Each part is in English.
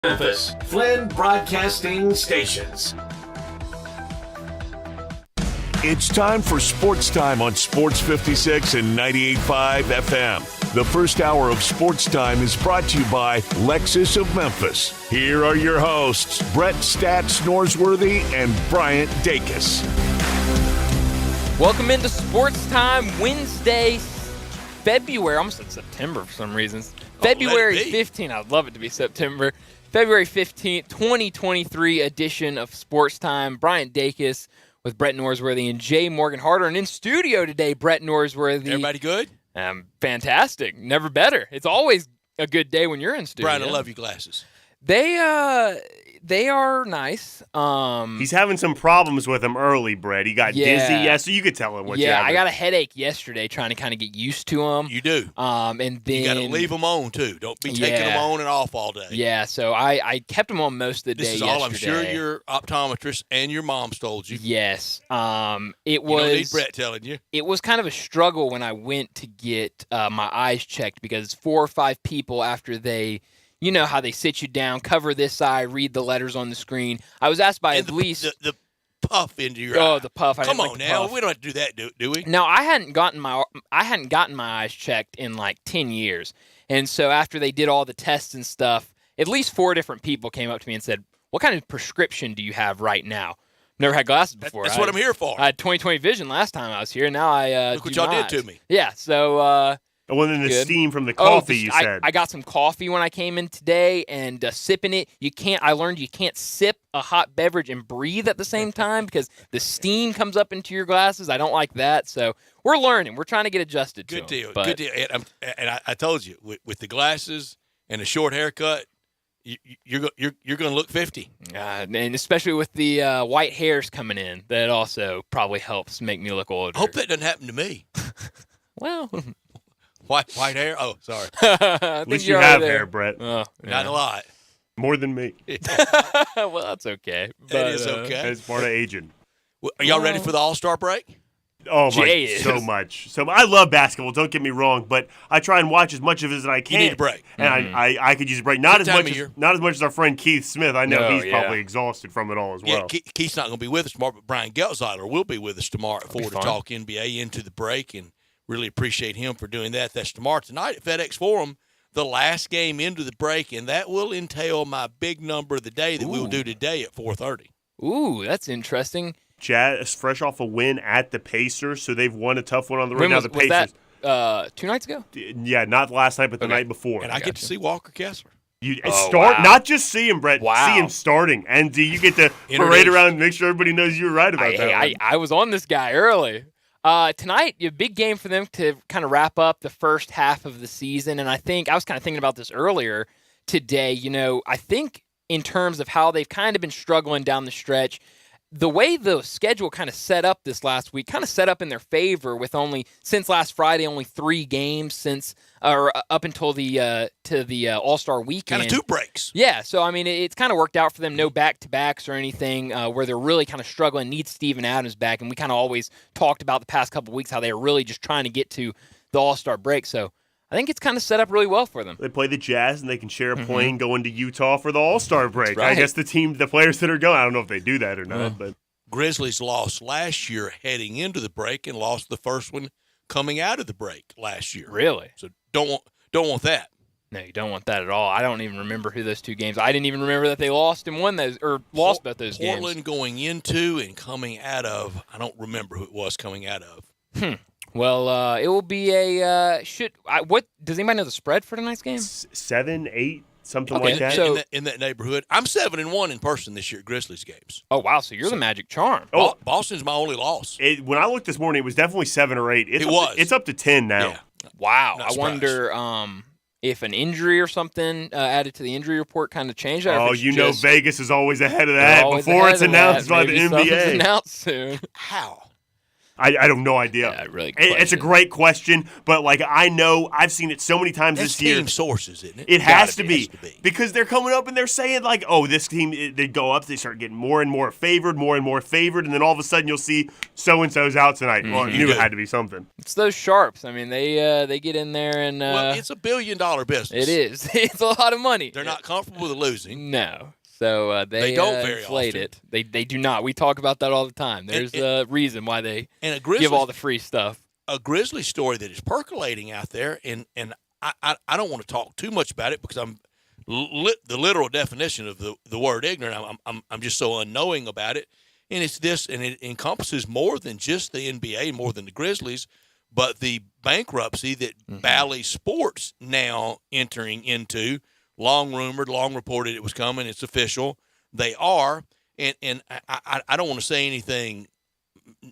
Memphis, Flynn Broadcasting Stations. It's time for Sportstime on Sports 56 and 98.5 FM. The first hour of Sportstime is brought to you by Lexus of Memphis. Here are your hosts, Brett Stats Norsworthy and Bryant Dacus. Welcome into Sportstime Wednesday, February. I almost said September for some reasons. February 15th. I'd love it to be September. February 15th, 2023 edition of Sportstime. Bryant Dacus with Brett Norsworthy and Jay Morgan Harder. And in studio today, Brett Norsworthy. Everybody good? Fantastic. Never better. It's always a good day when you're in studio. Brian, I love your glasses. They are nice. He's having some problems with them early, Brett. He got dizzy. Yeah, so you could tell him what you have. I got a headache yesterday trying to kind of get used to them. You do. And then you got to leave them on, too. Don't be taking them on and off all day. Yeah, so I kept them on most of the day yesterday. All I'm sure your optometrist and your mom's told you. Yes. It was. You don't need Brett telling you. It was kind of a struggle when I went to get my eyes checked because 4 or 5 people after they – you know how they sit you down, cover this eye, read the letters on the screen. I was asked by at least the puff into your eye. Oh, the puff! Come on now, we don't have to do that, do we? No, I hadn't gotten my eyes checked in like 10 years, and so after they did all the tests and stuff, at least 4 different people came up to me and said, "What kind of prescription do you have right now?" Never had glasses before. That's what I'm here for. I had 20/20 vision last time I was here. Now I look what y'all did to me. Yeah, so. Well, then the steam from the coffee, you said. I got some coffee when I came in today, and sipping it, I learned you can't sip a hot beverage and breathe at the same time because the steam comes up into your glasses. I don't like that, so we're learning. We're trying to get adjusted to it. Good deal. And I told you, with the glasses and the short haircut, you're going to look 50. And especially with the white hairs coming in, that also probably helps make me look older. I hope that doesn't happen to me. Well... White hair? Oh, sorry. At least you have hair, Brett. Oh, yeah. Not a lot. More than me. Well, that's okay. That is okay. It's part of aging. Well, are y'all ready for the All-Star break? Oh, my, so much. So I love basketball, don't get me wrong, but I try and watch as much of it as I can. You need a break. And I could use a break. Not as much as our friend Keith Smith. I know he's probably exhausted from it all as well. Yeah, Keith's not going to be with us tomorrow, but Brian Gelsiler will be with us tomorrow at 4 to talk NBA into the break, and really appreciate him for doing that. That's tomorrow. Tonight at FedEx Forum, the last game into the break, and that will entail my big number of the day that we will do today at 4:30. Ooh, that's interesting. Jazz fresh off a win at the Pacers, so they've won a tough one on the road. Now the Pacers. Was that 2 nights ago? Yeah, not last night, but the night before. And I get to see Walker Kessler. Not just see him, Brett. Wow. See him starting, and you get to parade around and make sure everybody knows you're right about that. I was on this guy early. Tonight, a big game for them to kind of wrap up the first half of the season. And I was kind of thinking about this earlier today. You know, I think in terms of how they've kind of been struggling down the stretch, the way the schedule kind of set up this last week kind of set up in their favor with since last Friday, only 3 games up until the All-Star weekend. Kind of 2 breaks. Yeah, so I mean, it's kind of worked out for them. No back-to-backs or anything where they're really kind of struggling. Need Steven Adams back, and we kind of always talked about the past couple of weeks how they were really just trying to get to the All-Star break. So I think it's kind of set up really well for them. They play the Jazz, and they can share a plane going to Utah for the All-Star break. Right. I guess the players that are going, I don't know if they do that or not. But Grizzlies lost last year heading into the break and lost the first one coming out of the break last year. Really? So don't want that. No, you don't want that at all. I don't even remember who those 2 games. I didn't even remember that they lost and won those, or lost both those games. Portland going into and coming out of. I don't remember who it was coming out of. Well, it will be what does anybody know the spread for tonight's game? 7, 8, something like that. So, in that neighborhood. I'm 7-1 in person this year at Grizzlies games. Oh wow, so you're the magic charm. Oh, Boston's my only loss. When I looked this morning, it was definitely 7 or 8. It's up to 10 now. Yeah. Wow. I wonder if an injury or something added to the injury report kind of changed that. Oh, Vegas is always ahead of that before it's announced by the NBA. Announced soon. How? I have no idea. Yeah, really. It's a great question, but like I know I've seen it so many times this year. Team sources, isn't it? It has to be because they're coming up and they're saying like, "Oh, this team." They go up, they start getting more and more favored, and then all of a sudden you'll see so and so's out tonight. Well, you knew it had to be something. It's those sharps. I mean, they get in there and well, it's $1 billion business. It is. It's a lot of money. They're not comfortable with losing. No. So they don't very inflate often. it. They do not. We talk about that all the time. There's a reason why they give all the free stuff. A Grizzly story that is percolating out there, and I don't want to talk too much about it because I'm the literal definition of the word ignorant. I'm just so unknowing about it, and it's this, and it encompasses more than just the NBA, more than the Grizzlies, but the bankruptcy that Bally Sports now entering into. Long rumored, long reported it was coming. It's official. They are. And I don't want to say anything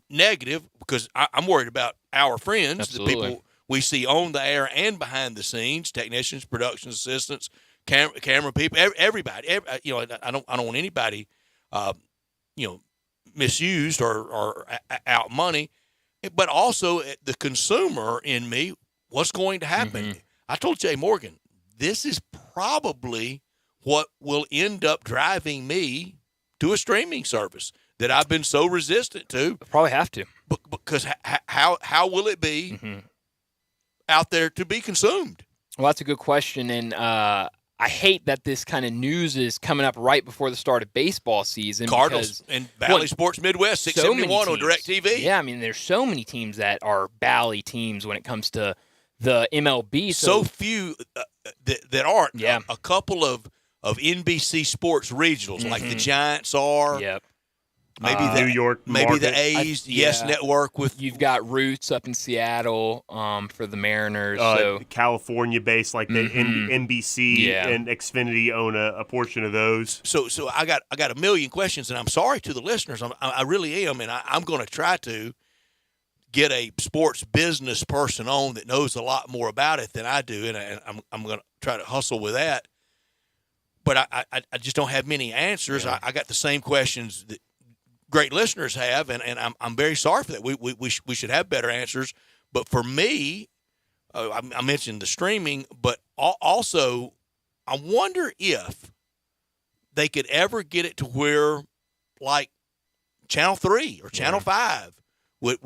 negative because I'm worried about our friends, Absolutely. the people we see on the air and behind the scenes, technicians, production assistants, camera people, everybody. I don't want anybody, misused or out money, but also the consumer in me. What's going to happen? I told Jay Morgan, this is probably what will end up driving me to a streaming service that I've been so resistant to. Probably have to. Because how will it be out there to be consumed? Well, that's a good question. And I hate that this kind of news is coming up right before the start of baseball season. Cardinals and Bally Sports Midwest, 671 on DirecTV. Yeah, I mean, there's so many teams that are Bally teams when it comes to the MLB. So few that aren't. Yeah. A couple of NBC Sports regionals, like the Giants are. Yep. Maybe the New York, maybe market. the A's, Yes Network with. You've got Roots up in Seattle for the Mariners. California based, like the NBC and Xfinity own a portion of those. So I got a million questions, and I'm sorry to the listeners. I really am, and I'm going to try to get a sports business person on that knows a lot more about it than I do, and I'm going to try to hustle with that. But I just don't have many answers. Yeah. I got the same questions that great listeners have, and I'm very sorry for that. We should have better answers. But for me, I mentioned the streaming, but also I wonder if they could ever get it to where, like, Channel 3 or Channel 5 would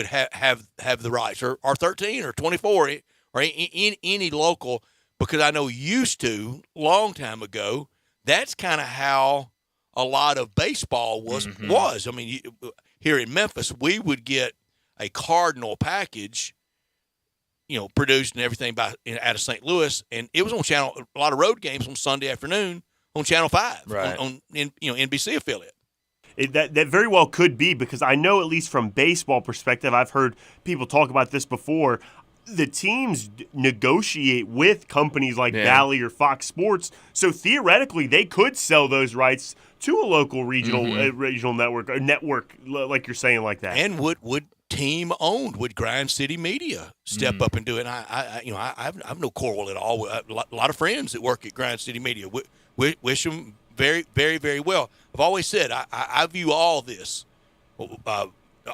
have the rights, or 13 or 24 or any local, because I know used to, long time ago, that's kind of how a lot of baseball was. I mean, here in Memphis, we would get a Cardinal package, produced and everything out of St. Louis, and it was on a lot of road games on Sunday afternoon on Channel 5, right, on NBC affiliate. That very well could be, because I know, at least from baseball perspective, I've heard people talk about this before. The teams negotiate with companies like Bally or Fox Sports, so theoretically they could sell those rights to a local regional network, or network, like you're saying, like that. And would team owned, would Grind City Media step up and do it? And I have no quarrel at all. A lot of friends that work at Grind City Media. Wish them very, very, very well. I've always said I view all this,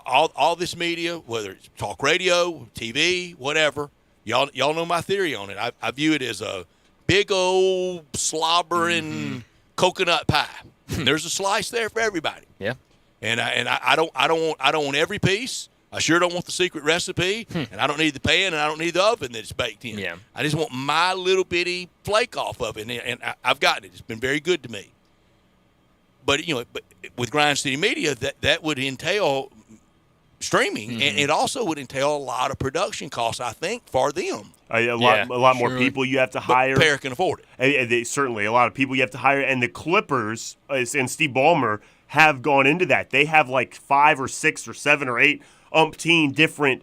all this media, whether it's talk radio, TV, whatever. Y'all know my theory on it. I view it as a big old slobbering coconut pie. There's a slice there for everybody. Yeah. And I don't want every piece. I sure don't want the secret recipe, and I don't need the pan, and I don't need the oven that it's baked in. Yeah. I just want my little bitty flake off of it, and I've gotten it. It's been very good to me. But but with Grind City Media, that would entail streaming, and it also would entail a lot of production costs, I think, for them. A lot more people you have to hire. But Pair can afford it. Certainly, a lot of people you have to hire, and the Clippers and Steve Ballmer have gone into that. They have like 5 or 6 or 7 or 8 umpteen different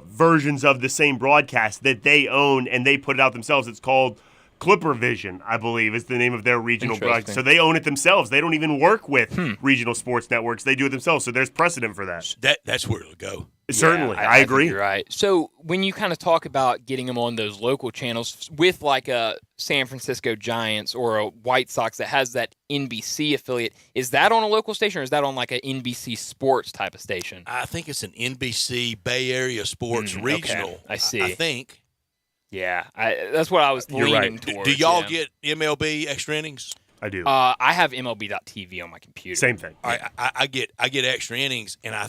versions of the same broadcast that they own, and they put it out themselves. It's called Clipper Vision, I believe, is the name of their regional broadcast. So Interesting. they own it themselves. They don't even work with regional sports networks. They do it themselves. So there's precedent for that. That's where it'll go. Certainly, Yeah, I think agree. you're right. So when you kind of talk about getting them on those local channels with like a San Francisco Giants or a White Sox that has that NBC affiliate, is that on a local station or is that on like an NBC Sports type of station? I think it's an NBC Bay Area Sports regional. Okay. I see. I think. Yeah, that's what I was You're leaning right. towards. Do y'all yeah. get MLB extra innings? I do. I have MLB.TV on my computer. Same thing. I get extra innings, and I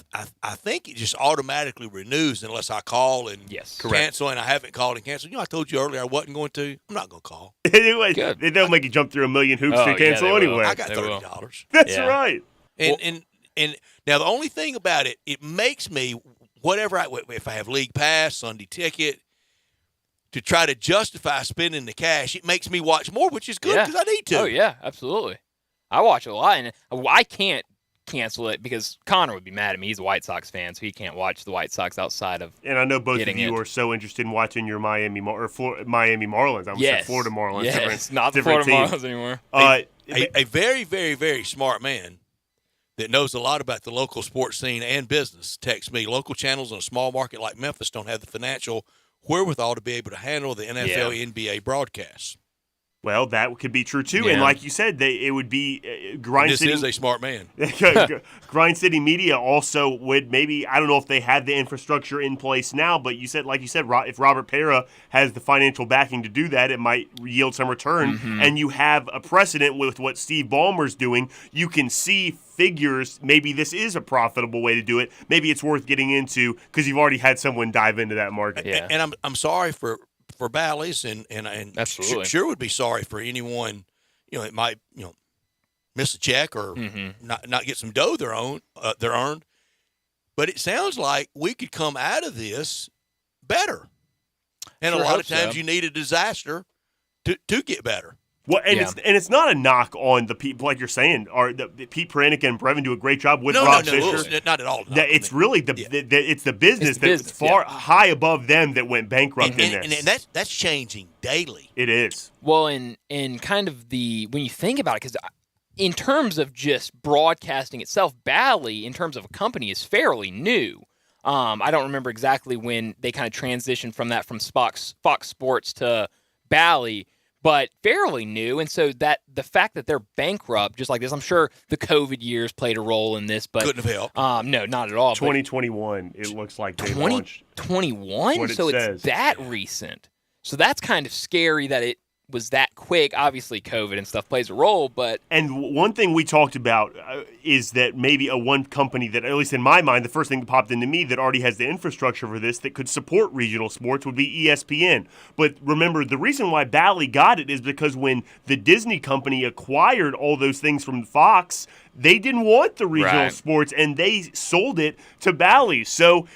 think it just automatically renews unless I call and Yes. cancel, and I haven't called and canceled. I told you earlier I wasn't going to. I'm not going to call. Anyway, Good. they'll make you jump through a million hoops Oh, to yeah, cancel they will. anyway. I got They will. $30. That's Yeah. right. And now the only thing about it, it makes me if I have league pass, Sunday ticket, to try to justify spending the cash, it makes me watch more, which is good Yeah. because I need to. Oh yeah, absolutely. I watch a lot, and I can't cancel it because Connor would be mad at me. He's a White Sox fan, so he can't watch the White Sox outside of. And I know both of getting you it. are so interested in watching your Miami Marlins. I almost said Florida Marlins. Yes, not the different Florida team. Marlins anymore. A very, very, very smart man that knows a lot about the local sports scene and business texts me. Local channels in a small market like Memphis don't have the financial wherewithal to be able to handle the NFL, NBA broadcasts. Well, that could be true too, Yeah. and like you said, it would be Grind This City. is a smart man. Grind City Media also would maybe, I don't know if they had the infrastructure in place now, but like you said, if Robert Pera has the financial backing to do that, it might yield some return. Mm-hmm. And you have a precedent with what Steve Ballmer's doing. You can see figures. Maybe this is a profitable way to do it. Maybe it's worth getting into because you've already had someone dive into that market. Yeah. And I'm sorry for Bally's and Absolutely. sure would be sorry for anyone, it might, miss a check or not get some dough they're earned. But it sounds like we could come out of this better. And Sure a lot hope of times so. you need a disaster to get better. Well, and Yeah. it's not a knock on the people, like you're saying, the Pete Pranica and Brevin do a great job with No, Rob no, Fisher. not at all. It's really it's the business It's the that's business, far high above them that went bankrupt in and this. that's changing daily. It is. Well, and kind of when you think about it, because in terms of just broadcasting itself, Bally, in terms of a company, is fairly new. I don't remember exactly when they kind of transitioned from Fox Sports to Bally, but fairly new. And so that the fact that they're bankrupt, just like this, I'm sure the COVID years played a role in this, but Couldn't have helped. no, not at all. 2021, it looks like they launched. 2021, what it so it's says. that recent. So that's kind of scary that it was that quick. Obviously, COVID and stuff plays a role, but And one thing we talked about is that maybe one company that, at least in my mind, the first thing that popped into me that already has the infrastructure for this that could support regional sports would be ESPN. But remember, the reason why Bally got it is because when the Disney company acquired all those things from Fox, they didn't want the regional Right. sports, and they sold it to Bally. So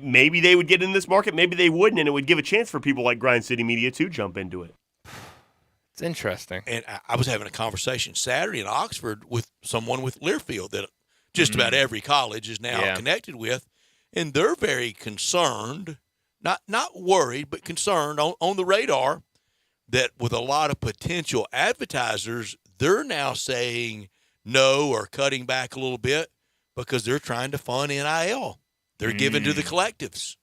maybe they would get in this market, maybe they wouldn't, and it would give a chance for people like Grind City Media to jump into it. it's interesting. And I was having a conversation Saturday in Oxford with someone with Learfield that just about every college is now Yeah. connected with, and they're very concerned, not worried, but concerned on the radar that with a lot of potential advertisers, they're now saying no or cutting back a little bit because they're trying to fund NIL. They're giving to the collectives.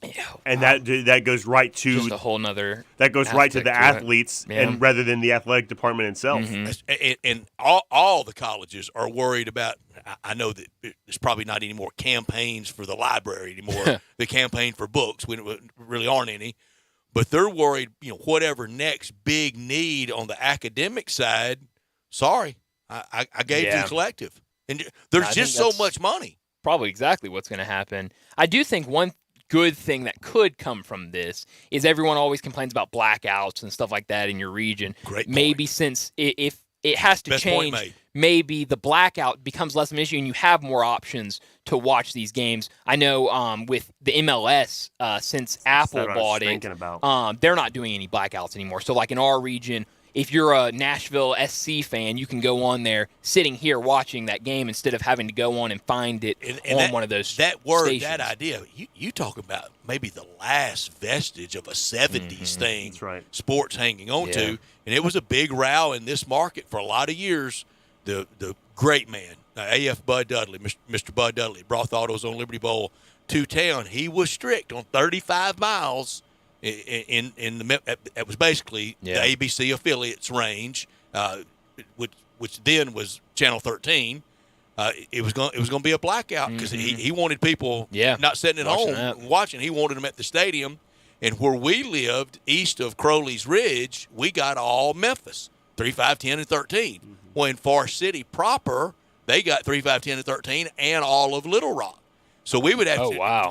Yeah, And that goes right to just a whole nother. that goes right to the aspect to it. athletes, Yeah. and rather than the athletic department itself. And all the colleges are worried about. I know that there's probably not any more campaigns for the library anymore. The campaign for books, we really aren't any. But they're worried, whatever next big need on the academic side, sorry, I gave to Yeah. the collective. And there's I think just so that's- much money. Probably exactly what's going to happen. I do think one good thing that could come from this is everyone always complains about blackouts and stuff like that in your region. Great point. Maybe since if it has to Best point change, made. maybe the blackout becomes less of an issue and you have more options to watch these games. I know with the MLS, since Apple what I was bought it, thinking about. they're not doing any blackouts anymore. So like in our region, if you're a Nashville SC fan, you can go on there sitting here watching that game instead of having to go on and find it on one of those that word, stations. That idea, you talk about maybe the last vestige of a 70s thing. That's right. Sports hanging on to. And it was a big row in this market for a lot of years. The great man, A.F. Bud Dudley, Mr. Bud Dudley, brought the autos on Liberty Bowl to town. He was strict on 35 miles it was basically the ABC affiliates range, which then was Channel 13. It was going to be a blackout because he wanted people not sitting at home watching. He wanted them at the stadium. And where we lived, east of Crowley's Ridge, we got all Memphis, 3, 5, 10, and 13. Well, in Forest City proper, they got 3, 5, 10, and 13 and all of Little Rock. So we would have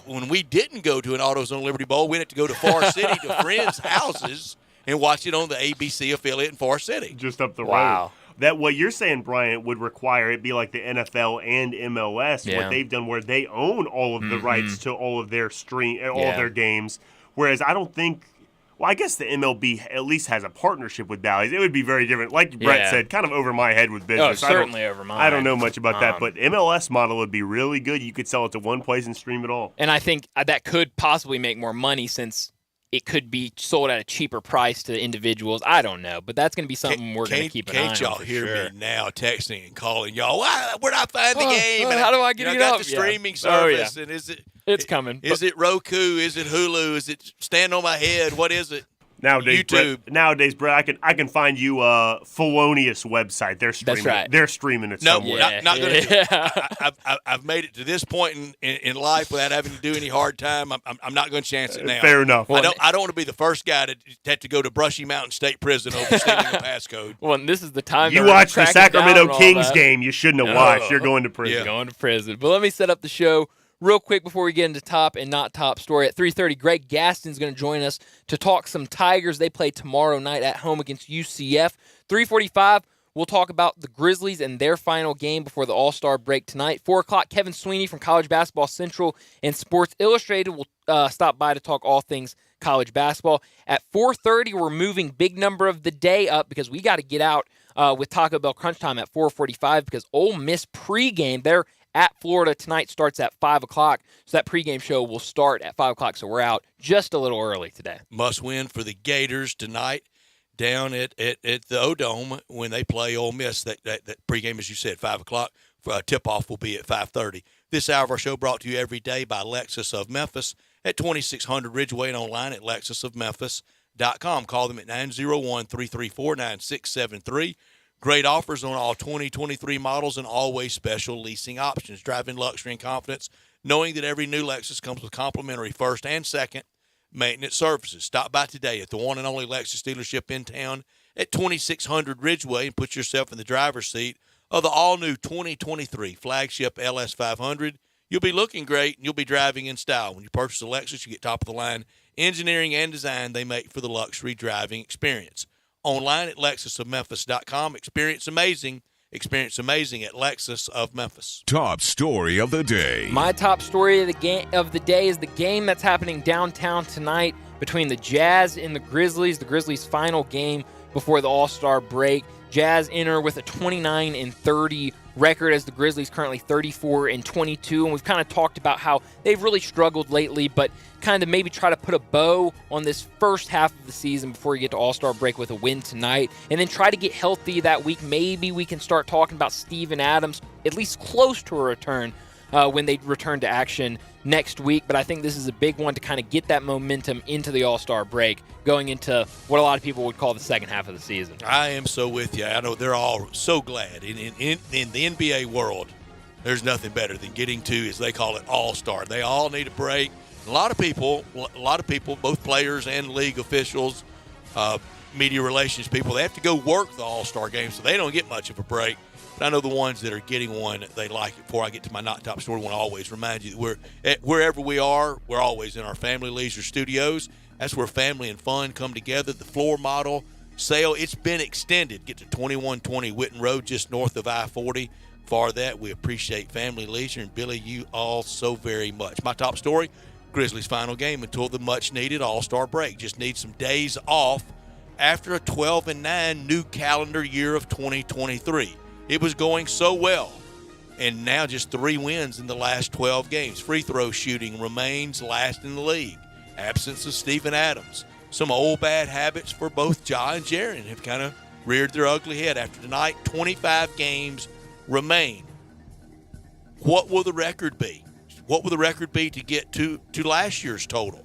when we didn't go to an AutoZone Liberty Bowl, we'd have to go to Forest City to friends' houses and watch it on the ABC affiliate in Forest City. Just up the road. That what you're saying, Bryant, would require it be like the NFL and MLS, what they've done where they own all of the rights to all of their all of their games. Whereas I don't think, well, I guess the MLB at least has a partnership with Bally's. It would be very different. Like Brett said, kind of over my head with business. Oh, certainly over my head. I don't know much about that, but MLS model would be really good. You could sell it to one place and stream it all. And I think that could possibly make more money since it could be sold at a cheaper price to individuals. I don't know, but that's going to be something we're going to keep an eye on. Can't y'all for hear sure. me now texting and calling y'all? Where'd I find the game? How do I get it I got up? the streaming service, and is it? It's coming. Is it Roku? Is it Hulu? Is it Stand on My Head? What is it? Nowadays, YouTube. Brett, I can find you a Felonious website. They're streaming. That's right. They're streaming it somewhere. Not going to do it. I've made it to this point in life without having to do any hard time. I'm not going to chance it now. Fair enough. I don't want to be the first guy to have to go to Brushy Mountain State Prison over stealing a passcode. Well, and this is the time you watched the Sacramento Kings game. You shouldn't have watched. You're going to prison. Yeah. Going to prison. But let me set up the show real quick before we get into top and not top story. At 3:30, Greg Gaston's going to join us to talk some Tigers. They play tomorrow night at home against UCF. 3:45, we'll talk about the Grizzlies and their final game before the All-Star break tonight. 4 o'clock, Kevin Sweeney from College Basketball Central and Sports Illustrated will stop by to talk all things college basketball. At 4:30, we're moving big number of the day up because we got to get out with Taco Bell Crunch Time at 4:45 because Ole Miss pregame, they're at Florida tonight, starts at 5 o'clock. So that pregame show will start at 5 o'clock. So we're out just a little early today. Must win for the Gators tonight down at the O-Dome when they play Ole Miss. That pregame, as you said, 5 o'clock. Tip-off will be at 5:30. This hour of our show brought to you every day by Lexus of Memphis at 2600 Ridgeway and online at lexusofmemphis.com. Call them at 901-334-9673. Great offers on all 2023 models and always special leasing options. Drive in luxury and confidence, knowing that every new Lexus comes with complimentary first and second maintenance services. Stop by today at the one and only Lexus dealership in town at 2600 Ridgeway and put yourself in the driver's seat of the all-new 2023 flagship LS500. You'll be looking great, and you'll be driving in style. When you purchase a Lexus, you get top-of-the-line engineering and design they make for the luxury driving experience. Online at lexusofmemphis.com. Experience amazing at Lexus of Memphis. Top story of the day. My top story of the day is the game that's happening downtown tonight between the Jazz and the Grizzlies. The Grizzlies' final game before the All-Star break. Jazz enter with a 29-30 record as the Grizzlies currently 34-22. And we've kind of talked about how they've really struggled lately, but kind of maybe try to put a bow on this first half of the season before you get to All-Star break with a win tonight. And then try to get healthy that week. Maybe we can start talking about Steven Adams, at least close to a return when they return to action next week. But I think this is a big one to kind of get that momentum into the All-Star break going into what a lot of people would call the second half of the season. I am so with you. I know they're all so glad. In the NBA world, there's nothing better than getting to, as they call it, All-Star. They all need a break. A lot of people, both players and league officials, media relations people, they have to go work the All-Star game, so they don't get much of a break. But I know the ones that are getting one, they like it. Before I get to my not top story, I want to always remind you that wherever we are, we're always in our Family Leisure Studios. That's where family and fun come together. The floor model sale, it's been extended. Get to 2120 Witten Road, just north of I-40. For that, we appreciate Family Leisure, and Billy, you all so very much. My top story, Grizzlies' final game until the much-needed All-Star break. Just need some days off after a 12-9 new calendar year of 2023. It was going so well, and now just 3 wins in the last 12 games. Free throw shooting remains last in the league. Absence of Steven Adams. Some old bad habits for both Ja and Jaren have kind of reared their ugly head. After tonight, 25 games remain. What will the record be? What will the record be to get to last year's total?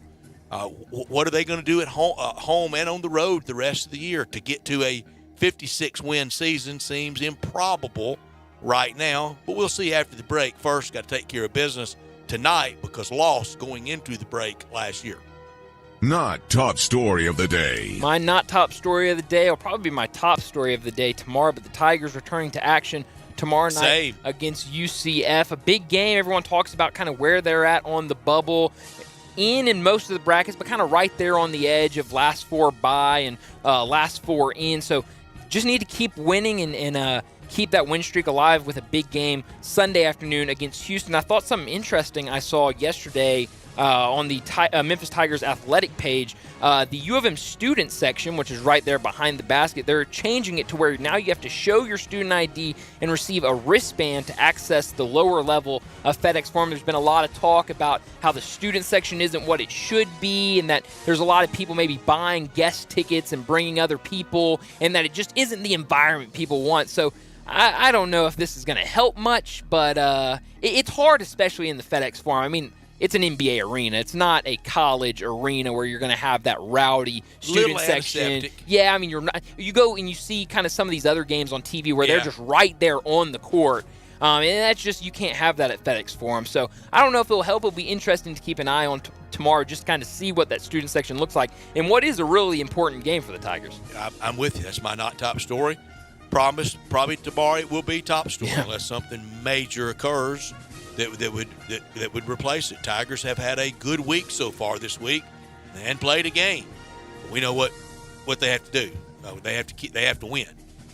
What are they going to do at home and on the road the rest of the year to get to a 56-win season? Seems improbable right now, but we'll see after the break. First, got to take care of business tonight because lost going into the break last year. Not top story of the day. My not top story of the day will probably be my top story of the day tomorrow, but the Tigers returning to action tomorrow night against UCF. A big game. Everyone talks about kind of where they're at on the bubble, in most of the brackets, but kind of right there on the edge of last 4 bye and last 4 in. So just need to keep winning and keep that win streak alive with a big game Sunday afternoon against Houston. I thought something interesting I saw yesterday on the Memphis Tigers athletic page. The U of M student section, which is right there behind the basket, they're changing it to where now you have to show your student ID and receive a wristband to access the lower level of FedEx Forum. There's been a lot of talk about how the student section isn't what it should be, and that there's a lot of people maybe buying guest tickets and bringing other people, and that it just isn't the environment people want. So I don't know if this is going to help much, but it's hard, especially in the FedEx Forum. I mean, it's an NBA arena. It's not a college arena where you're going to have that rowdy student section. Antiseptic. Yeah, I mean, you go and you see kind of some of these other games on TV where they're just right there on the court. And that's just, you can't have that at FedEx Forum. So I don't know if it'll help. It'll be interesting to keep an eye on tomorrow, just kind of see what that student section looks like and what is a really important game for the Tigers. I'm with you. That's my not top story. Promise probably tomorrow it will be top story unless something major occurs that would replace it. Tigers have had a good week so far this week and played a game. We know what they have to do. They have to win.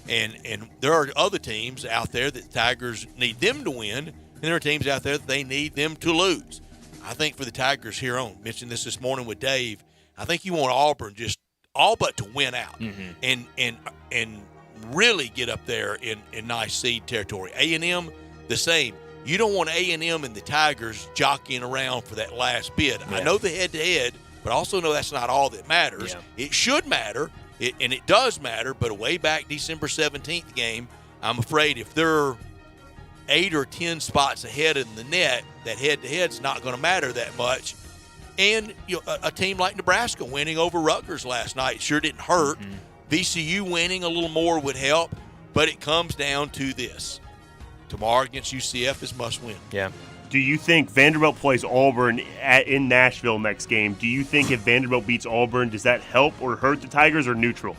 And there are other teams out there that the Tigers need them to win, and there are teams out there that they need them to lose. I think for the Tigers here on, mentioned this morning with Dave, I think you want Auburn just all but to win out and really get up there in nice seed territory. A&M, the same. You don't want A&M and the Tigers jockeying around for that last bid. Yeah. I know the head-to-head, but I also know that's not all that matters. Yeah. It should matter, and it does matter, but a way back December 17th game, I'm afraid if they're 8 or 10 spots ahead in the net, that head-to-head's not going to matter that much. And a team like Nebraska winning over Rutgers last night sure didn't hurt. VCU winning a little more would help, but it comes down to this. Tomorrow against UCF is must win. Yeah. Do you think Vanderbilt plays Auburn in Nashville next game? Do you think if Vanderbilt beats Auburn, does that help or hurt the Tigers or neutral?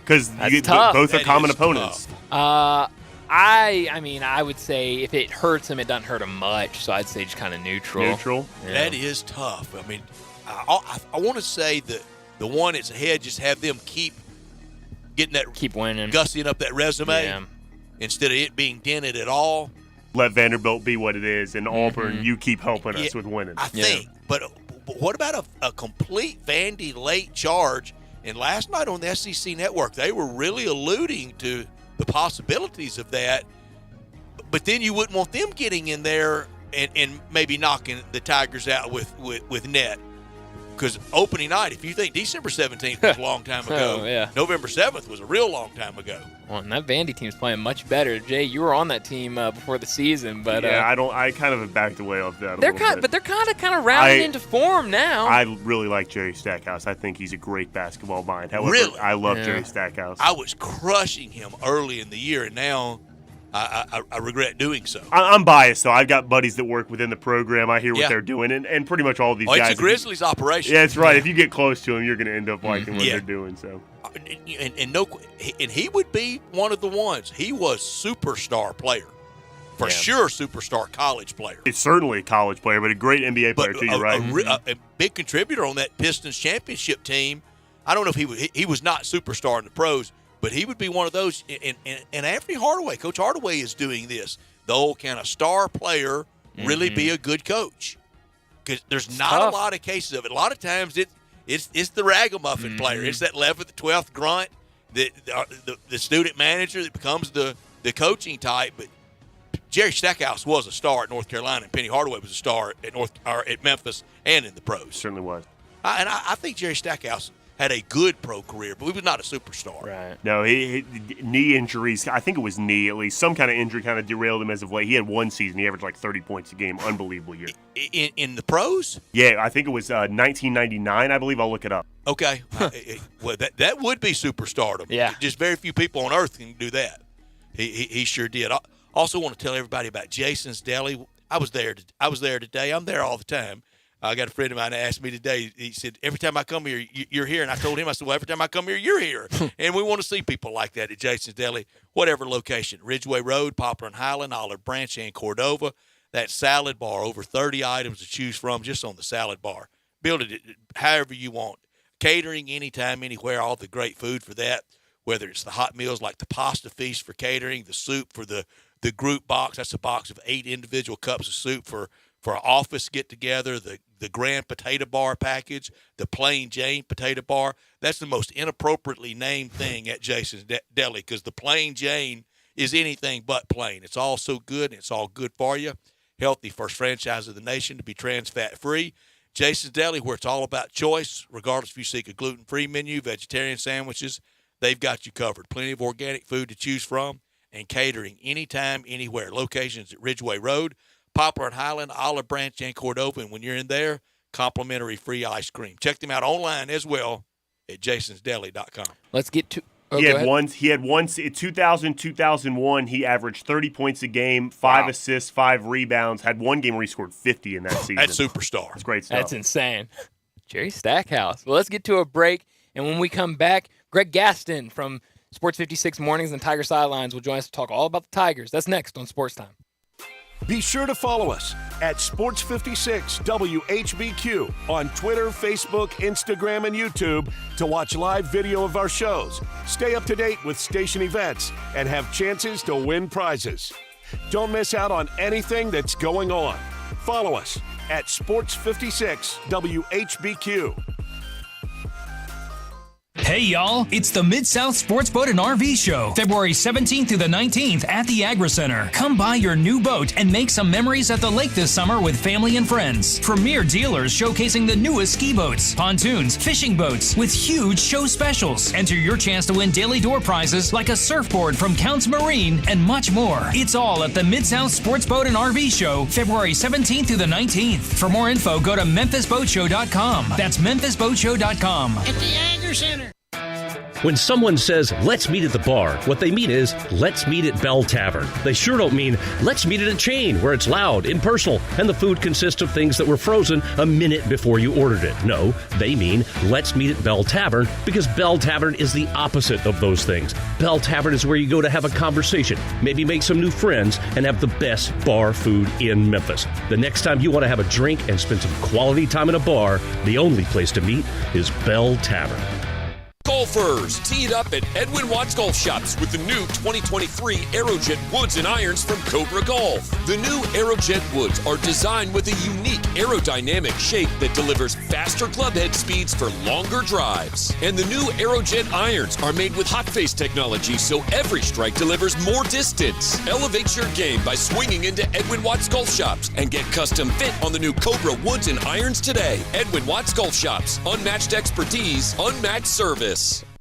Because both are common opponents. I mean, I would say if it hurts them, it doesn't hurt them much. So I'd say just kind of neutral. Neutral? Yeah. That is tough. I mean, I want to say that the one that's ahead, just have them keep winning, gussying up that resume instead of it being dented at all. Let Vanderbilt be what it is, and Auburn, you keep helping us with winning. I think. But what about a complete Vandy late charge? And last night on the SEC Network, they were really alluding to the possibilities of that. But then you wouldn't want them getting in there and maybe knocking the Tigers out with net. Because opening night, if you think December 17th was a long time ago, November 7th was a real long time ago. Well, and that Vandy team's playing much better. Jay, you were on that team before the season, but I kind of have backed away off that. But they're kind of rounding into form now. I really like Jerry Stackhouse. I think he's a great basketball mind. However, I love Jerry Stackhouse. I was crushing him early in the year, and now I regret doing so. I'm biased, though. I've got buddies that work within the program. I hear what they're doing, and pretty much all these guys. It's a Grizzlies operation. Yeah, that's right. If you get close to them, you're going to end up liking what they're doing. So, and he would be one of the ones. He was superstar player, for sure. Superstar college player. It's certainly a college player, but a great NBA player too. You're right. A big contributor on that Pistons championship team. I don't know if he was not superstar in the pros. But he would be one of those, and Anthony Hardaway, Coach Hardaway is doing this. The old kind of star player really be a good coach. Because there's not a lot of cases of it. A lot of times it It's the ragamuffin player. It's that 11th, 12th grunt, the student manager that becomes the coaching type. But Jerry Stackhouse was a star at North Carolina, and Penny Hardaway was a star at Memphis and in the pros. Certainly was. I think Jerry Stackhouse had a good pro career, but he was not a superstar. Right. No, he knee injuries. I think it was knee, at least. Some kind of injury kind of derailed him as of late. He had one season. He averaged like 30 points a game. Unbelievable year. In the pros? Yeah, I think it was 1999, I believe. I'll look it up. Okay. Well, that would be superstardom. Yeah. Just very few people on earth can do that. He sure did. I also want to tell everybody about Jason's Deli. I was there today. I'm there all the time. I got a friend of mine that asked me today. He said, every time I come here, you're here. And I told him, I said, well, every time I come here, you're here. And we want to see people like that at Jason's Deli, whatever location. Ridgeway Road, Poplar and Highland, Olive Branch, and Cordova. That salad bar, over 30 items to choose from just on the salad bar. Build it however you want. Catering anytime, anywhere, all the great food for that, whether it's the hot meals like the pasta feast for catering, the soup for the group box. That's a box of 8 individual cups of soup for an office get-together, the grand potato bar package, the plain Jane potato bar. That's the most inappropriately named thing at Jason's Deli because the plain Jane is anything but plain. It's all so good, and it's all good for you. Healthy, first franchise of the nation to be trans fat-free. Jason's Deli, where it's all about choice, regardless if you seek a gluten-free menu, vegetarian sandwiches, they've got you covered. Plenty of organic food to choose from and catering anytime, anywhere. Locations at Ridgeway Road, Poplar and Highland, Olive Branch, and Cordova. And when you're in there, complimentary free ice cream. Check them out online as well at jasonsdeli.com. Let's get to He had once in 2000-2001, he averaged 30 points a game, 5 assists, 5 rebounds, had one game where he scored 50 in that season. That's superstar. That's great stuff. That's insane. Jerry Stackhouse. Well, let's get to a break, and when we come back, Greg Gaston from Sports 56 Mornings and Tiger Sidelines will join us to talk all about the Tigers. That's next on Sports Time. Be sure to follow us at Sports56 WHBQ on Twitter, Facebook, Instagram, and YouTube to watch live video of our shows, stay up to date with station events, and have chances to win prizes. Don't miss out on anything that's going on. Follow us at Sports56 WHBQ. Hey y'all, it's the Mid-South Sports Boat and RV Show, February 17th through the 19th at the Agri Center. Come buy your new boat and make some memories at the lake this summer with family and friends. Premier dealers showcasing the newest ski boats, pontoons, fishing boats with huge show specials. Enter your chance to win daily door prizes like a surfboard from Counts Marine and much more. It's all at the Mid-South Sports Boat and RV Show, February 17th through the 19th. For more info, go to memphisboatshow.com. That's memphisboatshow.com. At the Agri Center. When someone says, let's meet at the bar, what they mean is, let's meet at Bell Tavern. They sure don't mean, let's meet at a chain where it's loud, impersonal, and the food consists of things that were frozen a minute before you ordered it. No, they mean, let's meet at Bell Tavern, because Bell Tavern is the opposite of those things. Bell Tavern is where you go to have a conversation, maybe make some new friends, and have the best bar food in Memphis. The next time you want to have a drink and spend some quality time in a bar, the only place to meet is Bell Tavern. Golfers, tee it up at Edwin Watts Golf Shops with the new 2023 Aerojet woods and irons from Cobra Golf. The new Aerojet woods are designed with a unique aerodynamic shape that delivers faster clubhead speeds for longer drives. And the new Aerojet irons are made with hot face technology, so every strike delivers more distance. Elevate your game by swinging into Edwin Watts Golf Shops and get custom fit on the new Cobra woods and irons today. Edwin Watts Golf Shops. Unmatched expertise, unmatched service.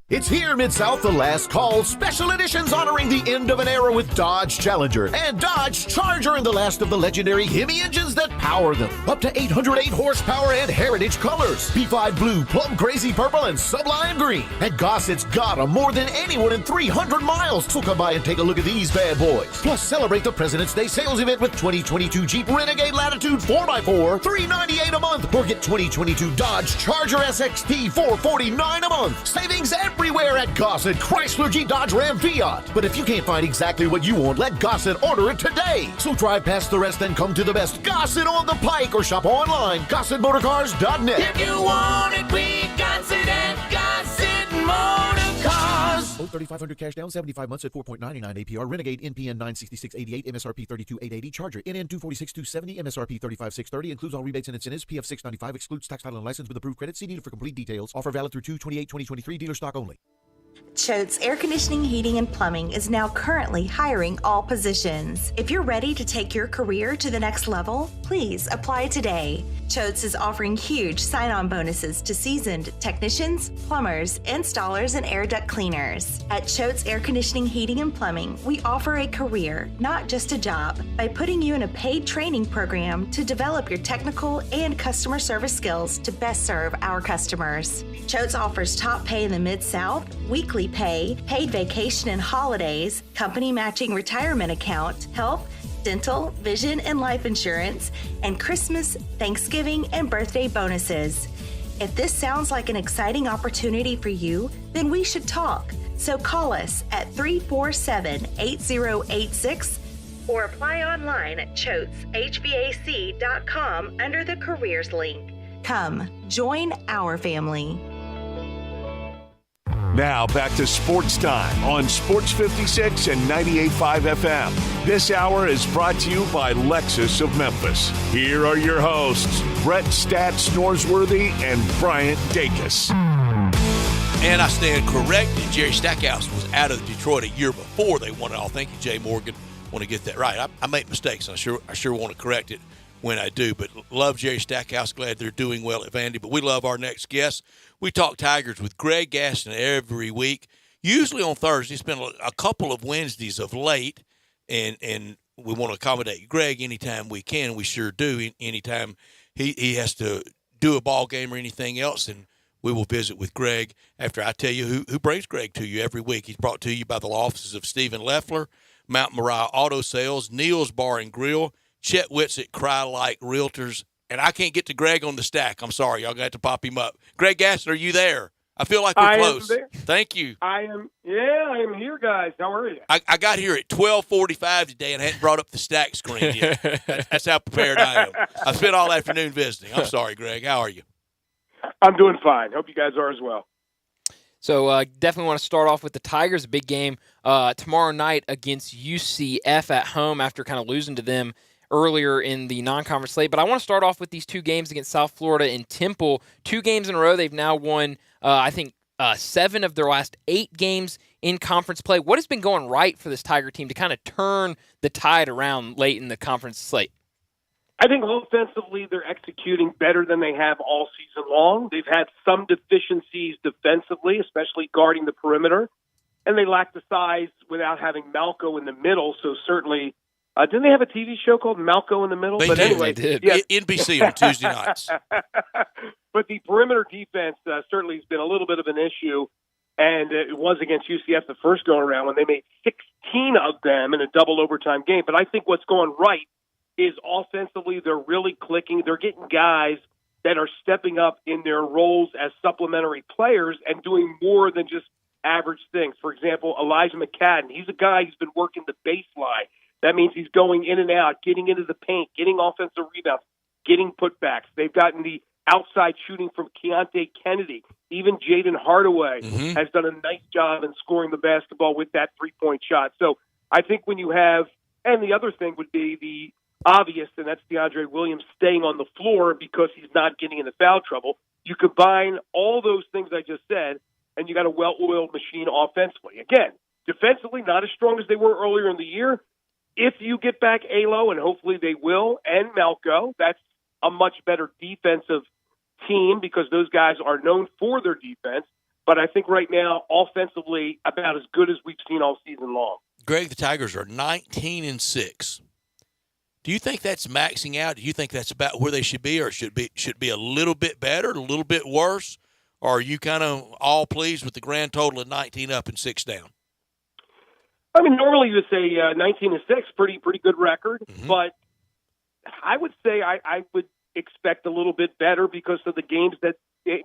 It's here, Mid-South, the last call. Special editions honoring the end of an era with Dodge Challenger and Dodge Charger and the last of the legendary Hemi engines that power them. Up to 808 horsepower and heritage colors. P5 Blue, Plum Crazy Purple, and Sublime Green. At Gossett's got them more than anyone in 300 miles. So come by and take a look at these bad boys. Plus, celebrate the President's Day sales event with 2022 Jeep Renegade Latitude 4x4, $398 a month. Or get 2022 Dodge Charger SXT, $449 a month. Savings everywhere at Gossett, Chrysler, Jeep, Dodge, Ram, Fiat. But if you can't find exactly what you want, let Gossett order it today. So drive past the rest and come to the best. Gossett on the Pike or shop online. GossettMotorCars.net. If you want it, we got it at Gossett Motor Cars. Both 3500 cash down, 75 months at 4.99 APR. Renegade NPN 96688, MSRP 32880. Charger NN 246270, MSRP 35630. Includes all rebates and incentives. PF 695 excludes tax, title, and license with approved credit. See dealer for complete details. Offer valid through 2/28/2023. Dealer stock only. Choate's Air Conditioning, Heating, and Plumbing is now currently hiring all positions. If you're ready to take your career to the next level, please apply today. Choate's is offering huge sign-on bonuses to seasoned technicians, plumbers, installers, and air duct cleaners. At Choate's Air Conditioning, Heating, and Plumbing, we offer a career, not just a job, by putting you in a paid training program to develop your technical and customer service skills to best serve our customers. Choate's offers top pay in the Mid-South, weekly pay, paid vacation and holidays, company matching retirement account, health, dental, vision, and life insurance, and Christmas, Thanksgiving, and birthday bonuses. If this sounds like an exciting opportunity for you, then we should talk. So call us at 347-8086 or apply online at choateshvac.com under the careers link. Come, join our family. Now back to Sports Time on Sports 56 and 98.5 FM. This hour is brought to you by Lexus of Memphis. Here are your hosts, Brett Stats Norsworthy and Bryant Dacus. And I stand corrected. Jerry Stackhouse was out of Detroit a year before they won it all. Thank you, Jay Morgan. Want to get that right. I make mistakes. I sure want to correct it when I do. But love Jerry Stackhouse. Glad they're doing well at Vandy. But we love our next guest. We talk Tigers with Greg Gaston every week, usually on Thursday. It's been a couple of Wednesdays of late, and we want to accommodate Greg anytime we can. We sure do. Anytime he has to do a ball game or anything else, and we will visit with Greg after I tell you who brings Greg to you every week. He's brought to you by the law offices of Stephen Leffler, Mount Moriah Auto Sales, Neil's Bar and Grill, Chet Whitsitt, Cry Like Realtors. And I can't get to Greg on the stack. I'm sorry. Y'all got to pop him up. Greg Gaston, are you there? I feel like we're close. I am there. Thank you. I am here, guys. How are you? I got here at 12:45 today and hadn't brought up the stack screen yet. That's how prepared I am. I spent all afternoon visiting. I'm sorry, Greg. How are you? I'm doing fine. Hope you guys are as well. So definitely want to start off with the Tigers. A big game tomorrow night against UCF at home after kind of losing to them earlier in the non-conference slate. But I want to start off with these two games against South Florida and Temple. 2 games in a row. They've now won, 7 of their last 8 games in conference play. What has been going right for this Tiger team to kind of turn the tide around late in the conference slate? I think offensively they're executing better than they have all season long. They've had some deficiencies defensively, especially guarding the perimeter, and they lack the size without having Malco in the middle, so certainly didn't they have a TV show called Malco in the Middle? They did. Yeah. NBC on Tuesday nights. But the perimeter defense certainly has been a little bit of an issue, and it was against UCF the first go-around when they made 16 of them in a double overtime game. But I think what's going right is offensively they're really clicking. They're getting guys that are stepping up in their roles as supplementary players and doing more than just average things. For example, Elijah McCadden, he's a guy who's been working the baseline. That means he's going in and out, getting into the paint, getting offensive rebounds, getting putbacks. They've gotten the outside shooting from Keontae Kennedy. Even Jaden Hardaway has done a nice job in scoring the basketball with that three-point shot. So I think when you have – and the other thing would be the obvious, and that's DeAndre Williams staying on the floor because he's not getting into foul trouble. You combine all those things I just said, and you got a well-oiled machine offensively. Again, defensively, not as strong as they were earlier in the year. If you get back Alo, and hopefully they will, and Malco, that's a much better defensive team because those guys are known for their defense. But I think right now, offensively, about as good as we've seen all season long. Greg, the Tigers are 19-6. Do you think that's maxing out? Do you think that's about where they should be, or should be a little bit better, a little bit worse? Or are you kind of all pleased with the grand total of 19 up and 6 down? I mean, normally you would say 19-6, pretty good record, but I would say I would expect a little bit better because of the games that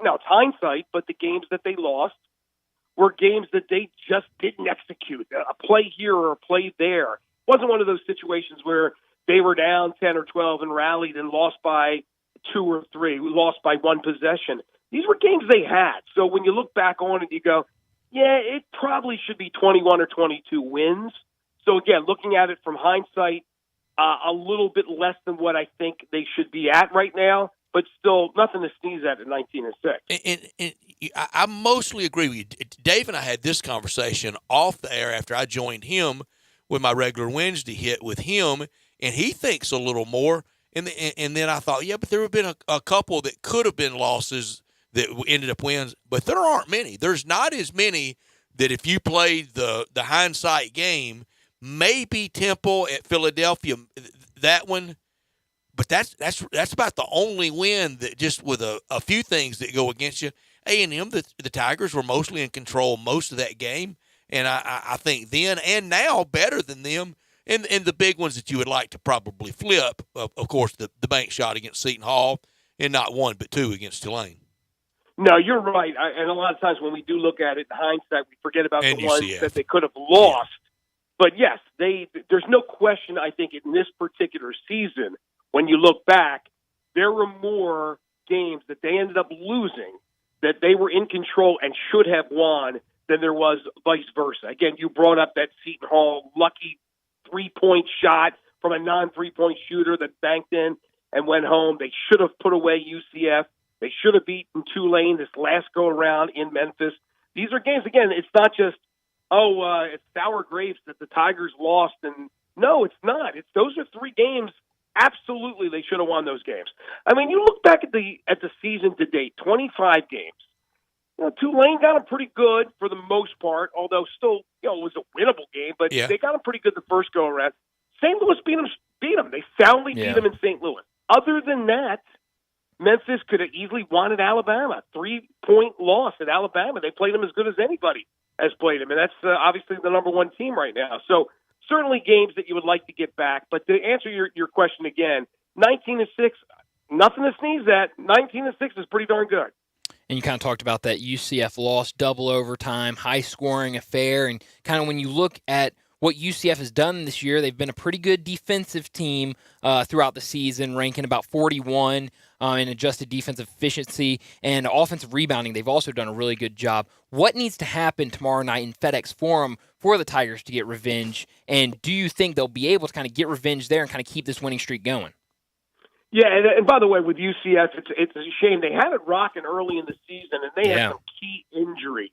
now it's hindsight, but the games that they lost were games that they just didn't execute. A play here or a play there. It wasn't one of those situations where they were down 10 or 12 and rallied and lost by 2 or 3, lost by 1 possession. These were games they had. So when you look back on it, you go, Yeah, it probably should be 21 or 22 wins. So, again, looking at it from hindsight, a little bit less than what I think they should be at right now, but still nothing to sneeze at 19-6. And I mostly agree with you. Dave and I had this conversation off the air after I joined him with my regular Wednesday hit with him, and he thinks a little more. And then I thought, yeah, but there have been a couple that could have been losses that ended up wins, but there aren't many. There's not as many that if you played the hindsight game, maybe Temple at Philadelphia, that one, but that's about the only win that just with a few things that go against you. A&M, the Tigers were mostly in control most of that game, and I think then and now better than them. And the big ones that you would like to probably flip, of course, the bank shot against Seton Hall, and not one but two against Tulane. No, you're right. And a lot of times when we do look at it in hindsight, we forget about and the UCF. ones that they could have lost. Yeah. But, yes, there's no question, I think, in this particular season, when you look back, there were more games that they ended up losing that they were in control and should have won than there was vice versa. Again, you brought up that Seton Hall lucky three-point shot from a non-three-point shooter that banked in and went home. They should have put away UCF. They should have beaten Tulane this last go-around in Memphis. These are games, again, it's not just, it's sour grapes that the Tigers lost. And no, it's not. Those are three games. Absolutely, they should have won those games. I mean, you look back at the season to date, 25 games. Tulane got them pretty good for the most part, although still, it was a winnable game, but they got them pretty good the first go-around. St. Louis beat them. They soundly beat them in St. Louis. Other than that, Memphis could have easily won at Alabama. 3-point loss at Alabama. They played them as good as anybody has played them, and that's obviously the number one team right now. So certainly games that you would like to get back. But to answer your question again, 19-6, nothing to sneeze at. 19-6 is pretty darn good. And you kind of talked about that UCF loss, double overtime, high-scoring affair, and kind of when you look at what UCF has done this year, they've been a pretty good defensive team throughout the season, ranking about 41 in adjusted defensive efficiency and offensive rebounding. They've also done a really good job. What needs to happen tomorrow night in FedEx Forum for the Tigers to get revenge? And do you think they'll be able to kind of get revenge there and kind of keep this winning streak going? Yeah, and by the way, with UCF, it's a shame. They had it rocking early in the season, and they had some key injuries.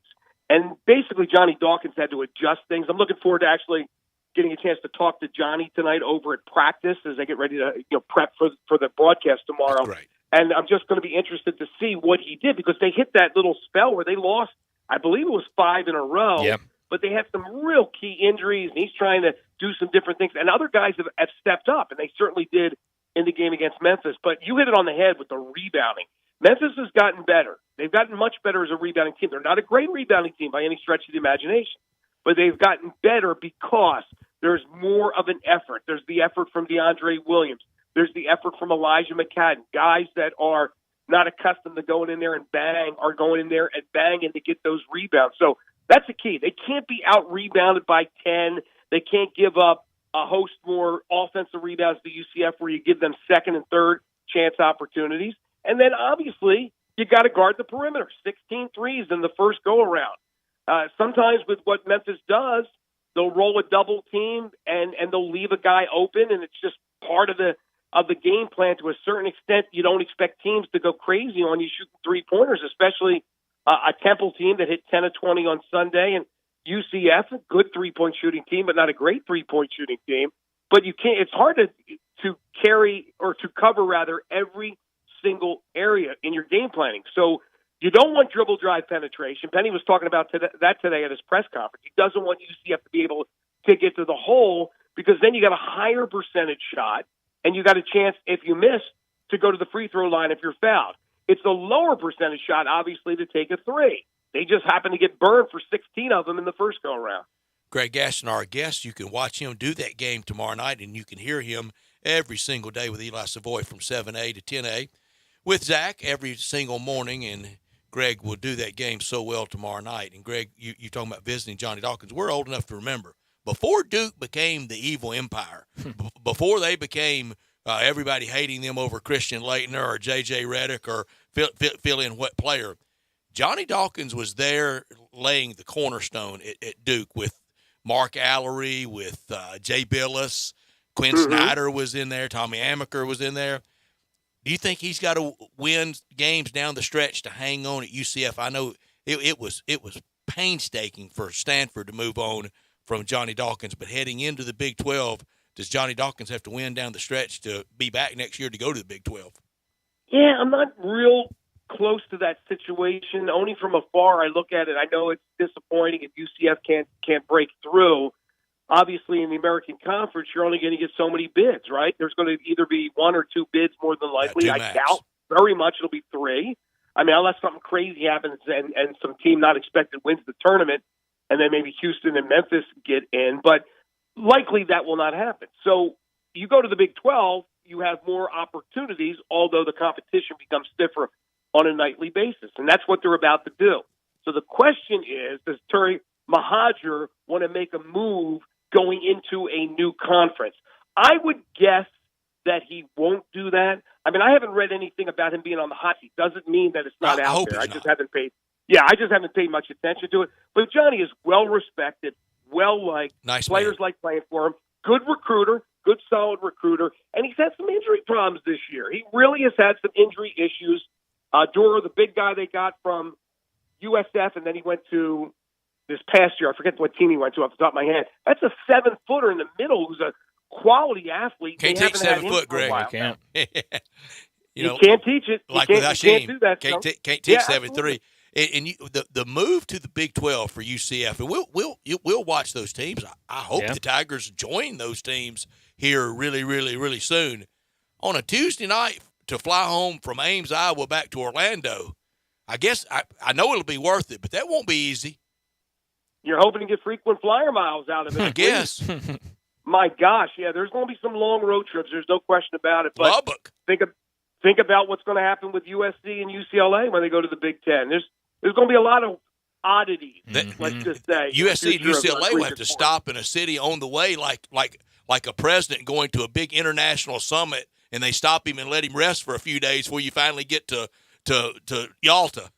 And basically, Johnny Dawkins had to adjust things. I'm looking forward to actually getting a chance to talk to Johnny tonight over at practice as they get ready to prep for the broadcast tomorrow. Right. And I'm just going to be interested to see what he did because they hit that little spell where they lost, I believe it was 5 in a row. Yep. But they had some real key injuries, and he's trying to do some different things. And other guys have stepped up, and they certainly did in the game against Memphis. But you hit it on the head with the rebounding. Memphis has gotten better. They've gotten much better as a rebounding team. They're not a great rebounding team by any stretch of the imagination, but they've gotten better because there's more of an effort. There's the effort from DeAndre Williams. There's the effort from Elijah McCadden. Guys that are not accustomed to going in there and bang are going in there and banging to get those rebounds. So that's the key. They can't be out-rebounded by 10. They can't give up a host more offensive rebounds to UCF where you give them second and third chance opportunities. And then, obviously, you got to guard the perimeter. 16 threes in the first go-around. Sometimes with what Memphis does, they'll roll a double team and they'll leave a guy open, and it's just part of the game plan to a certain extent. You don't expect teams to go crazy on you shooting three-pointers, especially a Temple team that hit 10 of 20 on Sunday, and UCF, a good three-point shooting team, but not a great three-point shooting team. But you can't. It's hard to carry or to cover rather every single area in your game planning. So you don't want dribble drive penetration. Penny was talking about that today at his press conference. He doesn't want UCF to be able to get to the hole because then you got a higher percentage shot and you got a chance, if you miss, to go to the free throw line if you're fouled. It's a lower percentage shot, obviously, to take a three. They just happen to get burned for 16 of them in the first go-around. Greg Gaston, our guest, you can watch him do that game tomorrow night, and you can hear him every single day with Eli Savoy from 7A to 10A. With Zach every single morning, and Greg will do that game so well tomorrow night. And, Greg, you talking about visiting Johnny Dawkins. We're old enough to remember. Before Duke became the evil empire, before they became everybody hating them over Christian Laettner or J.J. Redick or fill in what player, Johnny Dawkins was there laying the cornerstone at Duke with Mark Allery, with Jay Billis. Quinn Snyder was in there. Tommy Amaker was in there. Do you think he's got to win games down the stretch to hang on at UCF? I know it was painstaking for Stanford to move on from Johnny Dawkins, but heading into the Big 12, does Johnny Dawkins have to win down the stretch to be back next year to go to the Big 12? Yeah, I'm not real close to that situation. Only from afar I look at it. I know it's disappointing if UCF can't break through. Obviously, in the American Conference, you're only going to get so many bids, right? There's going to either be 1 or 2 bids more than likely. I doubt very much it'll be 3. I mean, unless something crazy happens and some team not expected wins the tournament, and then maybe Houston and Memphis get in. But likely that will not happen. So you go to the Big 12, you have more opportunities, although the competition becomes stiffer on a nightly basis. And that's what they're about to do. So the question is, does Terry Mahajer want to make a move going into a new conference? I would guess that he won't do that. I mean, I haven't read anything about him being on the hot seat. Doesn't mean that it's not out there. I just haven't paid much attention to it. But Johnny is well respected, well liked. Nice players man. like playing for him. Good recruiter, good solid recruiter, and he's had some injury problems this year. He really has had some injury issues. Dura, the big guy they got from USF, and then he went to this past year. I forget what team he went to off the top of my head. That's a 7-footer in the middle who's a quality athlete. Can't take 7 foot, Greg. You can't. You can't teach it. Like with Hashim. You can't do that. Can't teach 7'3". And the move to the Big 12 for UCF, and we'll watch those teams. I hope the Tigers join those teams here really, really, really soon. On a Tuesday night to fly home from Ames, Iowa, back to Orlando, I guess I know it'll be worth it, but that won't be easy. You're hoping to get frequent flyer miles out of it. I guess. My gosh, yeah, there's going to be some long road trips. There's no question about it. But Lubbock. Think about what's going to happen with USC and UCLA when they go to the Big Ten. There's going to be a lot of oddities. Let's just say USC and UCLA will have to stop in a city on the way, like a president going to a big international summit, and they stop him and let him rest for a few days before you finally get to Yalta.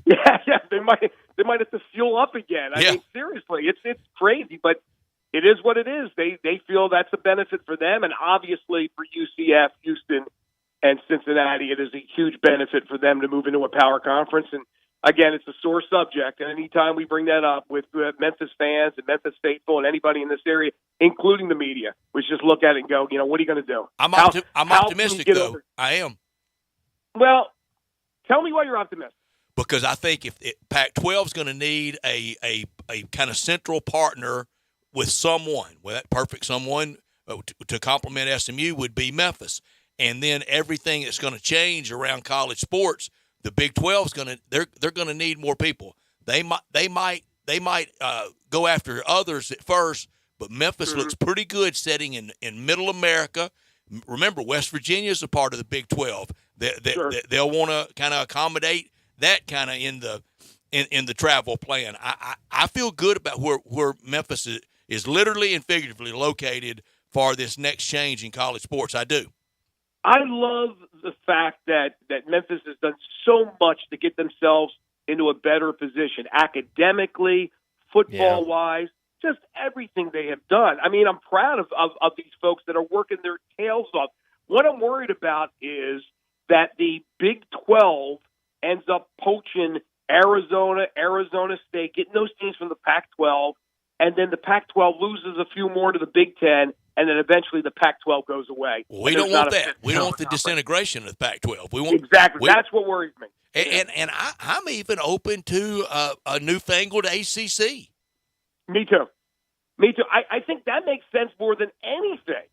Yeah, they might have to fuel up again. I mean, seriously, it's crazy, but it is what it is. They feel that's a benefit for them, and obviously for UCF, Houston, and Cincinnati, it is a huge benefit for them to move into a power conference. And again, it's a sore subject, and anytime we bring that up with Memphis fans and Memphis faithful and anybody in this area, including the media, we just look at it and go, what are you going to do? I'm optimistic, though. I am. Well, tell me why you're optimistic. Because I think if Pac-12 is going to need a kind of central partner with someone, with that perfect someone to complement SMU would be Memphis. And then everything that's going to change around college sports, the Big 12 is going to they're going to need more people. They might go after others at first, but Memphis looks pretty good setting in Middle America. Remember, West Virginia is a part of the Big 12. They'll want to kind of accommodate that kind of in the travel plan. I feel good about where Memphis is literally and figuratively located for this next change in college sports. I do. I love the fact that Memphis has done so much to get themselves into a better position academically, football-wise, just everything they have done. I mean, I'm proud of these folks that are working their tails off. What I'm worried about is that the Big 12 ends up poaching Arizona State, getting those teams from the Pac-12, and then the Pac-12 loses a few more to the Big 10, and then eventually the Pac-12 goes away. We don't want that. We don't want the disintegration of the Pac-12. Exactly. That's what worries me. And I'm even open to a newfangled ACC. Me too. I think that makes sense more than anything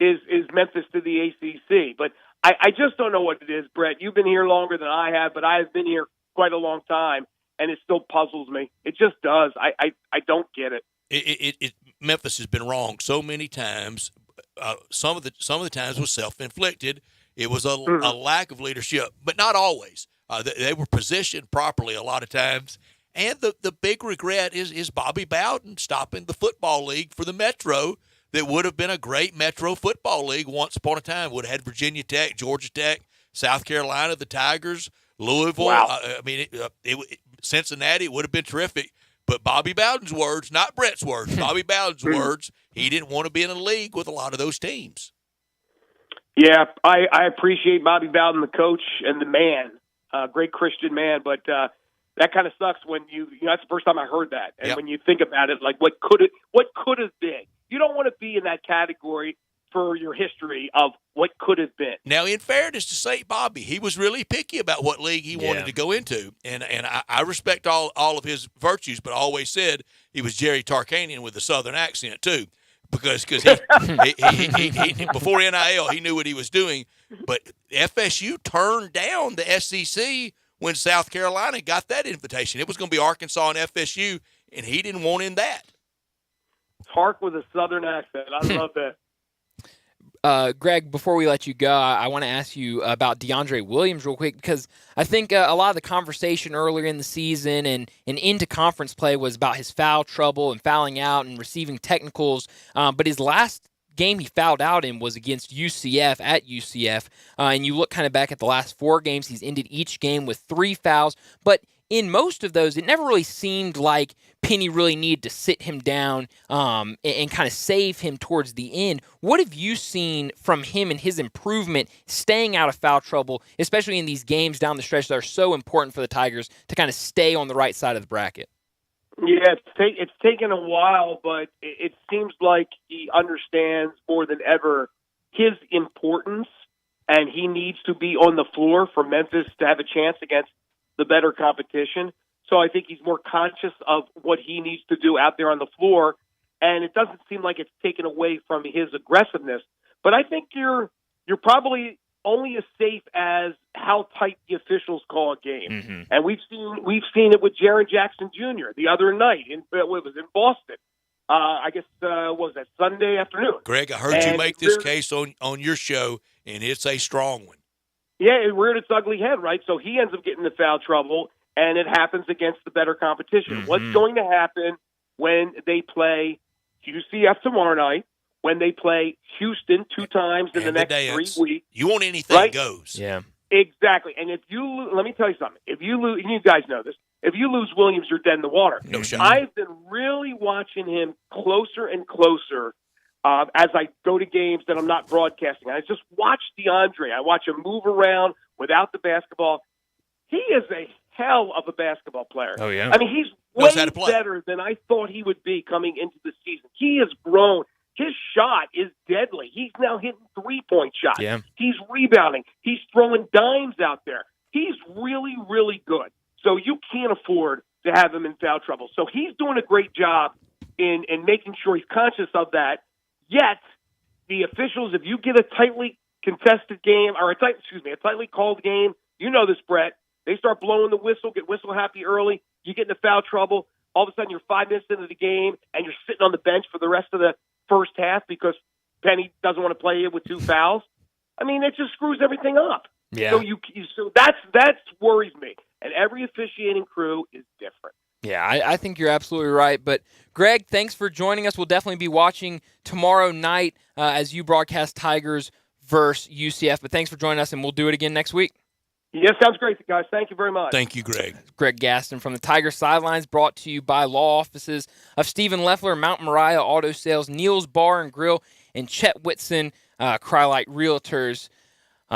is Memphis to the ACC. But I just don't know what it is, Brett. You've been here longer than I have, but I have been here quite a long time, and it still puzzles me. It just does. I don't get it. Memphis has been wrong so many times. Some of the times was self-inflicted. It was a lack of leadership, but not always. They were positioned properly a lot of times. And the big regret is Bobby Bowden stopping the football league for the Metro that would have been a great Metro football league once upon a time. Would have had Virginia Tech, Georgia Tech, South Carolina, the Tigers, Louisville, Wow. Cincinnati would have been terrific. But Bobby Bowden's words, not Brett's words, Bobby Bowden's words, he didn't want to be in a league with a lot of those teams. Yeah, I appreciate Bobby Bowden, the coach and the man, great Christian man. But that kind of sucks when that's the first time I heard that. And when you think about it, like what could have been? You don't want to be in that category for your history of what could have been. Now, in fairness to St. Bobby, he was really picky about what league he wanted to go into. And I respect all of his virtues, but I always said he was Jerry Tarkanian with a Southern accent, too. Because he before NIL, he knew what he was doing. But FSU turned down the SEC when South Carolina got that invitation. It was going to be Arkansas and FSU, and he didn't want in that. Tark with a Southern accent. I love that. Greg, before we let you go, I want to ask you about DeAndre Williams real quick, because I think a lot of the conversation earlier in the season and into conference play was about his foul trouble and fouling out and receiving technicals. But his last game he fouled out in was against UCF at UCF. And you look kind of back at the last 4 games, he's ended each game with 3 fouls. But in most of those, it never really seemed like Penny really needed to sit him down and kind of save him towards the end. What have you seen from him and his improvement staying out of foul trouble, especially in these games down the stretch that are so important for the Tigers to kind of stay on the right side of the bracket? Yeah, it's taken a while, but it seems like he understands more than ever his importance, and he needs to be on the floor for Memphis to have a chance against the better competition. So I think he's more conscious of what he needs to do out there on the floor, and it doesn't seem like it's taken away from his aggressiveness. But I think you're probably only as safe as how tight the officials call a game. Mm-hmm. And we've seen it with Jaren Jackson Jr. the other night it was in Boston. I guess what was that, Sunday afternoon? Greg, I heard you make this case on your show, and it's a strong one. Yeah, it reared its ugly head, right? So he ends up getting into foul trouble, and it happens against the better competition. Mm-hmm. What's going to happen when they play UCF tomorrow night, when they play Houston 2 times in the next 3 weeks? You want anything right? goes. Yeah. Exactly. And if you let me tell you something. If you lose, and you guys know this, if you lose Williams, you're dead in the water. No shot. I've been really watching him closer and closer as I go to games that I'm not broadcasting. I just watch DeAndre. I watch him move around without the basketball. He is a hell of a basketball player. Oh, yeah. I mean, he's way better than I thought he would be coming into the season. He has grown. His shot is deadly. He's now hitting 3-point shots. Yeah. He's rebounding. He's throwing dimes out there. He's really, really good. So you can't afford to have him in foul trouble. So he's doing a great job in making sure he's conscious of that. Yet, the officials, if you get a tightly contested game, or a tightly called game, you know this, Brett, they start blowing the whistle, get whistle happy early, you get into foul trouble, all of a sudden you're 5 minutes into the game, and you're sitting on the bench for the rest of the first half because Penny doesn't want to play you with 2 fouls. I mean, it just screws everything up. Yeah. So that's worries me. And every officiating crew is different. Yeah, I think you're absolutely right. But, Greg, thanks for joining us. We'll definitely be watching tomorrow night as you broadcast Tigers versus UCF. But thanks for joining us, and we'll do it again next week. Yes, sounds great, guys. Thank you very much. Thank you, Greg. Greg Gaston from the Tiger Sidelines, brought to you by law offices of Stephen Leffler, Mount Moriah Auto Sales, Neil's Bar and Grill, and Chet Whitson, Crylite Realtors.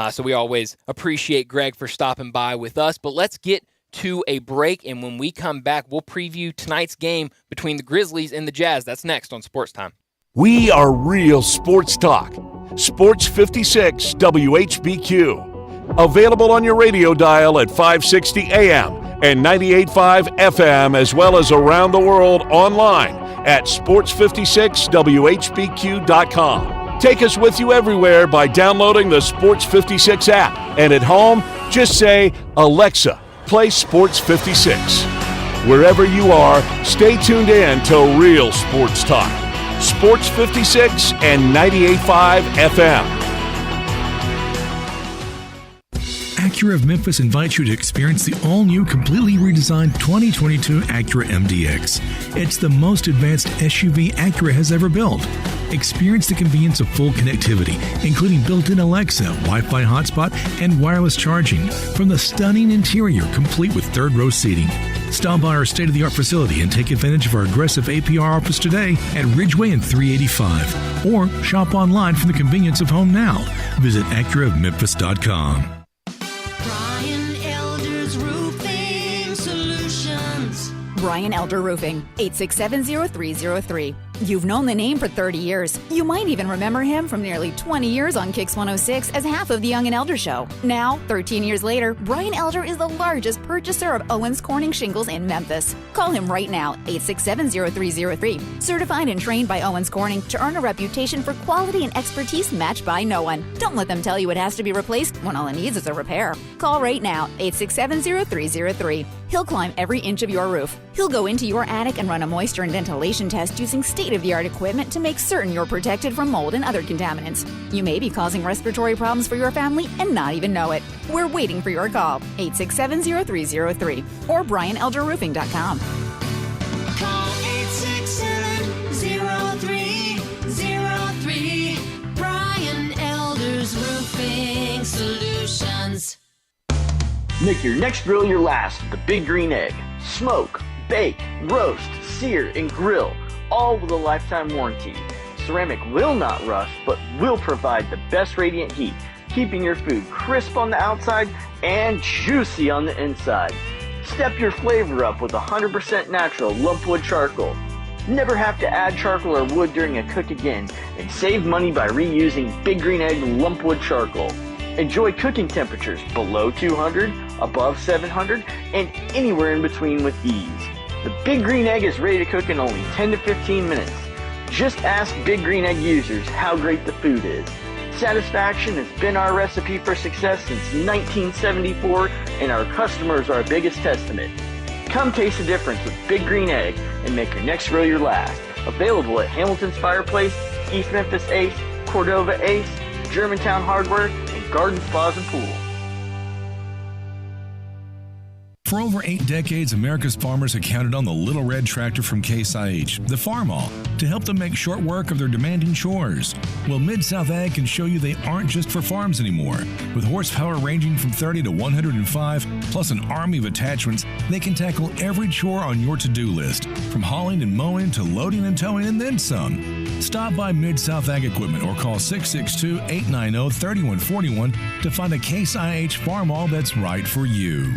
So we always appreciate Greg for stopping by with us. But let's get to a break, and when we come back, we'll preview tonight's game between the Grizzlies and the Jazz. That's next on Sports Time. We are real sports talk. Sports 56 WHBQ. Available on your radio dial at 560 AM and 98.5 FM, as well as around the world online at sports56whbq.com. Take us with you everywhere by downloading the Sports 56 app. And at home, just say, Alexa, play Sports 56. Wherever you are, stay tuned in to Real Sports Talk. Sports 56 and 98.5 FM. Acura of Memphis invites you to experience the all-new, completely redesigned 2022 Acura MDX. It's the most advanced SUV Acura has ever built. Experience the convenience of full connectivity, including built-in Alexa, Wi-Fi hotspot, and wireless charging from the stunning interior complete with third-row seating. Stop by our state-of-the-art facility and take advantage of our aggressive APR offers today at Ridgeway and 385. Or shop online from the convenience of home now. Visit AcuraMemphis.com. Brian Elder's Roofing Solutions. Brian Elder Roofing, 867-0303. You've known the name for 30 years. You might even remember him from nearly 20 years on Kix 106 as half of the Young and Elder Show. Now, 13 years later, Brian Elder is the largest purchaser of Owens Corning shingles in Memphis. Call him right now, 867-0303. Certified and trained by Owens Corning to earn a reputation for quality and expertise matched by no one. Don't let them tell you it has to be replaced when all it needs is a repair. Call right now, 867-0303. He'll climb every inch of your roof. He'll go into your attic and run a moisture and ventilation test using state-of-the-art equipment to make certain you're protected from mold and other contaminants. You may be causing respiratory problems for your family and not even know it. We're waiting for your call, 867-0303 or BrianElderRoofing.com. Call 867-0303. Brian Elder's Roofing Solutions. Make your next grill your last with the Big Green Egg. Smoke, bake, roast, sear, and grill, all with a lifetime warranty. Ceramic will not rust, but will provide the best radiant heat, keeping your food crisp on the outside and juicy on the inside. Step your flavor up with 100% natural lumpwood charcoal. Never have to add charcoal or wood during a cook again, and save money by reusing Big Green Egg lumpwood charcoal. Enjoy cooking temperatures below 200, above 700, and anywhere in between with ease. The Big Green Egg is ready to cook in only 10 to 15 minutes. Just ask Big Green Egg users how great the food is. Satisfaction has been our recipe for success since 1974, and our customers are our biggest testament. Come taste the difference with Big Green Egg and make your next grill your last. Available at Hamilton's Fireplace, East Memphis Ace, Cordova Ace, Germantown Hardware, and Garden Spas and Pool. For over 8 decades, America's farmers have counted on the Little Red Tractor from Case IH, the Farmall, to help them make short work of their demanding chores. Well, Mid-South Ag can show you they aren't just for farms anymore. With horsepower ranging from 30 to 105, plus an army of attachments, they can tackle every chore on your to-do list, from hauling and mowing to loading and towing and then some. Stop by Mid-South Ag Equipment or call 662-890-3141 to find a Case IH Farmall that's right for you.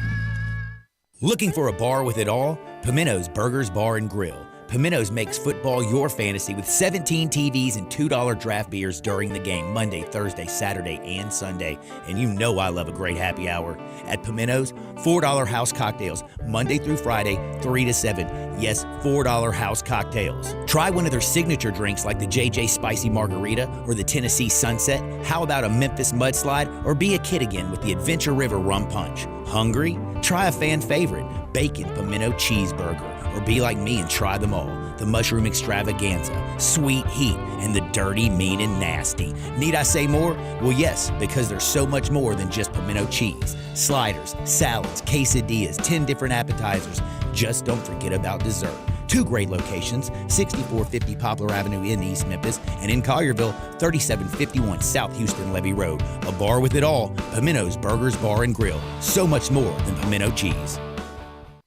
Looking for a bar with it all? Pimento's Burgers Bar and Grill. Pimento's makes football your fantasy with 17 TVs and $2 draft beers during the game, Monday, Thursday, Saturday, and Sunday. And you know I love a great happy hour. At Pimento's, $4 house cocktails, Monday through Friday, 3 to 7. Yes, $4 house cocktails. Try one of their signature drinks like the JJ Spicy Margarita or the Tennessee Sunset. How about a Memphis Mudslide? Or be a kid again with the Adventure River Rum Punch. Hungry? Try a fan favorite, Bacon Pimento Cheeseburger. Or be like me and try them all. The Mushroom Extravaganza, Sweet Heat, and the Dirty, Mean, and Nasty. Need I say more? Well, yes, because there's so much more than just pimento cheese. Sliders, salads, quesadillas, 10 different appetizers. Just don't forget about dessert. 2 great locations, 6450 Poplar Avenue in East Memphis, and in Collierville, 3751 South Houston Levee Road. A bar with it all, Pimento's Burgers Bar and Grill. So much more than pimento cheese.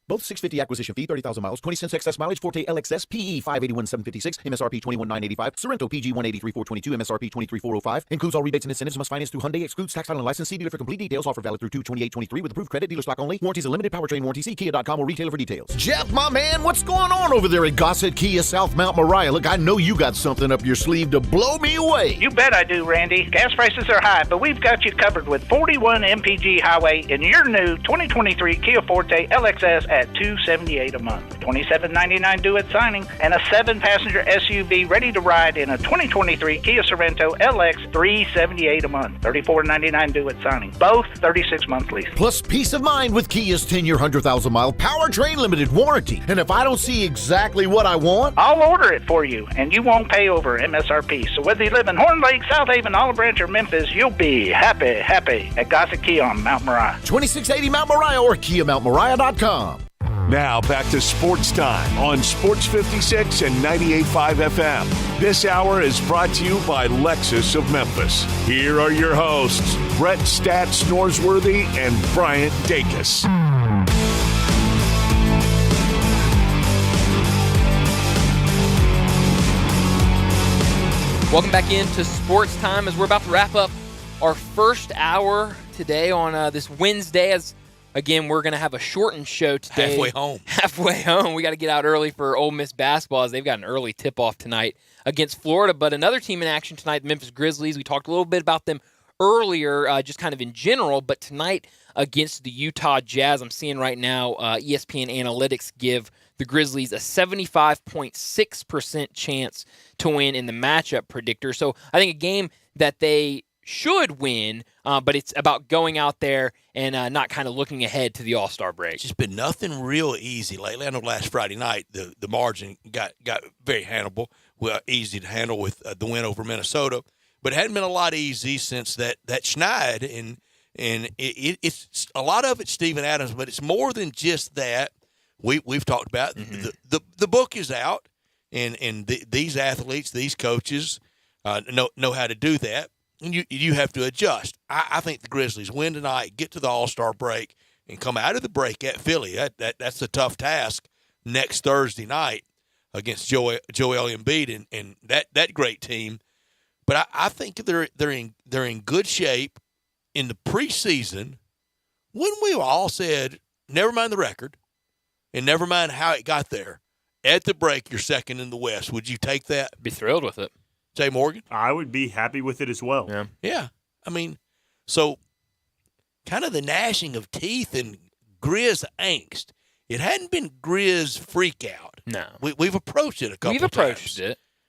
Both 650 acquisition fee, 30,000 miles, 20 cents excess mileage, Forte LXS, PE 581,756, MSRP 21,985, Sorrento PG 183,422, MSRP 23,405. Includes all rebates and incentives. Must finance through Hyundai. Excludes tax, title, and license. See dealer for complete details. Offer valid through 2/28/23 with approved credit. Dealer stock only. Warranties are limited. Powertrain warranty. See Kia.com or retailer for details. Jeff, my man, what's going on over there at Gossett Kia South Mount Moriah? Look, I know you got something up your sleeve to blow me away. You bet I do, Randy. Gas prices are high, but we've got you covered with 41 MPG Highway in your new 2023 Kia Forte LXS at $278 a month, $27.99 due at signing, and a 7-passenger SUV ready to ride in a 2023 Kia Sorrento LX $378 a month, $34.99 due at signing. Both 36-month lease. Plus peace of mind with Kia's 10-year, 100,000-mile powertrain limited warranty. And if I don't see exactly what I want, I'll order it for you, and you won't pay over MSRP. So whether you live in Horn Lake, South Haven, Olive Branch, or Memphis, you'll be happy at Gossett Kia on Mount Moriah. 2680 Mount Moriah or KiaMountMoriah.com. Now back to Sports Time on Sports 56 and 98.5 FM. This hour is brought to you by Lexus of Memphis. Here are your hosts, Brett Stats Norsworthy and Bryant Dacus. Welcome back into Sports Time as we're about to wrap up our first hour today on this Wednesday. As again, we're going to have a shortened show today. Halfway home. We got to get out early for Ole Miss basketball as they've got an early tip-off tonight against Florida. But another team in action tonight, the Memphis Grizzlies. We talked a little bit about them earlier, just kind of in general. But tonight against the Utah Jazz, I'm seeing right now ESPN Analytics give the Grizzlies a 75.6% chance to win in the matchup predictor. So I think a game that they should win, but it's about going out there and not kind of looking ahead to the All-Star break. It's just been nothing real easy lately. I know last Friday night the margin got very easy to handle with the win over Minnesota, but it hadn't been a lot easy since that Schneid, and it's a lot of it's Steven Adams, but it's more than just that. We've talked about the book is out, and these athletes, these coaches know how to do that. And you have to adjust. I think the Grizzlies win tonight, get to the All-Star break, and come out of the break at Philly. That's a tough task next Thursday night against Joel Embiid and that great team. But I think they're in good shape in the preseason when we all said, never mind the record and never mind how it got there. At the break, you're second in the West. Would you take that? Be thrilled with it. Jay Morgan? I would be happy with it as well. Yeah. I mean, so kind of the gnashing of teeth and Grizz angst. It hadn't been Grizz freak out. No. We've approached it a couple times.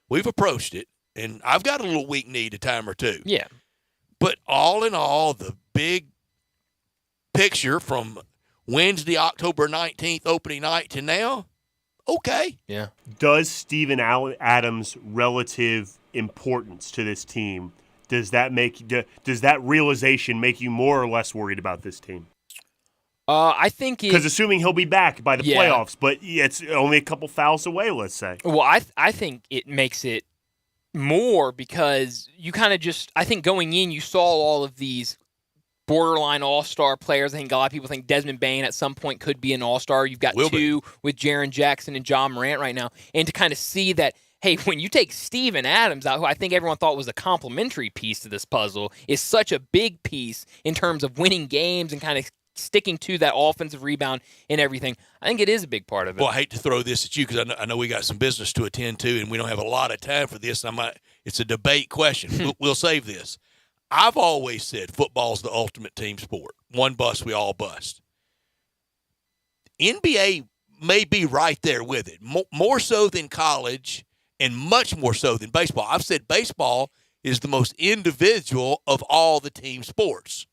We've approached it, and I've got a little weak knee a time or two. Yeah. But all in all, the big picture from Wednesday, October 19th, opening night to now, okay. Yeah. Does Steven Adams' relative importance to this team, does that realization make you more or less worried about this team? I think because assuming he'll be back by the playoffs, but it's only a couple fouls away, let's say. Well, I think it makes it more because you kind of just – I think going in you saw all of these borderline all-star players. I think a lot of people think Desmond Bane at some point could be an all-star. You've got two with Jaren Jackson and John Morant right now. And to kind of see that, hey, when you take Steven Adams out, who I think everyone thought was a complementary piece to this puzzle, is such a big piece in terms of winning games and kind of sticking to that offensive rebound and everything. I think it is a big part of it. Well, I hate to throw this at you because I know we got some business to attend to, and we don't have a lot of time for this. It's a debate question. We'll save this. I've always said football's the ultimate team sport. One bust, we all bust. NBA may be right there with it, more so than college and much more so than baseball. I've said baseball is the most individual of all the team sports.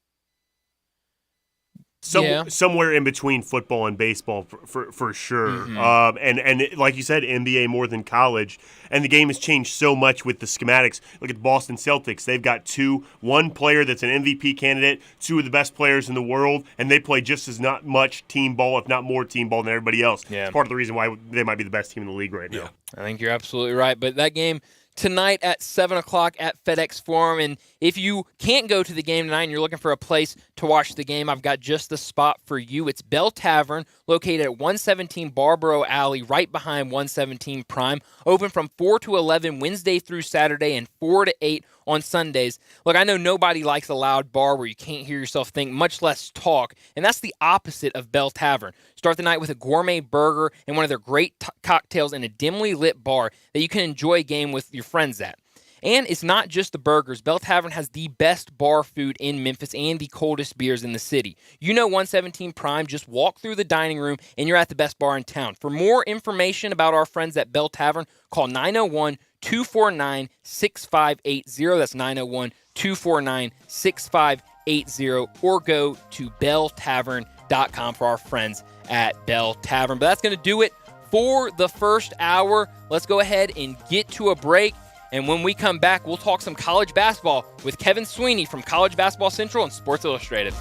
Somewhere in between football and baseball for sure. Mm-hmm. And like you said, NBA more than college. And the game has changed so much with the schematics. Look at the Boston Celtics. They've got one player that's an MVP candidate, two of the best players in the world, and they play just as not much team ball, if not more team ball than everybody else. Yeah. It's part of the reason why they might be the best team in the league right now. I think you're absolutely right. But that game tonight at 7 o'clock at FedEx Forum. And if you can't go to the game tonight and you're looking for a place to watch the game, I've got just the spot for you. It's Bell Tavern, located at 117 Barbaro Alley, right behind 117 Prime. Open from 4 to 11 Wednesday through Saturday and 4 to 8 on Sundays. Look, I know nobody likes a loud bar where you can't hear yourself think, much less talk, and that's the opposite of Bell Tavern. Start the night with a gourmet burger and one of their great cocktails in a dimly lit bar that you can enjoy a game with your friends at. And it's not just the burgers. Bell Tavern has the best bar food in Memphis and the coldest beers in the city. You know 117 Prime, just walk through the dining room and you're at the best bar in town. For more information about our friends at Bell Tavern, call 901-249-6580. That's 901-249-6580. Or go to belltavern.com for our friends at Bell Tavern. But that's going to do it for the first hour. Let's go ahead and get to a break. And when we come back, we'll talk some college basketball with Kevin Sweeney from College Basketball Central and Sports Illustrated.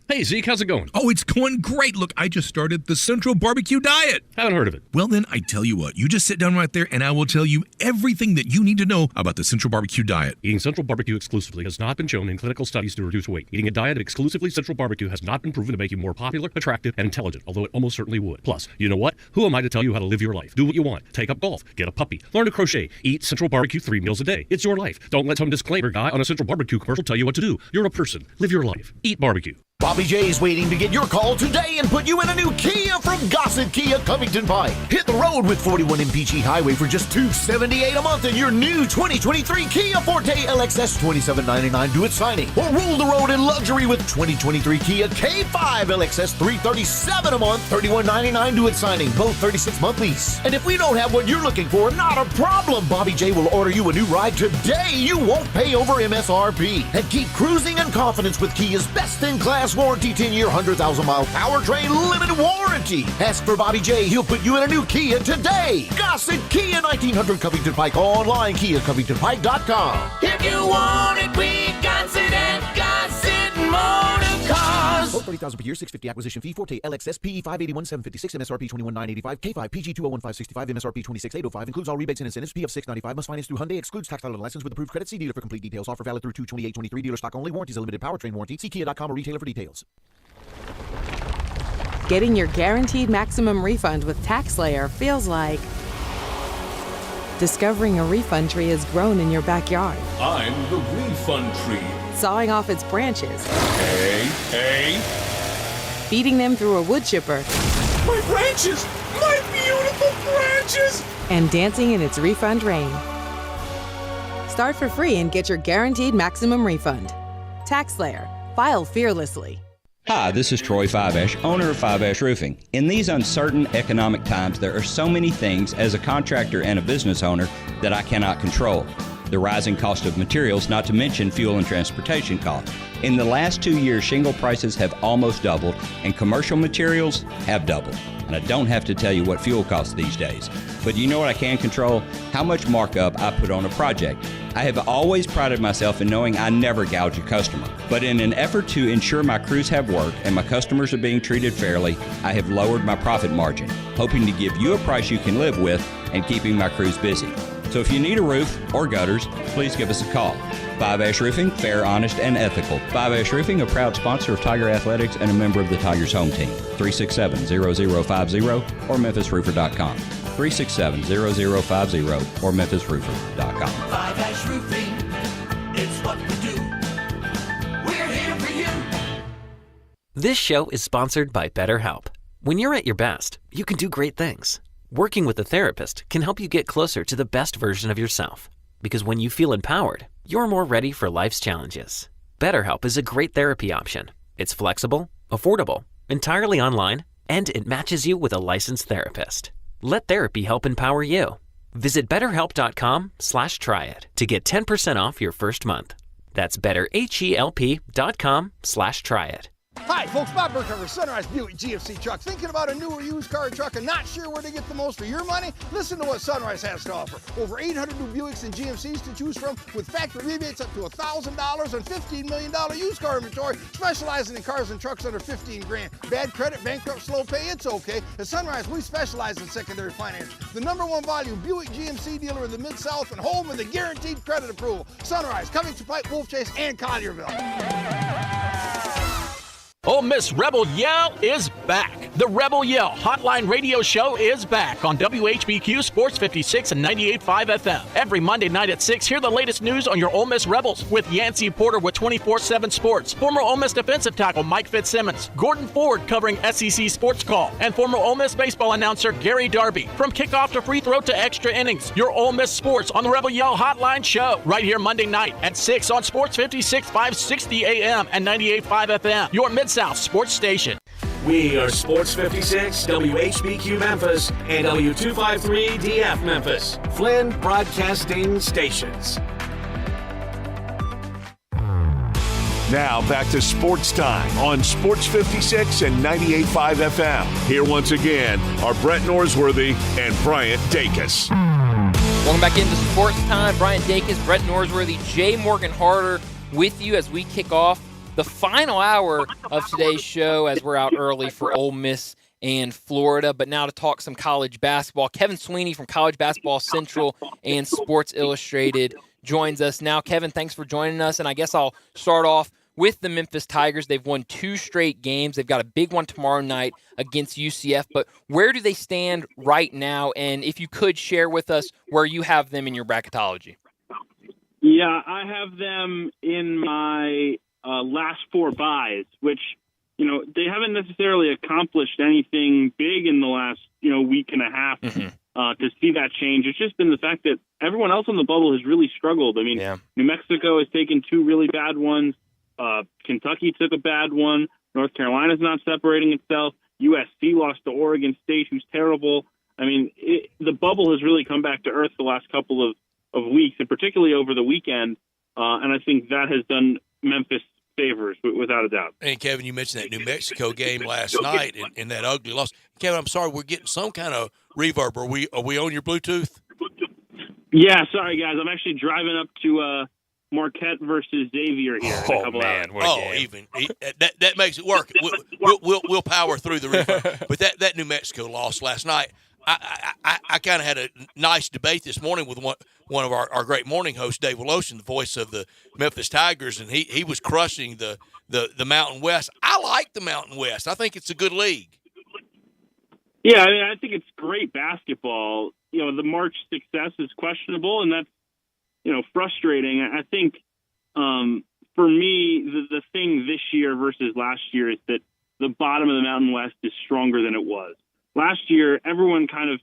Hey, Hey, Zeke, how's it going? Oh, it's going great. Look, I just started the Central Barbecue Diet. Haven't heard of it. Well, then, I tell you what. You just sit down right there, and I will tell you everything that you need to know about the Central Barbecue Diet. Eating Central Barbecue exclusively has not been shown in clinical studies to reduce weight. Eating a diet of exclusively Central Barbecue has not been proven to make you more popular, attractive, and intelligent, although it almost certainly would. Plus, you know what? Who am I to tell you how to live your life? Do what you want. Take up golf. Get a puppy. Learn to crochet. Eat Central Barbecue 3 meals a day. It's your life. Don't let some disclaimer guy on a Central Barbecue commercial tell you what to do. You're a person. Live your life. Eat barbecue. Bobby J's waiting to get your call today and put you in a new Kia from Gossett Kia Covington Pike. Hit the road with 41 MPG Highway for just $278 a month in your new 2023 Kia Forte LXS $27.99 due at signing. Or rule the road in luxury with 2023 Kia K5 LXS $337 a month, $31.99 due at signing, both 36-month lease. And if we don't have what you're looking for, not a problem. Bobby J will order you a new ride today. You won't pay over MSRP. And keep cruising in confidence with Kia's best-in-class warranty, 10-year, 100,000-mile powertrain limited warranty. Ask for Bobby J. He'll put you in a new Kia today. Gossett Kia 1900 Covington Pike. Online, KiaCovingtonPike.com. If you want it, we got it at Gossett Motor Cars. Quote $30,000 per year, $650 acquisition fee. Forte LXS PE $581,756, MSRP $21,985, K5 PG $201,565, MSRP $26,805. Includes all rebates and incentives. PF $695. Must finance through Hyundai. Excludes tax title and license with approved credit. See dealer for complete details. Offer valid through 2/28/23. Dealer stock only. Warranties a limited powertrain warranty. See Kia.com or retailer for details. Getting your guaranteed maximum refund with TaxSlayer feels like discovering a refund tree has grown in your backyard. I'm the refund tree. Sawing off its branches. Hey. Feeding them through a wood chipper. My branches! My beautiful branches! And dancing in its refund rain. Start for free and get your guaranteed maximum refund. TaxSlayer. File fearlessly. Hi, this is Troy Fiveash, owner of Fiveash Roofing. In these uncertain economic times, there are so many things as a contractor and a business owner that I cannot control. The rising cost of materials, not to mention fuel and transportation costs. In the last 2 years, shingle prices have almost doubled and commercial materials have doubled. And I don't have to tell you what fuel costs these days. But you know what I can control? How much markup I put on a project. I have always prided myself in knowing I never gouge a customer. But in an effort to ensure my crews have work and my customers are being treated fairly, I have lowered my profit margin, hoping to give you a price you can live with and keeping my crews busy. So if you need a roof or gutters, please give us a call. Fiveash Roofing, fair, honest, and ethical. Fiveash Roofing, a proud sponsor of Tiger Athletics and a member of the Tigers home team. 367-0050 or MemphisRoofer.com. 367-0050 or MemphisRoofer.com. Fiveash Roofing, it's what we do. We're here for you. This show is sponsored by BetterHelp. When you're at your best, you can do great things. Working with a therapist can help you get closer to the best version of yourself. Because when you feel empowered, you're more ready for life's challenges. BetterHelp is a great therapy option. It's flexible, affordable, entirely online, and it matches you with a licensed therapist. Let therapy help empower you. Visit BetterHelp.com/tryit to get 10% off your first month. That's BetterHelp.com/tryit. Hi, folks. Bob Burkhardt, Sunrise Buick GMC Truck. Thinking about a newer used car truck and not sure where to get the most for your money? Listen to what Sunrise has to offer. Over 800 new Buicks and GMCs to choose from with factory rebates up to $1,000 and $15 million used car inventory, specializing in cars and trucks under 15 grand. Bad credit, bankrupt, slow pay, it's okay. At Sunrise, we specialize in secondary finance. The #1 volume Buick GMC dealer in the Mid-South and home of the guaranteed credit approval. Sunrise, Covington Pike, Wolf Chase, and Collierville. Ole Miss Rebel Yell is back. The Rebel Yell Hotline Radio Show is back on WHBQ Sports 56 and 98.5 FM. Every Monday night at 6, hear the latest news on your Ole Miss Rebels with Yancey Porter with 24/7 Sports, former Ole Miss defensive tackle Mike Fitzsimmons, Gordon Ford covering SEC Sports Call, and former Ole Miss baseball announcer Gary Darby. From kickoff to free throw to extra innings, your Ole Miss Sports on the Rebel Yell Hotline Show right here Monday night at 6 on Sports 56, 560 AM and 98.5 FM. Your Mid-South Sports Station. We are Sports 56, WHBQ Memphis, and W253 DF Memphis. Flynn Broadcasting Stations. Now back to Sports Time on Sports 56 and 98.5 FM. Here once again are Brett Norsworthy and Bryant Dacus. Welcome back into Sports Time. Bryant Dacus, Brett Norsworthy, Jay Morgan Harder with you as we kick off the final hour of today's show as we're out early for Ole Miss and Florida. But now to talk some college basketball, Kevin Sweeney from College Basketball Central and Sports Illustrated joins us now. Kevin, thanks for joining us. And I guess I'll start off with the Memphis Tigers. They've won 2 straight games. They've got a big one tomorrow night against UCF. But where do they stand right now? And if you could share with us where you have them in your bracketology. Yeah, I have them in my last 4 buys, which, they haven't necessarily accomplished anything big in the last, week and a half to see that change. It's just been the fact that everyone else on the bubble has really struggled. I mean, New Mexico has taken 2 really bad ones. Kentucky took a bad one. North Carolina's not separating itself. USC lost to Oregon State, who's terrible. I mean, the bubble has really come back to earth the last couple of weeks, and particularly over the weekend. And I think that has done Memphis favors, without a doubt. And, Kevin, you mentioned that New Mexico game last night and that ugly loss. Kevin, I'm sorry, we're getting some kind of reverb. Are we on your Bluetooth? Yeah, sorry, guys. I'm actually driving up to Marquette versus Xavier here in a couple hours. That makes it work. We'll power through the reverb. But that New Mexico loss last night, I kind of had a nice debate this morning with one of our great morning hosts, Dave Willotion, the voice of the Memphis Tigers, and he was crushing the Mountain West. I like the Mountain West. I think it's a good league. Yeah, I mean, I think it's great basketball. The March success is questionable, and that's, frustrating. I think for me, the thing this year versus last year is that the bottom of the Mountain West is stronger than it was. Last year, everyone kind of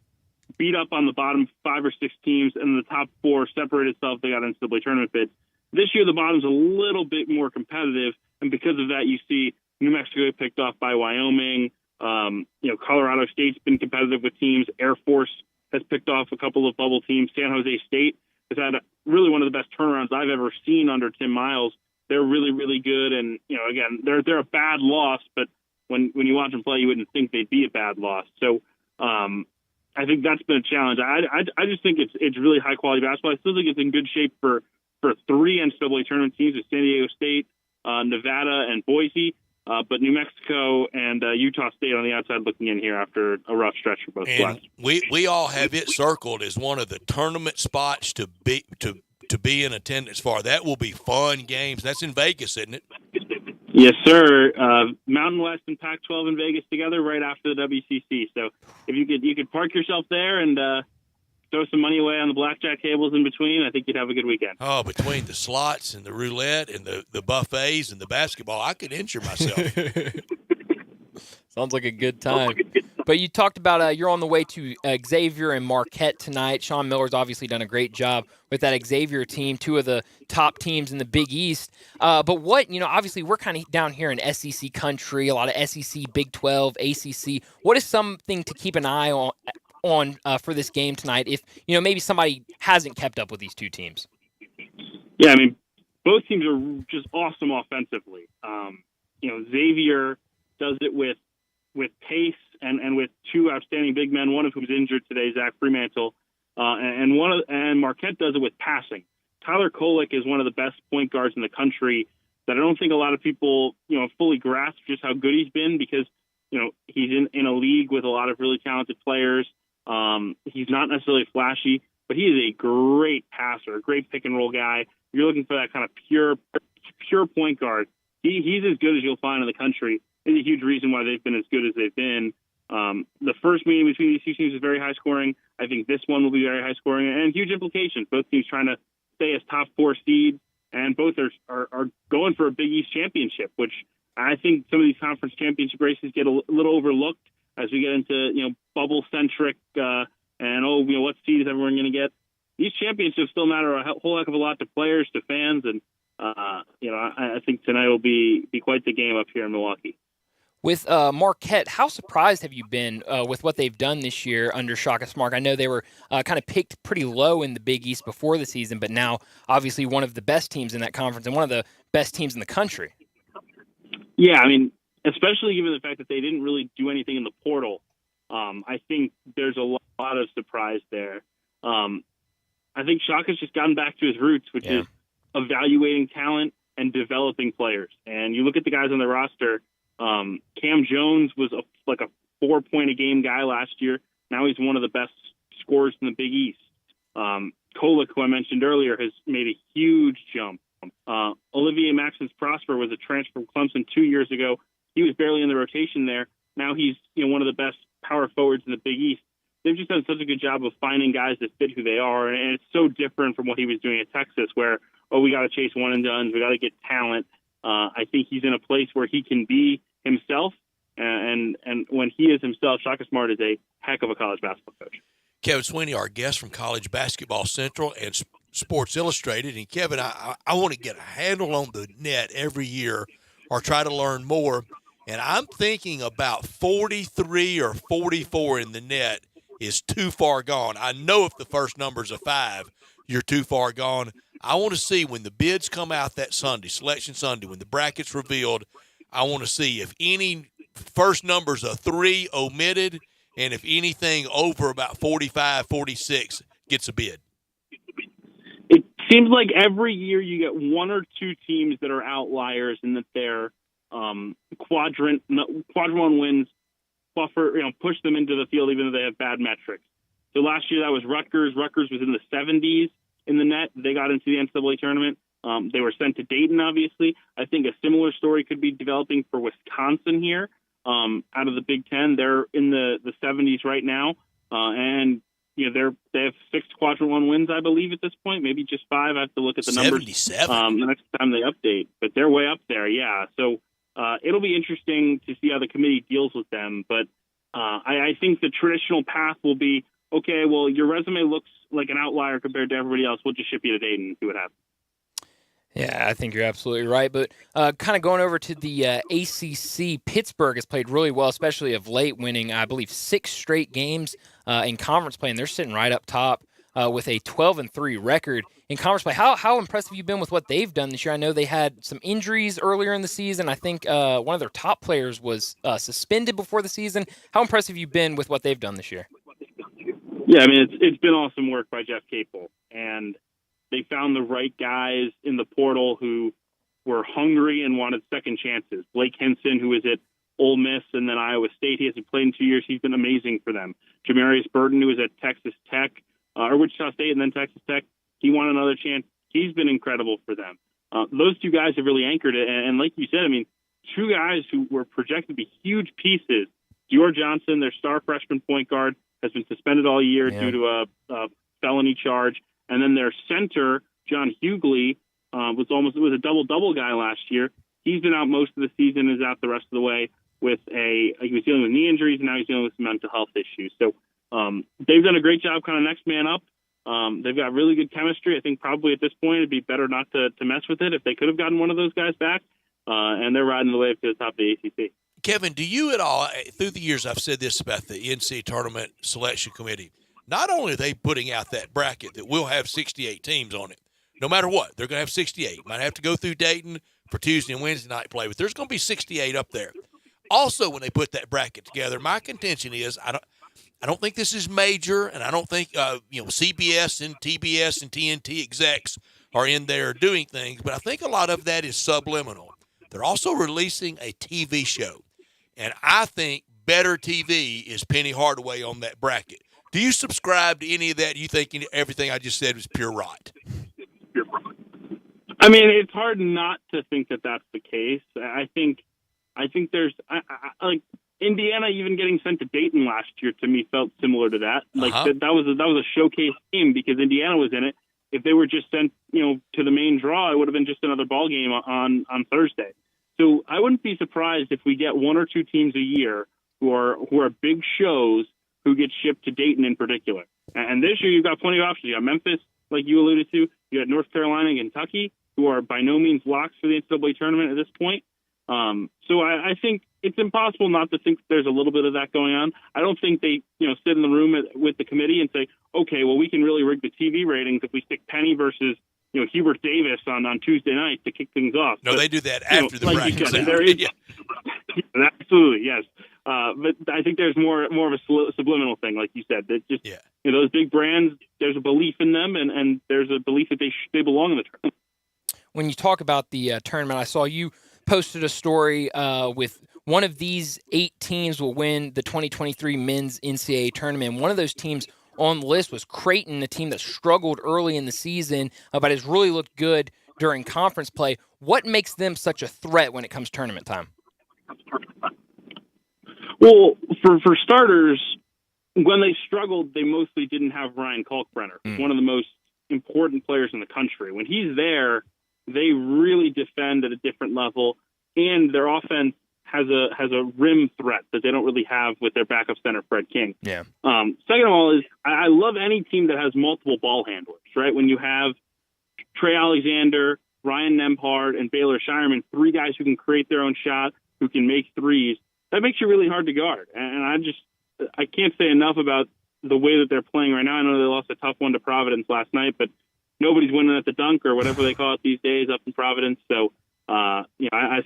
beat up on the bottom 5 or 6 teams, and the top 4 separated itself. They got NCAA tournament bids. This year, the bottom's a little bit more competitive, and because of that, you see New Mexico picked off by Wyoming. Colorado State's been competitive with teams. Air Force has picked off a couple of bubble teams. San Jose State has had really one of the best turnarounds I've ever seen under Tim Miles. They're really, really good, and again, they're a bad loss, but when you watch them play, you wouldn't think they'd be a bad loss. So I think that's been a challenge. I just think it's really high quality basketball. I still think it's in good shape for 3 NCAA tournament teams with San Diego State, Nevada, and Boise. But New Mexico and Utah State on the outside looking in here after a rough stretch for both And clubs. we all have it circled as one of the tournament spots to be in attendance for. That will be fun games. That's in Vegas, isn't it? Yes, sir. Mountain West and Pac-12 in Vegas together right after the WCC. So if you could park yourself there and throw some money away on the blackjack tables in between, I think you'd have a good weekend. Oh, between the slots and the roulette and the buffets and the basketball, I could injure myself. Sounds like a good time. But you talked about you're on the way to Xavier and Marquette tonight. Sean Miller's obviously done a great job with that Xavier team, 2 of the top teams in the Big East. But what, obviously we're kind of down here in SEC country, a lot of SEC, Big 12, ACC. What is something to keep an eye on for this game tonight if, maybe somebody hasn't kept up with these 2 teams? Yeah, I mean, both teams are just awesome offensively. Xavier does it with pace and with 2 outstanding big men, one of whom's injured today, Zach Fremantle, and Marquette does it with passing. Tyler Kolek is one of the best point guards in the country that I don't think a lot of people, fully grasp just how good he's been because, he's in a league with a lot of really talented players. He's not necessarily flashy, but he is a great passer, a great pick and roll guy. You're looking for that kind of pure point guard. He's as good as you'll find in the country. It's a huge reason why they've been as good as they've been. The first meeting between these 2 teams is very high scoring. I think this one will be very high scoring and huge implications. Both teams trying to stay as top 4 seeds, and both are going for a Big East championship, which I think some of these conference championship races get a little overlooked as we get into bubble centric and what seed is everyone going to get. These championships still matter a whole heck of a lot to players, to fans, and I think tonight will be quite the game up here in Milwaukee. With Marquette, how surprised have you been with what they've done this year under Shaka Smart? I know they were kind of picked pretty low in the Big East before the season, but now obviously one of the best teams in that conference and one of the best teams in the country. Yeah, I mean, especially given the fact that they didn't really do anything in the portal, I think there's a lot of surprise there. I think Shaka's just gotten back to his roots, which is evaluating talent and developing players. And you look at the guys on the roster. Cam Jones was like a 4-point-a-game guy last year. Now he's one of the best scorers in the Big East. Kolek, who I mentioned earlier, has made a huge jump. Olivier Maxence Prosper was a transfer from Clemson 2 years ago. He was barely in the rotation there. Now he's one of the best power forwards in the Big East. They've just done such a good job of finding guys that fit who they are, and it's so different from what he was doing at Texas, where we got to chase one and dones, we got to get talent. I think he's in a place where he can be himself, and when he is himself, Shaka Smart is a heck of a college basketball coach. Kevin Sweeney, our guest from College Basketball Central and Sports Illustrated. And Kevin, I want to get a handle on the net every year or try to learn more. And I'm thinking about 43 or 44 in the net is too far gone. I know if the first number's a 5, you're too far gone. I want to see when the bids come out that Sunday, Selection Sunday, when the bracket's revealed, I want to see if any first number's a 3 omitted, and if anything over about 45, 46 gets a bid. It seems like every year you get one or two teams that are outliers and that they're quadrant one wins buffer, push them into the field even though they have bad metrics. So last year that was Rutgers. Rutgers was in the 70s in the net. They got into the NCAA tournament. They were sent to Dayton, obviously. I think a similar story could be developing for Wisconsin here. Out of the Big Ten, they're in the 70s right now, and they have 6 quadrant one wins, I believe, at this point. Maybe just 5. I have to look at the numbers 77. the next time they update, but they're way up there. Yeah, so it'll be interesting to see how the committee deals with them. But I think the traditional path will be, okay, well, your resume looks like an outlier compared to everybody else. We'll just ship you to Dayton and see what happens. Yeah, I think you're absolutely right. But kind of going over to the ACC, Pittsburgh has played really well, especially of late, winning, I believe, 6 straight games in conference play, and they're sitting right up top with a 12-3 record in conference play. How impressed have you been with what they've done this year? I know they had some injuries earlier in the season. I think one of their top players was suspended before the season. How impressed have you been with what they've done this year? Yeah, I mean, it's been awesome work by Jeff Capel, and they found the right guys in the portal who were hungry and wanted second chances. Blake Henson, who is at Ole Miss and then Iowa State, he hasn't played in 2 years. He's been amazing for them. Jamarius Burton, who is at Texas Tech, or Wichita State and then Texas Tech, he won another chance. He's been incredible for them. Those two guys have really anchored it. And like you said, I mean, 2 guys who were projected to be huge pieces. Dior Johnson, their star freshman point guard, has been suspended all year due to a felony charge. And then their center, John Hughley, was a double-double guy last year. He's been out most of the season, is out the rest of the way with he was dealing with knee injuries, and now he's dealing with some mental health issues. So they've done a great job kind of next man up. They've got really good chemistry. I think probably at this point it'd be better not to mess with it if they could have gotten one of those guys back. And they're riding the wave to the top of the ACC. Kevin, do you at all, through the years I've said this about the NCAA Tournament Selection Committee, not only are they putting out that bracket that will have 68 teams on it, no matter what, they're going to have 68. Might have to go through Dayton for Tuesday and Wednesday night play, but there's going to be 68 up there. Also, when they put that bracket together, my contention is I don't think this is major, and I don't think CBS and TBS and TNT execs are in there doing things, but I think a lot of that is subliminal. They're also releasing a TV show, and I think better TV is Penny Hardaway on that bracket. Do you subscribe to any of that? You think everything I just said was pure rot? I mean, it's hard not to think that that's the case. I think there's like Indiana even getting sent to Dayton last year to me felt similar to that. Like that was a showcase game because Indiana was in it. If they were just sent, to the main draw, it would have been just another ball game on Thursday. So I wouldn't be surprised if we get 1 or 2 teams a year who are big shows who get shipped to Dayton in particular. And this year you've got plenty of options. You got Memphis, like you alluded to. You got North Carolina and Kentucky, who are by no means locks for the NCAA tournament at this point. So I think it's impossible not to think there's a little bit of that going on. I don't think they, sit in the room with the committee and say, okay, well, we can really rig the TV ratings if we stick Penny versus, Hubert Davis on Tuesday night to kick things off. No, they do that after the brackets. Absolutely, yes. But I think there's more of a subliminal thing, like you said. That just those big brands, there's a belief in them, and there's a belief that they belong in the tournament. when you talk about the tournament, I saw you posted a story with one of these 8 teams will win the 2023 men's NCAA tournament. One of those teams on the list was Creighton, a team that struggled early in the season, but has really looked good during conference play. What makes them such a threat when it comes tournament time? Well, for starters, when they struggled, they mostly didn't have Ryan Kalkbrenner, one of the most important players in the country. When he's there, they really defend at a different level, and their offense has a rim threat that they don't really have with their backup center, Fred King. Yeah. Second of all is I love any team that has multiple ball handlers, right? When you have Trey Alexander, Ryan Nembhard, and Baylor Shireman, 3 guys who can create their own shot, who can make threes, that makes you really hard to guard. And I can't say enough about the way that they're playing right now. I know they lost a tough one to Providence last night, but nobody's winning at the dunk or whatever they call it these days up in Providence. So, I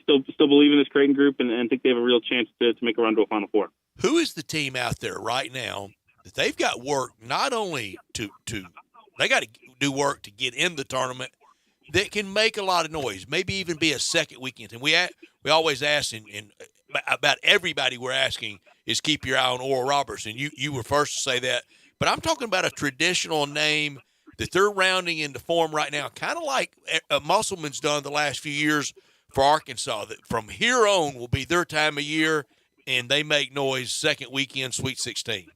still believe in this Creighton group and think they have a real chance to make a run to a Final Four. Who is the team out there right now that they've got work not only to they got to do work to get in the tournament that can make a lot of noise, maybe even be a second weekend. And we always ask, and about everybody we're asking is keep your eye on Oral Roberts, and you were first to say that. But I'm talking about a traditional name that they're rounding into form right now, kind of like Musselman's done the last few years for Arkansas, that from here on will be their time of year, and they make noise second weekend, Sweet 16.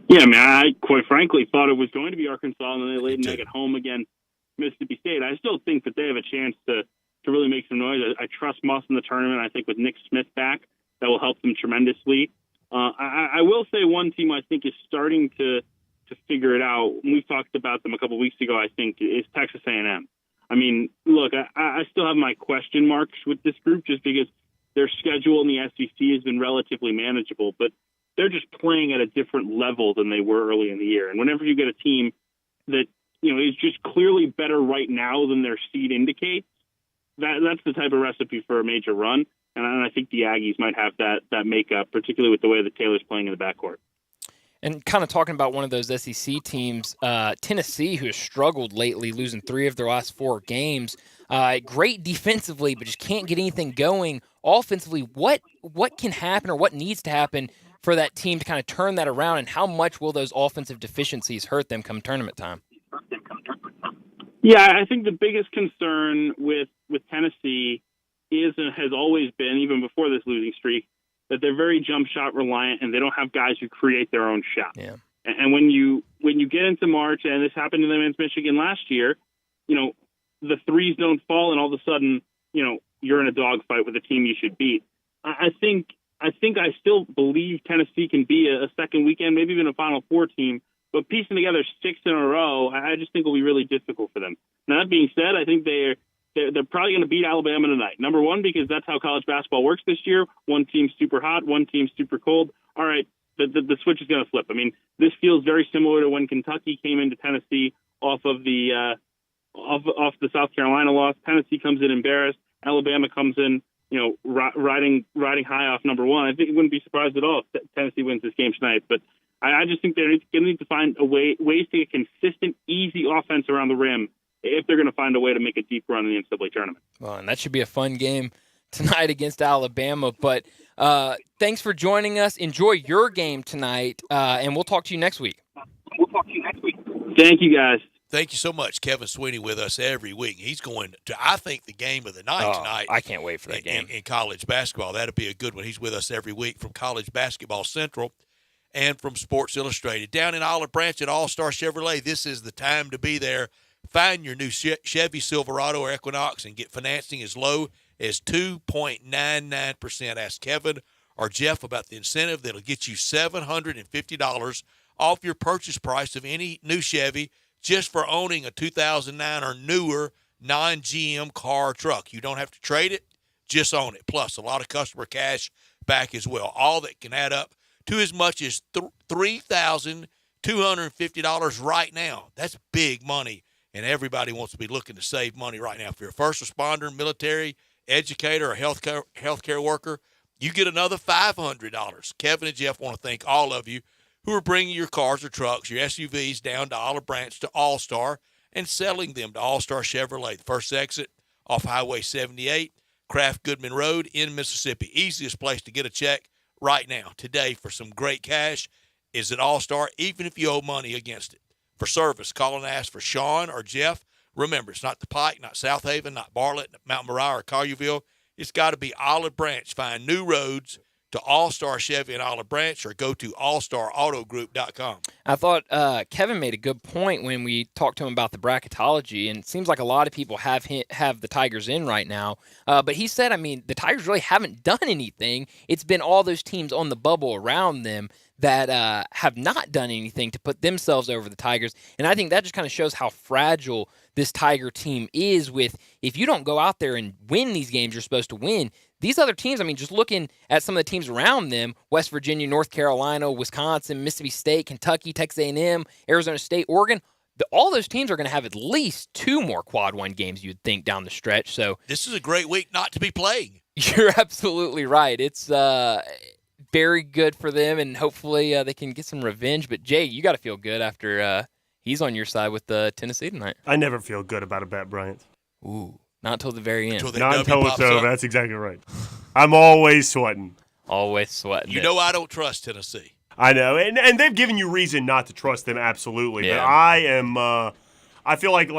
Yeah, I mean, I quite frankly thought it was going to be Arkansas, and then they laid an egg at home against Mississippi State. I still think that they have a chance to really make some noise. I trust Muss in the tournament. I think with Nick Smith back, that will help them tremendously. I will say one team I think is starting to figure it out. We talked about them a couple weeks ago, I think, is Texas A&M. I mean, look, I still have my question marks with this group just because their schedule in the SEC has been relatively manageable, but they're just playing at a different level than they were early in the year. And whenever you get a team that, is just clearly better right now than their seed indicates, that's the type of recipe for a major run. And I think the Aggies might have that makeup, particularly with the way that Taylor's playing in the backcourt. And kind of talking about one of those SEC teams, Tennessee, who has struggled lately, losing 3 of their last 4 games. Great defensively, but just can't get anything going offensively. What can happen or what needs to happen for that team to kind of turn that around, and how much will those offensive deficiencies hurt them come tournament time? Yeah, I think the biggest concern with Tennessee is and has always been, even before this losing streak, that they're very jump shot reliant and they don't have guys who create their own shot. Yeah. And when you get into March, and this happened to them against Michigan last year, the threes don't fall, and all of a sudden, you're in a dogfight with a team you should beat. I think I still believe Tennessee can be a second weekend, maybe even a Final Four team, but piecing together 6 in a row, I just think will be really difficult for them. Now, that being said, I think they're probably going to beat Alabama tonight. Number one, because that's how college basketball works this year. One team's super hot, one team's super cold. All right, the switch is going to flip. I mean, this feels very similar to when Kentucky came into Tennessee off of the South Carolina loss. Tennessee comes in embarrassed. Alabama comes in, riding high off number one. I think it wouldn't be surprised at all if Tennessee wins this game tonight. But I just think they're going to need to find ways to get consistent, easy offense around the rim if they're going to find a way to make a deep run in the NCAA tournament. Well, and that should be a fun game tonight against Alabama. But thanks for joining us. Enjoy your game tonight, and we'll talk to you next week. Thank you, guys. Thank you so much. Kevin Sweeney with us every week. He's going to, I think, the game of the night tonight. I can't wait for that game. In college basketball. That'll be a good one. He's with us every week from College Basketball Central and from Sports Illustrated. Down in Olive Branch at All-Star Chevrolet, this is the time to be there. Find your new Chevy Silverado or Equinox and get financing as low as 2.99%. Ask Kevin or Jeff about the incentive that'll get you $750 off your purchase price of any new Chevy just for owning a 2009 or newer non-GM car or truck. You don't have to trade it, just own it. Plus, a lot of customer cash back as well. All that can add up to as much as $3,250 right now. That's big money, and everybody wants to be looking to save money right now. If you're a first responder, military, educator, or healthcare worker, you get another $500. Kevin and Jeff want to thank all of you who are bringing your cars or trucks, your SUVs down to Olive Branch to All-Star. and selling them to All-Star Chevrolet, the first exit off Highway 78, Kraft Goodman Road in Mississippi. Easiest place to get a check right now, today, for some great cash is at All-Star, even if you owe money against it. For service, call and ask for Sean or Jeff. Remember, it's not the Pike, not South Haven, not Bartlett, Mount Moriah, or Collierville. It's got to be Olive Branch. Find new roads to All-Star Chevy in Olive Branch, or go to allstarautogroup.com. I thought Kevin made a good point when we talked to him about the bracketology, and it seems like a lot of people have the Tigers in right now. But he said, I mean, the Tigers really haven't done anything. It's been all those teams on the bubble around them that have not done anything to put themselves over the Tigers. And I think that just kind of shows how fragile this Tiger team is with, if you don't go out there and win these games you're supposed to win, these other teams, I mean, just looking at some of the teams around them, West Virginia, North Carolina, Wisconsin, Mississippi State, Kentucky, Texas A&M, Arizona State, Oregon, all those teams are going to have at least 2 more quad one games, you'd think, down the stretch. So this is a great week not to be playing. You're absolutely right. It's very good for them, and hopefully they can get some revenge. But, Jay, you got to feel good after he's on your side with Tennessee tonight. I never feel good about a bet, Bryant. Ooh, not until the very end. Not until it's over. That's exactly right. I'm always sweating. Always sweating. You know I don't trust Tennessee. I know, and they've given you reason not to trust them, absolutely. Yeah. But I am. I feel like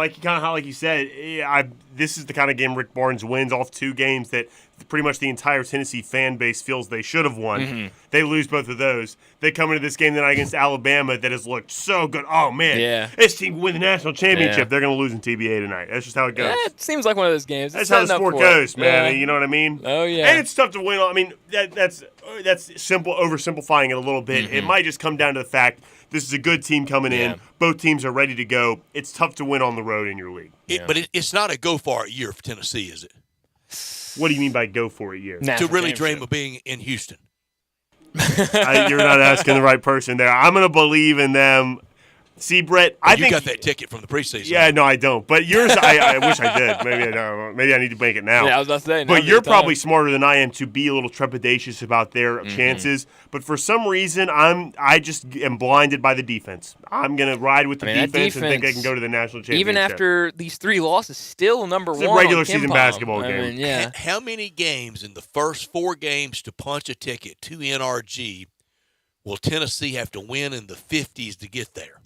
you said, this is the kind of game Rick Barnes wins off 2 games that pretty much the entire Tennessee fan base feels they should have won. Mm-hmm. They lose both of those. They come into this game tonight against Alabama that has looked so good. Oh, man, this team can win the national championship. Yeah. They're going to lose in TBA tonight. That's just how it goes. Yeah, it seems like one of those games. That's how the sport goes, man. Yeah. You know what I mean? Oh, yeah. And it's tough to win. I mean, that's simple, oversimplifying it a little bit. Mm-hmm. It might just come down to the fact this is a good team coming in. Both teams are ready to go. It's tough to win on the road in your league. But it's not a go-for-it year for Tennessee, is it? What do you mean by go-for-it year? To really dream of being in Houston. You're not asking the right person there. I'm going to believe in them. See, Brett, I think you got that ticket from the preseason. Yeah, no, I don't. But yours, I wish I did. Maybe I don't. Maybe I need to make it now. Yeah, I was about to say. But you're probably smarter than I am to be a little trepidatious about their chances. But for some reason, I just am blinded by the defense. I'm going to ride with the defense and think I can go to the national championship. Even after these 3 losses, still number it's 1 a regular on season KenPom. basketball game. mean, yeah. How many games in the first 4 games to punch a ticket to NRG will Tennessee have to win in the 50s to get there?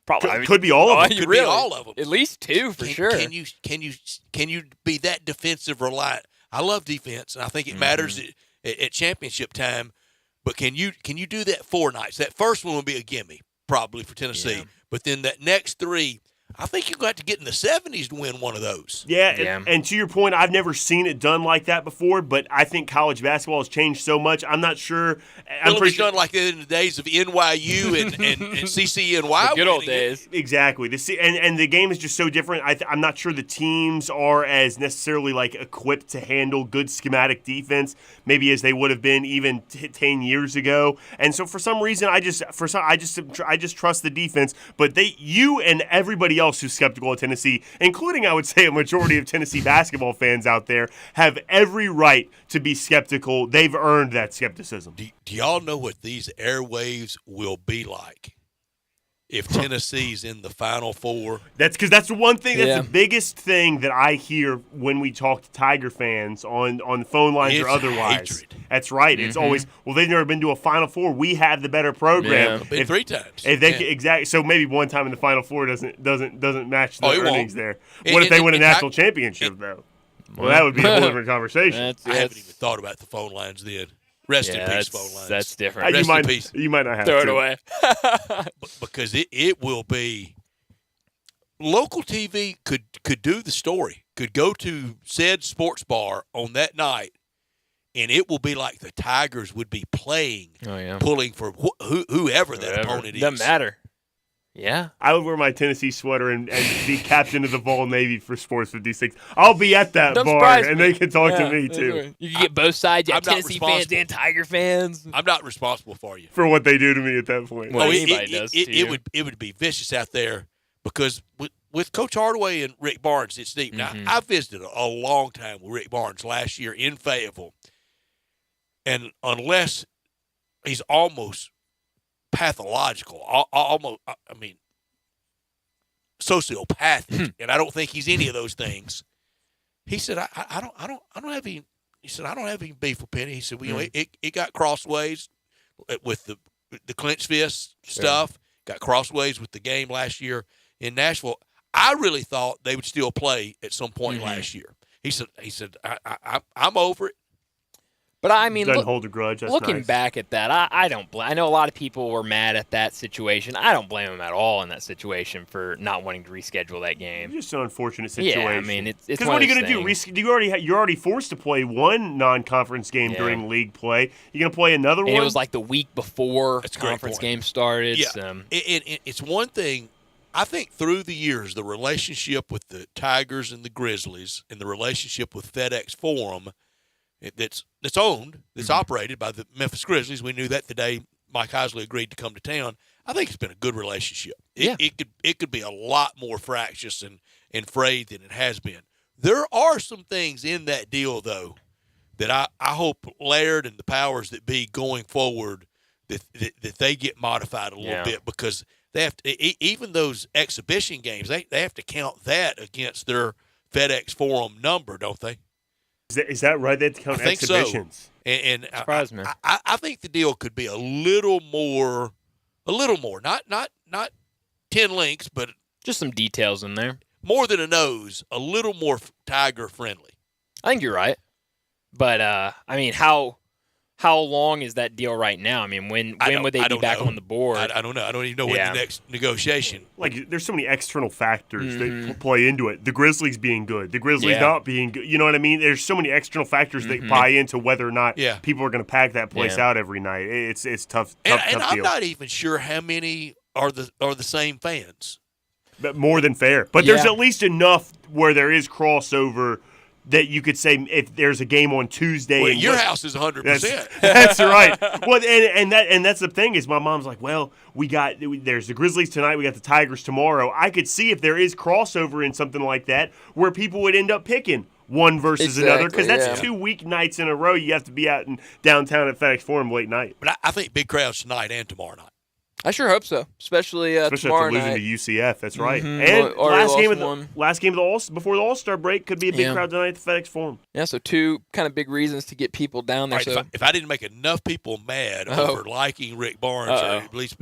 Probably could be all of them. Could be all of them. At least 2 for sure. Can you be that defensive reliant? I love defense, and I think it matters at championship time. But can you do that 4 nights? That first one will be a gimme, probably for Tennessee. Yeah. But then that next 3, I think you've got to get in the 70s to win one of those. Yeah. And to your point, I've never seen it done like that before, but I think college basketball has changed so much. I'm not sure. I'm It'll pretty be sure done like that in the days of NYU and CCNY. The good old days. Exactly. And the game is just so different. I'm not sure the teams are as necessarily like equipped to handle good schematic defense, maybe as they would have been even 10 years ago. And so for some reason, I just trust the defense. But you and everybody else who's skeptical of Tennessee, including I would say a majority of Tennessee basketball fans out there, have every right to be skeptical. They've earned that skepticism. Do y'all know what these airwaves will be like if Tennessee's in the Final Four? That's because that's the one thing. That's the biggest thing that I hear when we talk to Tiger fans on the phone lines or otherwise. Hatred. That's right. It's always, well, they've never been to a Final Four. We have the better program. Been 3 times. If they exactly, so maybe one time in the Final Four doesn't match the earnings there. What if they win a national championship though? Well, that would be a whole different conversation. I haven't even thought about the phone lines then. Rest in peace, phone lines. That's different. You in peace. might not have Throw to. it away. Because it will be local TV could do the story, could go to said sports bar on that night, and it will be like the Tigers would be playing, pulling for whoever that opponent is. Doesn't matter. Yeah. I would wear my Tennessee sweater and be captain of the Vol Navy for Sports 56. I'll be at that bar, and they can talk to me, too. You can get both sides. You have I'm not Tennessee fans and Tiger fans. I'm not responsible for you. For what they do to me at that point. Well, anybody does to you. It would be vicious out there because with Coach Hardaway and Rick Barnes, it's deep. Now, I visited a long time with Rick Barnes last year in Fayetteville, and unless he's almost pathological, almost, I mean, sociopathic, and I don't think he's any of those things. He said, I don't have any. He said, I don't have any beef with Penny. He said, well, it got crossways with the clenched fist stuff. Got crossways with the game last year in Nashville. I really thought they would still play at some point last year. He said, I'm over it. But I mean, doesn't hold a grudge. That's looking nice. back at that, I don't blame. I know a lot of people were mad at that situation. I don't blame them at all in that situation for not wanting to reschedule that game. It's just an unfortunate situation. Yeah, I mean, it's because what are you going to do? You're already forced to play one non-conference game during league play. You're going to play another one. It was like the week before conference game started. Yeah, So. it's one thing. I think through the years, the relationship with the Tigers and the Grizzlies, and the relationship with FedEx Forum. That's owned, that's operated by the Memphis Grizzlies. We knew that the day Mike Heisley agreed to come to town. I think it's been a good relationship. It could be a lot more fractious and frayed than it has been. There are some things in that deal, though, that I hope Laird and the powers that be going forward that they get modified a little bit, because they have to, even those exhibition games, they have to count that against their FedEx Forum number, don't they? Is that right? They have to count exhibitions. So. And surprised me. I think the deal could be a little more, not 10 links, but just some details in there. More than a nose, a little more Tiger friendly. I think you're right. But I mean, how long is that deal right now? I mean, when would they be back on the board? I don't know. I don't even know when the next negotiation. Like, there's so many external factors that play into it. The Grizzlies being good, the Grizzlies not being good. You know what I mean? There's so many external factors that buy into whether or not people are going to pack that place out every night. It's tough. And deal. I'm not even sure how many are the same fans. But more than fair. But there's at least enough where there is crossover that you could say if there's a game on Tuesday. Well, your house is 100%. That's right. Well, and that's the thing is my mom's like, well, there's the Grizzlies tonight, we got the Tigers tomorrow. I could see if there is crossover in something like that where people would end up picking one versus another, because that's 2 weeknights in a row. You have to be out in downtown at FedEx Forum late night. But I think big crowds tonight and tomorrow night. I sure hope so, especially tomorrow after losing night. to UCF. That's right. And last game before the All-Star break could be a big crowd tonight at the FedEx Forum. Yeah, so two kind of big reasons to get people down there. Right, so if I didn't make enough people mad over liking Rick Barnes, or at least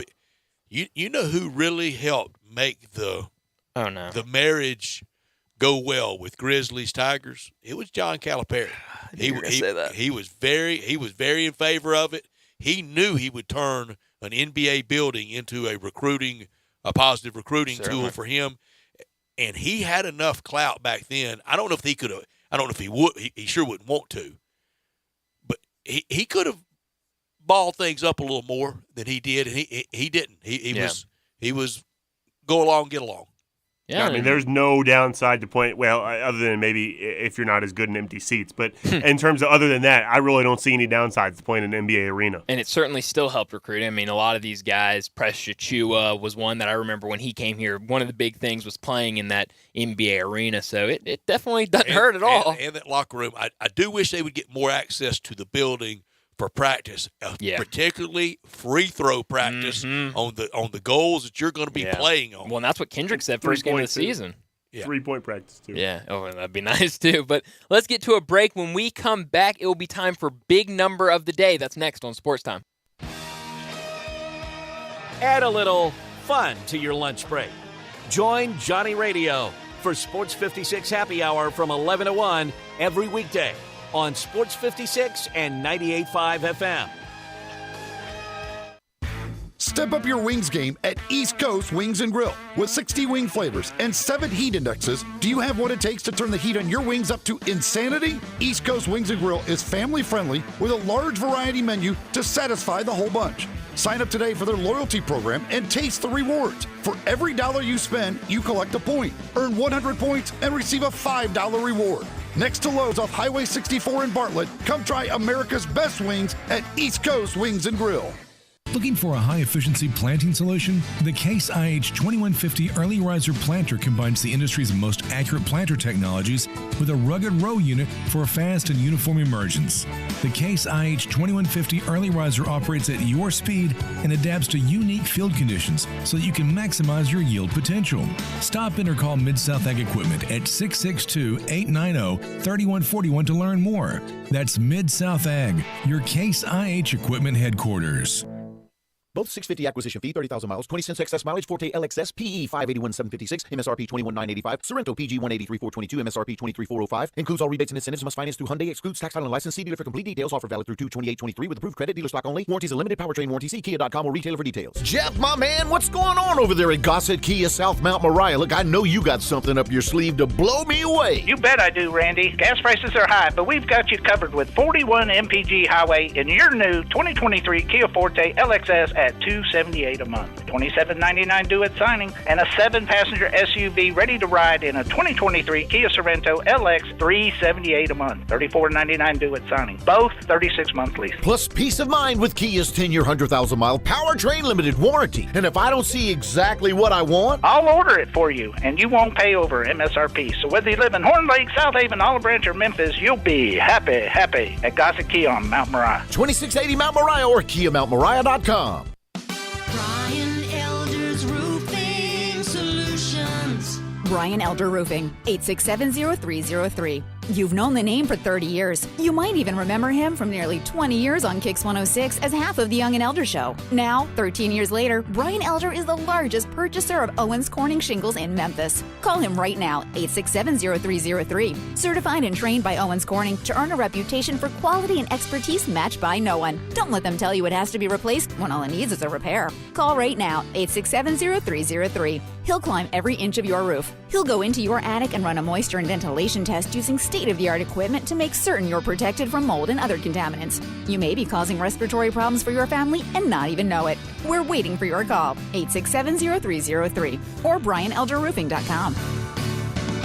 you know who really helped make the marriage go well with Grizzlies Tigers? It was John Calipari. He was very in favor of it. He knew he would turn an NBA building into a positive recruiting tool for him, and he had enough clout back then. I don't know if he could have. I don't know if he would. He sure wouldn't want to, but he could have balled things up a little more than he did, and he didn't. He was go along, get along. Yeah, I mean, there's no downside to playing. Well, other than maybe if you're not as good in empty seats, but in terms of other than that, I really don't see any downsides to playing in an NBA arena. And it certainly still helped recruit. I mean, a lot of these guys, Precious Achiuwa was one that I remember when he came here. One of the big things was playing in that NBA arena, so it definitely doesn't hurt at all. And that locker room, I do wish they would get more access to the building for practice, particularly free throw practice on the goals that you're going to be playing on. Well, and that's what Kendrick said first game of the season. Yeah. 3-point practice, too. Yeah, that'd be nice, too. But let's get to a break. When we come back, it will be time for Big Number of the Day. That's next on Sports Time. Add a little fun to your lunch break. Join Johnny Radio for Sports 56 Happy Hour from 11 to 1 every weekday on Sports 56 and 98.5 FM. Step up your wings game at East Coast Wings & Grill. With 60 wing flavors and 7 heat indexes, do you have what it takes to turn the heat on your wings up to insanity? East Coast Wings & Grill is family-friendly with a large variety menu to satisfy the whole bunch. Sign up today for their loyalty program and taste the rewards. For every $1 you spend, you collect a point. Earn 100 points and receive a $5 reward. Next to Lowe's off Highway 64 in Bartlett, come try America's best wings at East Coast Wings & Grill. Looking for a high-efficiency planting solution? The Case IH 2150 Early Riser Planter combines the industry's most accurate planter technologies with a rugged row unit for fast and uniform emergence. The Case IH 2150 Early Riser operates at your speed and adapts to unique field conditions so that you can maximize your yield potential. Stop in or call Mid-South Ag Equipment at 662-890-3141 to learn more. That's Mid-South Ag, your Case IH Equipment headquarters. Both 650 acquisition fee, 30,000 miles, 20 cents excess mileage, Forte LXS, PE 581,756, MSRP 21,985, Sorrento PG 183,422, MSRP 23,405. Includes all rebates and incentives, must finance through Hyundai, excludes tax, title, and license. See dealer for complete details. Offer valid through 2/28/23 with approved credit, dealer stock only. Warranties are limited, powertrain warranty. See Kia.com or retailer for details. Jeff, my man, what's going on over there at Gossett Kia South Mount Moriah? Look, I know you got something up your sleeve to blow me away. You bet I do, Randy. Gas prices are high, but we've got you covered with 41 MPG Highway in your new 2023 Kia Forte LXS at $278 a month, $27.99 due at signing, and a 7-passenger SUV ready to ride in a 2023 Kia Sorrento LX $378 a month, $34.99 due at signing. Both 36-month lease. Plus peace of mind with Kia's 10-year, 100,000-mile powertrain limited warranty. And if I don't see exactly what I want, I'll order it for you, and you won't pay over MSRP. So whether you live in Horn Lake, South Haven, Olive Branch, or Memphis, you'll be happy at Gossett Kia on Mount Moriah. 2680 Mount Moriah or KiaMountMoriah.com. Brian Elder's Roofing Solutions. Brian Elder Roofing, 867-0303. You've known the name for 30 years. You might even remember him from nearly 20 years on Kix 106 as half of the Young and Elder Show. Now, 13 years later, Brian Elder is the largest purchaser of Owens Corning shingles in Memphis. Call him right now, 867-0303. Certified and trained by Owens Corning to earn a reputation for quality and expertise matched by no one. Don't let them tell you it has to be replaced when all it needs is a repair. Call right now, 867-0303. He'll climb every inch of your roof. He'll go into your attic and run a moisture and ventilation test using state-of-the-art equipment to make certain you're protected from mold and other contaminants. You may be causing respiratory problems for your family and not even know it. We're waiting for your call, 867-0303 or BrianElderRoofing.com.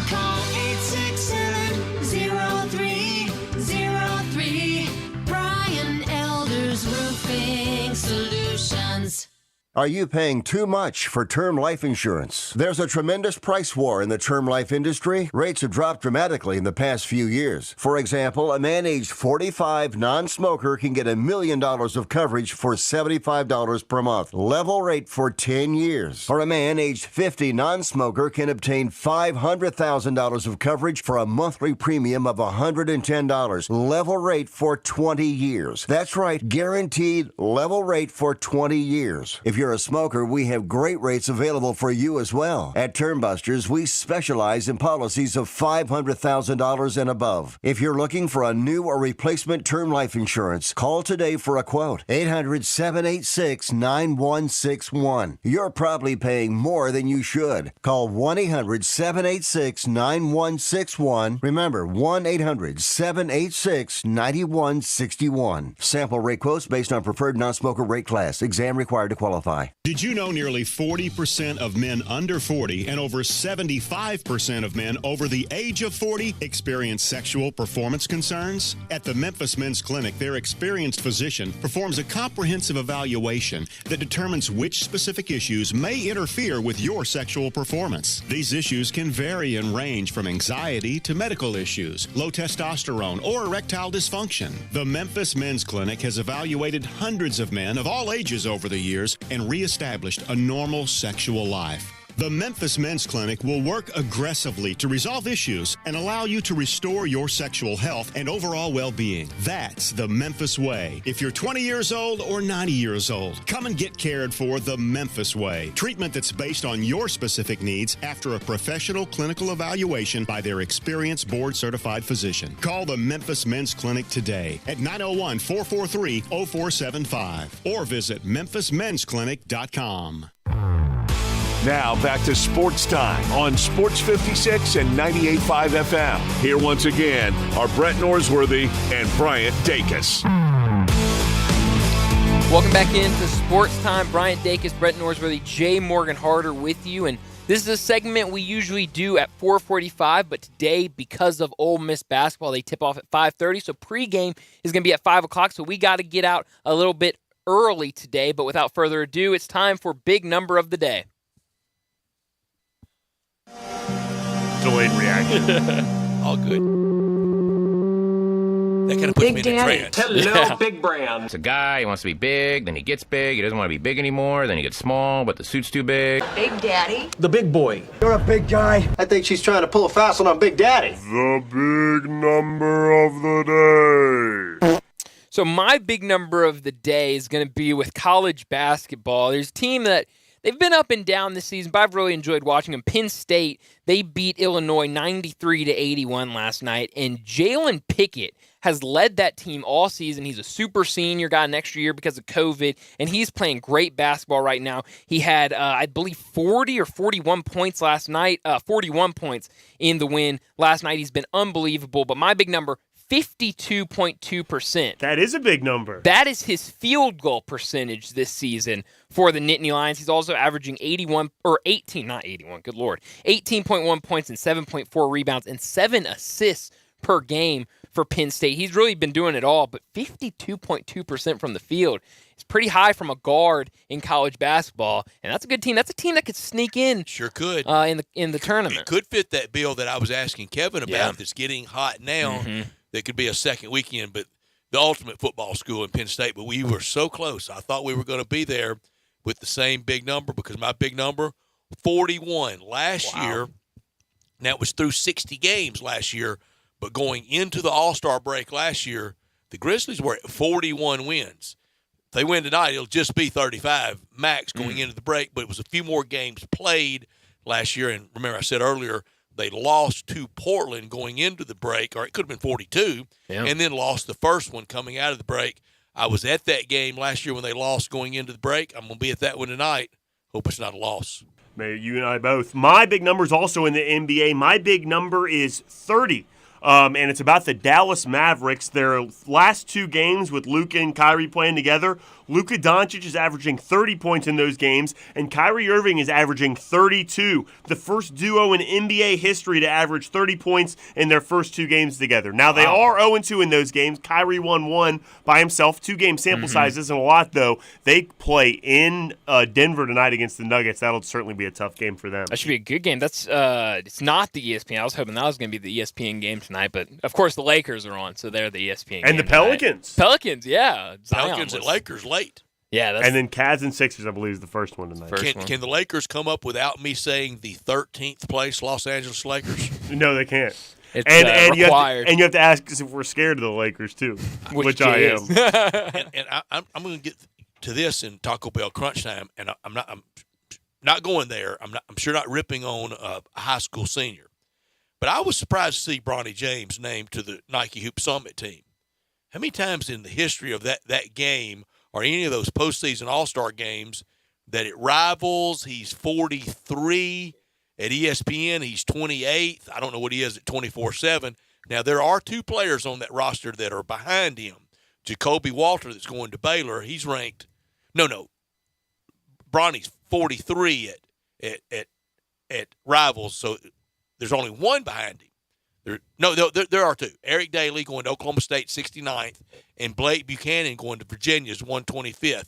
Call 867-0303. Brian Elder's Roofing Solutions. Are you paying too much for term life insurance? There's a tremendous price war in the term life industry. Rates have dropped dramatically in the past few years. For example, a man aged 45 non-smoker can get $1 million of coverage for $75 per month. Level rate for 10 years. Or a man aged 50 non-smoker can obtain $500,000 of coverage for a monthly premium of $110. Level rate for 20 years. That's right, guaranteed level rate for 20 years. If you're a smoker, we have great rates available for you as well. At Term Busters, we specialize in policies of $500,000 and above. If you're looking for a new or replacement term life insurance, call today for a quote. 800-786-9161. You're probably paying more than you should. Call 1-800-786-9161. Remember, 1-800-786-9161. Sample rate quotes based on preferred non-smoker rate class. Exam required to qualify. Did you know nearly 40% of men under 40 and over 75% of men over the age of 40 experience sexual performance concerns? At the Memphis Men's Clinic, their experienced physician performs a comprehensive evaluation that determines which specific issues may interfere with your sexual performance. These issues can vary and range from anxiety to medical issues, low testosterone, or erectile dysfunction. The Memphis Men's Clinic has evaluated hundreds of men of all ages over the years and reestablished a normal sexual life. The Memphis Men's Clinic will work aggressively to resolve issues and allow you to restore your sexual health and overall well-being. That's the Memphis way. If you're 20 years old or 90 years old, come and get cared for the Memphis way. Treatment that's based on your specific needs after a professional clinical evaluation by their experienced board-certified physician. Call the Memphis Men's Clinic today at 901-443-0475 or visit memphismensclinic.com. Now back to Sports Time on Sports 56 and 98.5 FM. Here once again are Brett Norsworthy and Bryant Dacus. Welcome back into Sports Time. Bryant Dacus, Brett Norsworthy, Jay Morgan Harder with you. And this is a segment we usually do at 4:45, but today, because of Ole Miss basketball, they tip off at 5:30. So pregame is going to be at 5 o'clock. So we got to get out a little bit early today, but without further ado, it's time for big number of the day. Delayed reaction. All good. That kind of puts me in a trance. Hello, Big Brand. It's a guy, he wants to be big, then he gets big, he doesn't want to be big anymore, then he gets small, but the suit's too big. Big Daddy. The big boy. You're a big guy. I think she's trying to pull a fast one on Big Daddy. The big number of the day. So my big number of the day is going to be with college basketball. There's a team that they've been up and down this season, but I've really enjoyed watching them. Penn State, they beat Illinois 93-81 last night, and Jalen Pickett has led that team all season. He's a super senior, got an extra year because of COVID, and he's playing great basketball right now. He had, I believe, 40 or 41 points last night, 41 points in the win last night. He's been unbelievable, but my big number, 52.2%. That is a big number. That is his field goal percentage this season for the Nittany Lions. He's also averaging 18.1 points and 7.4 rebounds and 7 assists per game for Penn State. He's really been doing it all, but 52.2% from the field is pretty high from a guard in college basketball, and that's a good team. That's a team that could sneak in. Sure could. In the tournament. It could fit that bill that I was asking Kevin about that's getting hot now. Mm-hmm. That could be a second weekend, but the ultimate football school in Penn State. But we were so close. I thought we were going to be there with the same big number because my big number, 41. Last year, now it was through 60 games last year, but going into the All-Star break last year, the Grizzlies were at 41 wins. If they win tonight, it'll just be 35 max going into the break, but it was a few more games played last year. And remember, I said earlier, they lost to Portland going into the break, or it could have been 42, and then lost the first one coming out of the break. I was at that game last year when they lost going into the break. I'm going to be at that one tonight. Hope it's not a loss. Maybe you and I both. My big number is also in the NBA. My big number is 30. And it's about the Dallas Mavericks. Their last two games with Luka and Kyrie playing together, Luka Doncic is averaging 30 points in those games, and Kyrie Irving is averaging 32. The first duo in NBA history to average 30 points in their first two games together. Now, they are 0-2 in those games. Kyrie won one by himself. 2-game sample size isn't a lot, though. They play in Denver tonight against the Nuggets. That'll certainly be a tough game for them. That should be a good game. That's it's not the ESPN. I was hoping that was going to be the ESPN game tonight, but of course the Lakers are on, so they're the ESPN game. And the Pelicans. Tonight. Pelicans, yeah. Pelicans and Lakers late. Yeah, and then Cavs and Sixers, I believe, is the first one tonight. Can the Lakers come up without me saying the 13th place Los Angeles Lakers? No, they can't. It's and required. You have to ask us if we're scared of the Lakers too, which I am. and I'm going to get to this in Taco Bell Crunch Time, and I'm not going there. I'm sure not ripping on a high school senior, but I was surprised to see Bronny James named to the Nike Hoop Summit team. How many times in the history of that game or any of those postseason All-Star games that it rivals? He's 43 at ESPN. He's 28th. I don't know what he is at 24/7. Now, there are two players on that roster that are behind him. Jacoby Walter that's going to Baylor. He's ranked – no. Bronny's 43 at Rivals, so there's only one behind him. There are two. Eric Daly going to Oklahoma State, 69th, and Blake Buchanan going to Virginia's 125th.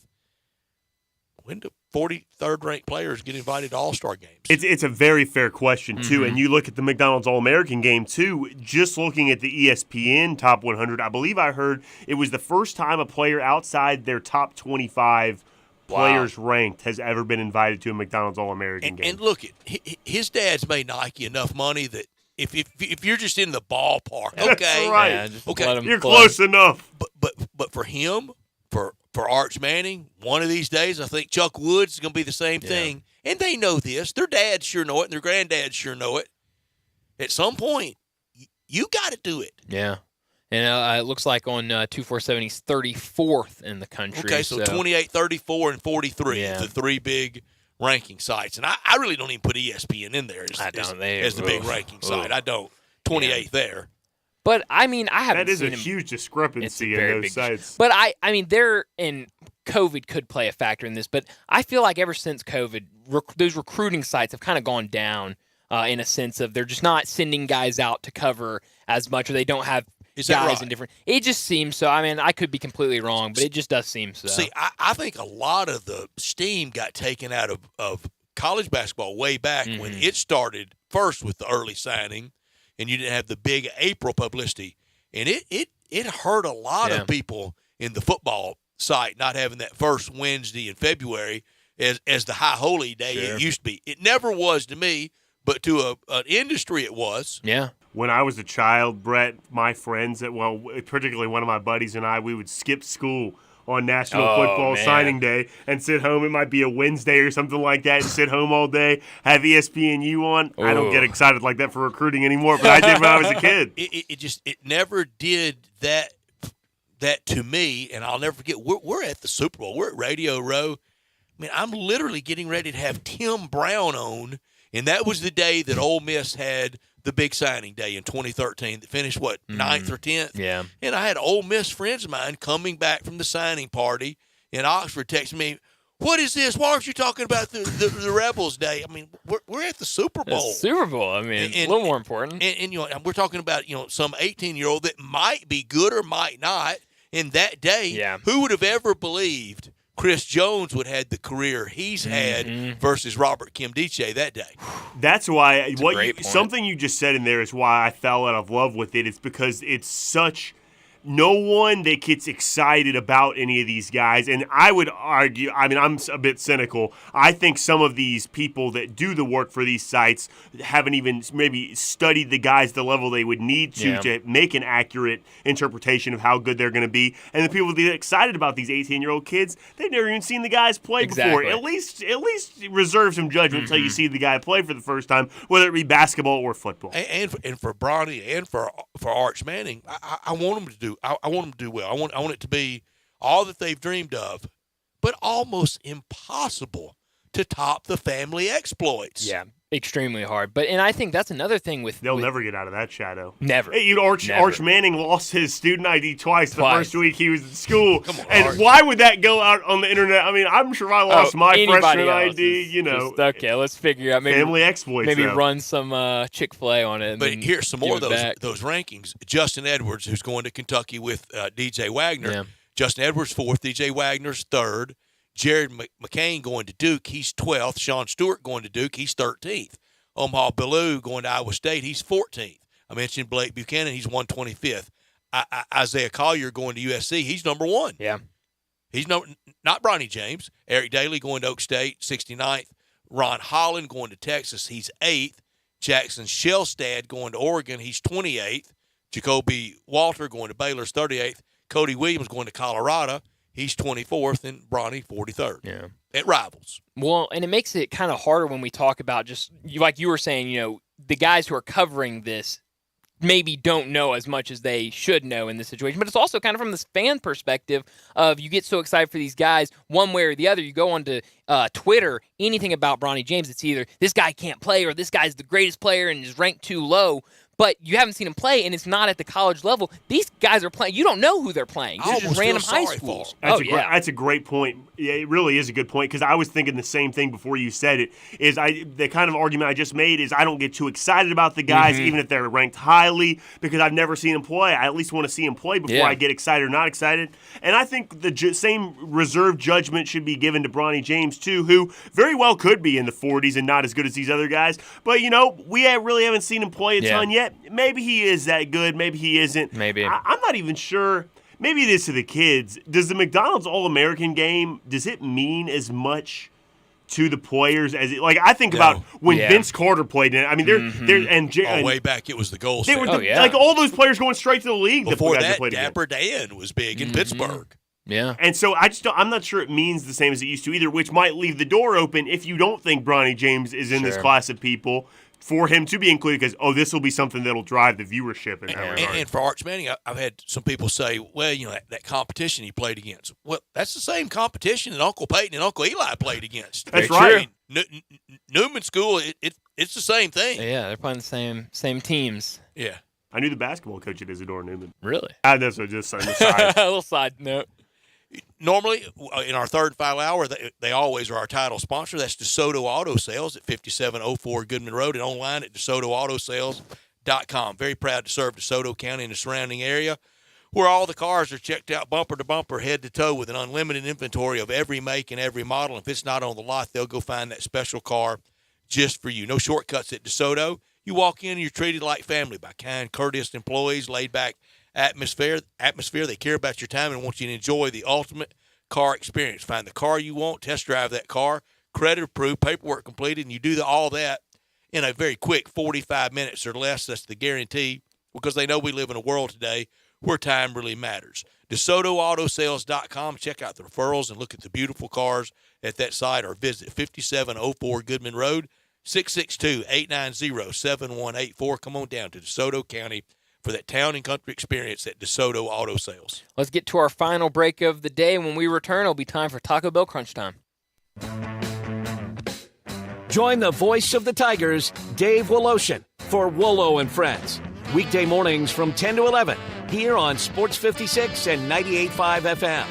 When do 43rd ranked players get invited to All-Star games? It's a very fair question, too. And you look at the McDonald's All-American game, too. Just looking at the ESPN Top 100, I believe I heard it was the first time a player outside their top 25 players ranked has ever been invited to a McDonald's All-American game. And look, his dad's made Nike enough money that if you're just in the ballpark, okay, that's right. Yeah, okay, you're close enough. But for him, for Arch Manning, one of these days, I think Chuck Woods is going to be the same thing. And they know this. Their dads sure know it, and their granddads sure know it. At some point, you got to do it. Yeah. And it looks like on 247, he's 34th in the country. Okay, so 28, 34, and 43, the three big ranking sites. And I really don't even put ESPN in there as the big ranking site. I don't. 28th there. But, I mean, I haven't seen seen That is a huge discrepancy in those sites. But, I mean, and COVID could play a factor in this, but I feel like ever since COVID, those recruiting sites have kind of gone down in a sense of they're just not sending guys out to cover as much, or they don't have Is that guys right? in different. It just seems so. I mean, I could be completely wrong, but it just does seem so. See, I think a lot of the steam got taken out of college basketball way back when it started first with the early signing, and you didn't have the big April publicity, and it hurt a lot of people in the football site not having that first Wednesday in February as the high holy day it used to be. It never was to me, but to an industry it was. Yeah. When I was a child, Brett, my friends, particularly one of my buddies and I, we would skip school on National Football Signing Day and sit home. It might be a Wednesday or something like that, and sit home all day, have ESPNU on. I don't get excited like that for recruiting anymore, but I did when I was a kid. It never did that to me, and I'll never forget. We're at the Super Bowl. We're at Radio Row. I mean, I'm literally getting ready to have Tim Brown on, and that was the day that Ole Miss had the big signing day in 2013 that finished, 9th or 10th? Yeah. And I had Ole Miss friends of mine coming back from the signing party in Oxford texting me, what is this? Why aren't you talking about the Rebels Day? I mean, we're at the Super Bowl. The Super Bowl. I mean, a little more important. And we're talking about, some 18-year-old that might be good or might not. In that day, who would have ever believed Chris Jones would have had the career he's had versus Robert Kimdiche that day? That's why something you just said in there is why I fell out of love with it. It's because it's such no one that gets excited about any of these guys. And I would argue, I mean, I'm a bit cynical. I think some of these people that do the work for these sites haven't even maybe studied the guys the level they would need to make an accurate interpretation of how good they're going to be. And the people that get excited about these 18-year-old kids, they've never even seen the guys play before. At least reserve some judgment until you see the guy play for the first time, whether it be basketball or football. And for Bronny and for Arch Manning, I want them to do. I want them to do well. I want it to be all that they've dreamed of, but almost impossible to top the family exploits. Yeah, extremely hard. And I think that's another thing they'll never get out of that shadow. Never. Hey, Arch Manning lost his student ID twice the first week he was at school. Come on, and why would that go out on the internet? I mean, I'm sure if I lost my freshman ID, okay, let's figure out maybe family exploits. Maybe run some Chick-fil-A on it. But here's some more of those rankings. Justin Edwards, who's going to Kentucky with DJ Wagner. Yeah. Justin Edwards 4th, DJ Wagner's 3rd. Jared McCain going to Duke, he's 12th. Sean Stewart going to Duke, he's 13th. Omaha Bilou going to Iowa State, he's 14th. I mentioned Blake Buchanan, he's 125th. Isaiah Collier going to USC, he's number 1. Yeah. He's not Bronny James. Eric Daly going to Oak State, 69th. Ron Holland going to Texas, he's 8th. Jackson Shellstad going to Oregon, he's 28th. Jacoby Walter going to Baylor's 38th. Cody Williams going to Colorado, he's 24th, and Bronny 43rd. Yeah. At Rivals. Well, and it makes it kind of harder when we talk about just, like you were saying, the guys who are covering this maybe don't know as much as they should know in this situation. But it's also kind of from this fan perspective of you get so excited for these guys one way or the other. You go onto Twitter, anything about Bronny James, it's either this guy can't play or this guy's the greatest player and is ranked too low. But you haven't seen him play, and it's not at the college level. These guys are playing. You don't know who they're playing. They're just random high schools. That's a great point. Yeah, it really is a good point because I was thinking the same thing before you said it. The kind of argument I just made is I don't get too excited about the guys, even if they're ranked highly, because I've never seen them play. I at least want to see them play before I get excited or not excited. And I think the same reserved judgment should be given to Bronny James, too, who very well could be in the 40s and not as good as these other guys. But, we really haven't seen him play a ton yet. Maybe he is that good. Maybe he isn't. Maybe. I'm not even sure. Maybe it is to the kids. Does the McDonald's All-American game, does it mean as much to the players as it? Like, I think about when Vince Carter played in it. I mean, way back, it was the goal standard. Like, all those players going straight to the league. Before that, Dapper Dan was big in Pittsburgh. Yeah. And so I'm not sure it means the same as it used to either, which might leave the door open if you don't think Bronny James is in this class of people for him to be included because, this will be something that'll drive the viewership. And for Arch Manning, I've had some people say, well, that competition he played against. Well, that's the same competition that Uncle Peyton and Uncle Eli played against. That's right. Newman School, it's the same thing. Yeah, they're playing the same teams. Yeah. I knew the basketball coach at Isidore Newman. Really? That's just on the side. A little side note. Normally, in our third and final hour, they always are our title sponsor. That's DeSoto Auto Sales at 5704 Goodman Road and online at DeSotoAutoSales.com. DeSotoCounty.com. Very proud to serve DeSoto County and the surrounding area, where all the cars are checked out bumper to bumper, head to toe, with an unlimited inventory of every make and every model. If it's not on the lot, they'll go find that special car just for you. No shortcuts at DeSoto. You walk in and you're treated like family by kind, courteous employees, laid-back atmosphere. They care about your time and want you to enjoy the ultimate car experience. Find the car you want, test drive that car, credit approved, paperwork completed, and you do all that in a very quick 45 minutes or less. That's the guarantee, because they know we live in a world today where time really matters. DeSotoAutoSales.com. Check out the referrals and look at the beautiful cars at that site, or visit 5704 Goodman Road, 662-890-7184. Come on down to DeSoto County for that town and country experience at DeSoto Auto Sales. Let's get to our final break of the day. When we return, it'll be time for Taco Bell Crunch Time. Join the voice of the Tigers, Dave Woloshin, for Wolo and Friends. Weekday mornings from 10 to 11 here on Sports 56 and 98.5 FM.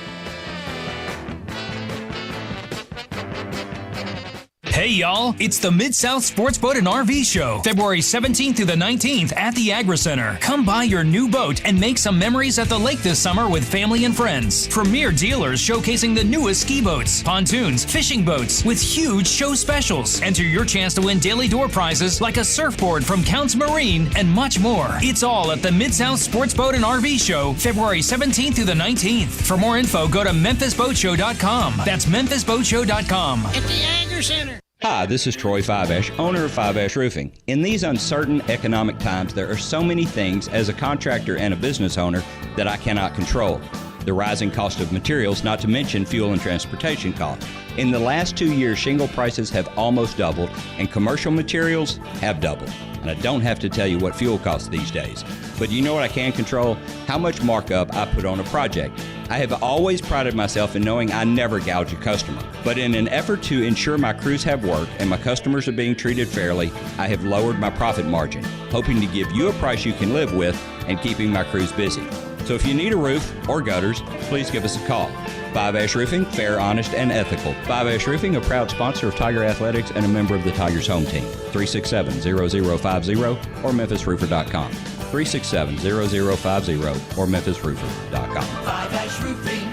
Hey y'all, it's the Mid-South Sports Boat and RV Show, February 17th through the 19th at the Agri Center. Come buy your new boat and make some memories at the lake this summer with family and friends. Premier dealers showcasing the newest ski boats, pontoons, fishing boats with huge show specials. Enter your chance to win daily door prizes like a surfboard from Counts Marine and much more. It's all at the Mid-South Sports Boat and RV Show, February 17th through the 19th. For more info, go to MemphisBoatShow.com. That's MemphisBoatShow.com. At the Agri Center. Hi, this is Troy Fiveash, owner of Fiveash Roofing. In these uncertain economic times, there are so many things as a contractor and a business owner that I cannot control. The rising cost of materials, not to mention fuel and transportation costs. In the last 2 years, shingle prices have almost doubled, and commercial materials have doubled. And I don't have to tell you what fuel costs these days. But you know what I can control? How much markup I put on a project. I have always prided myself in knowing I never gouge a customer. But in an effort to ensure my crews have work and my customers are being treated fairly, I have lowered my profit margin, hoping to give you a price you can live with and keeping my crews busy. So if you need a roof or gutters, please give us a call. Fiveash Roofing, fair, honest, and ethical. Fiveash Roofing, a proud sponsor of Tiger Athletics and a member of the Tigers home team. 367-0050 or MemphisRoofer.com. 367-0050 or MemphisRoofer.com. Fiveash Roofing,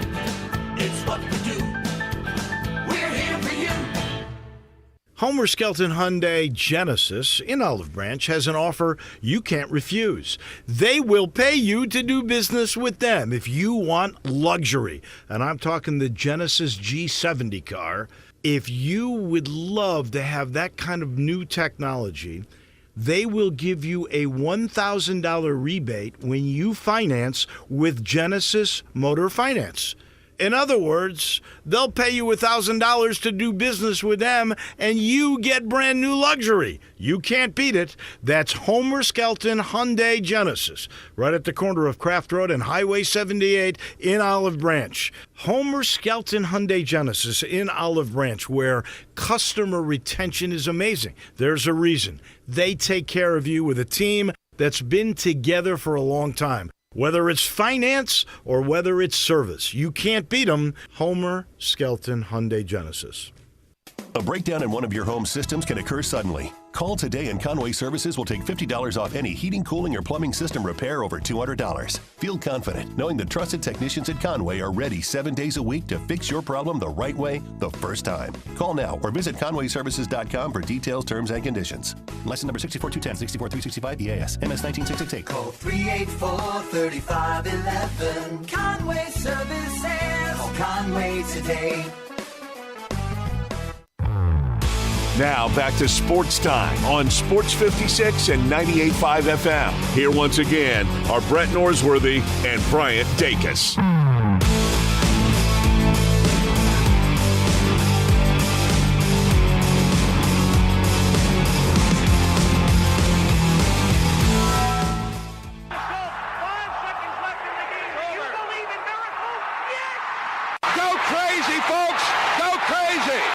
it's what we do. We're here for you. Homer Skelton Hyundai Genesis in Olive Branch has an offer you can't refuse. They will pay you to do business with them if you want luxury. And I'm talking the Genesis G70 car. If you would love to have that kind of new technology, they will give you a $1,000 rebate when you finance with Genesis Motor Finance. In other words, they'll pay you $1,000 to do business with them, and you get brand new luxury. You can't beat it. That's Homer Skelton Hyundai Genesis, right at the corner of Craft Road and Highway 78 in Olive Branch. Homer Skelton Hyundai Genesis in Olive Branch, where customer retention is amazing. There's a reason. They take care of you with a team that's been together for a long time. Whether it's finance or whether it's service, you can't beat them. Homer Skelton Hyundai Genesis. A breakdown in one of your home systems can occur suddenly. Call today and Conway Services will take $50 off any heating, cooling, or plumbing system repair over $200. Feel confident knowing the trusted technicians at Conway are ready 7 days a week to fix your problem the right way the first time. Call now or visit ConwayServices.com for details, terms, and conditions. License number 64210, 64365 EAS, MS 19668. Call 384-3511. Conway Services. Call Conway today. Now back to Sports Time on Sports 56 and 98.5 FM. Here once again are Brett Norsworthy and Bryant Dacus.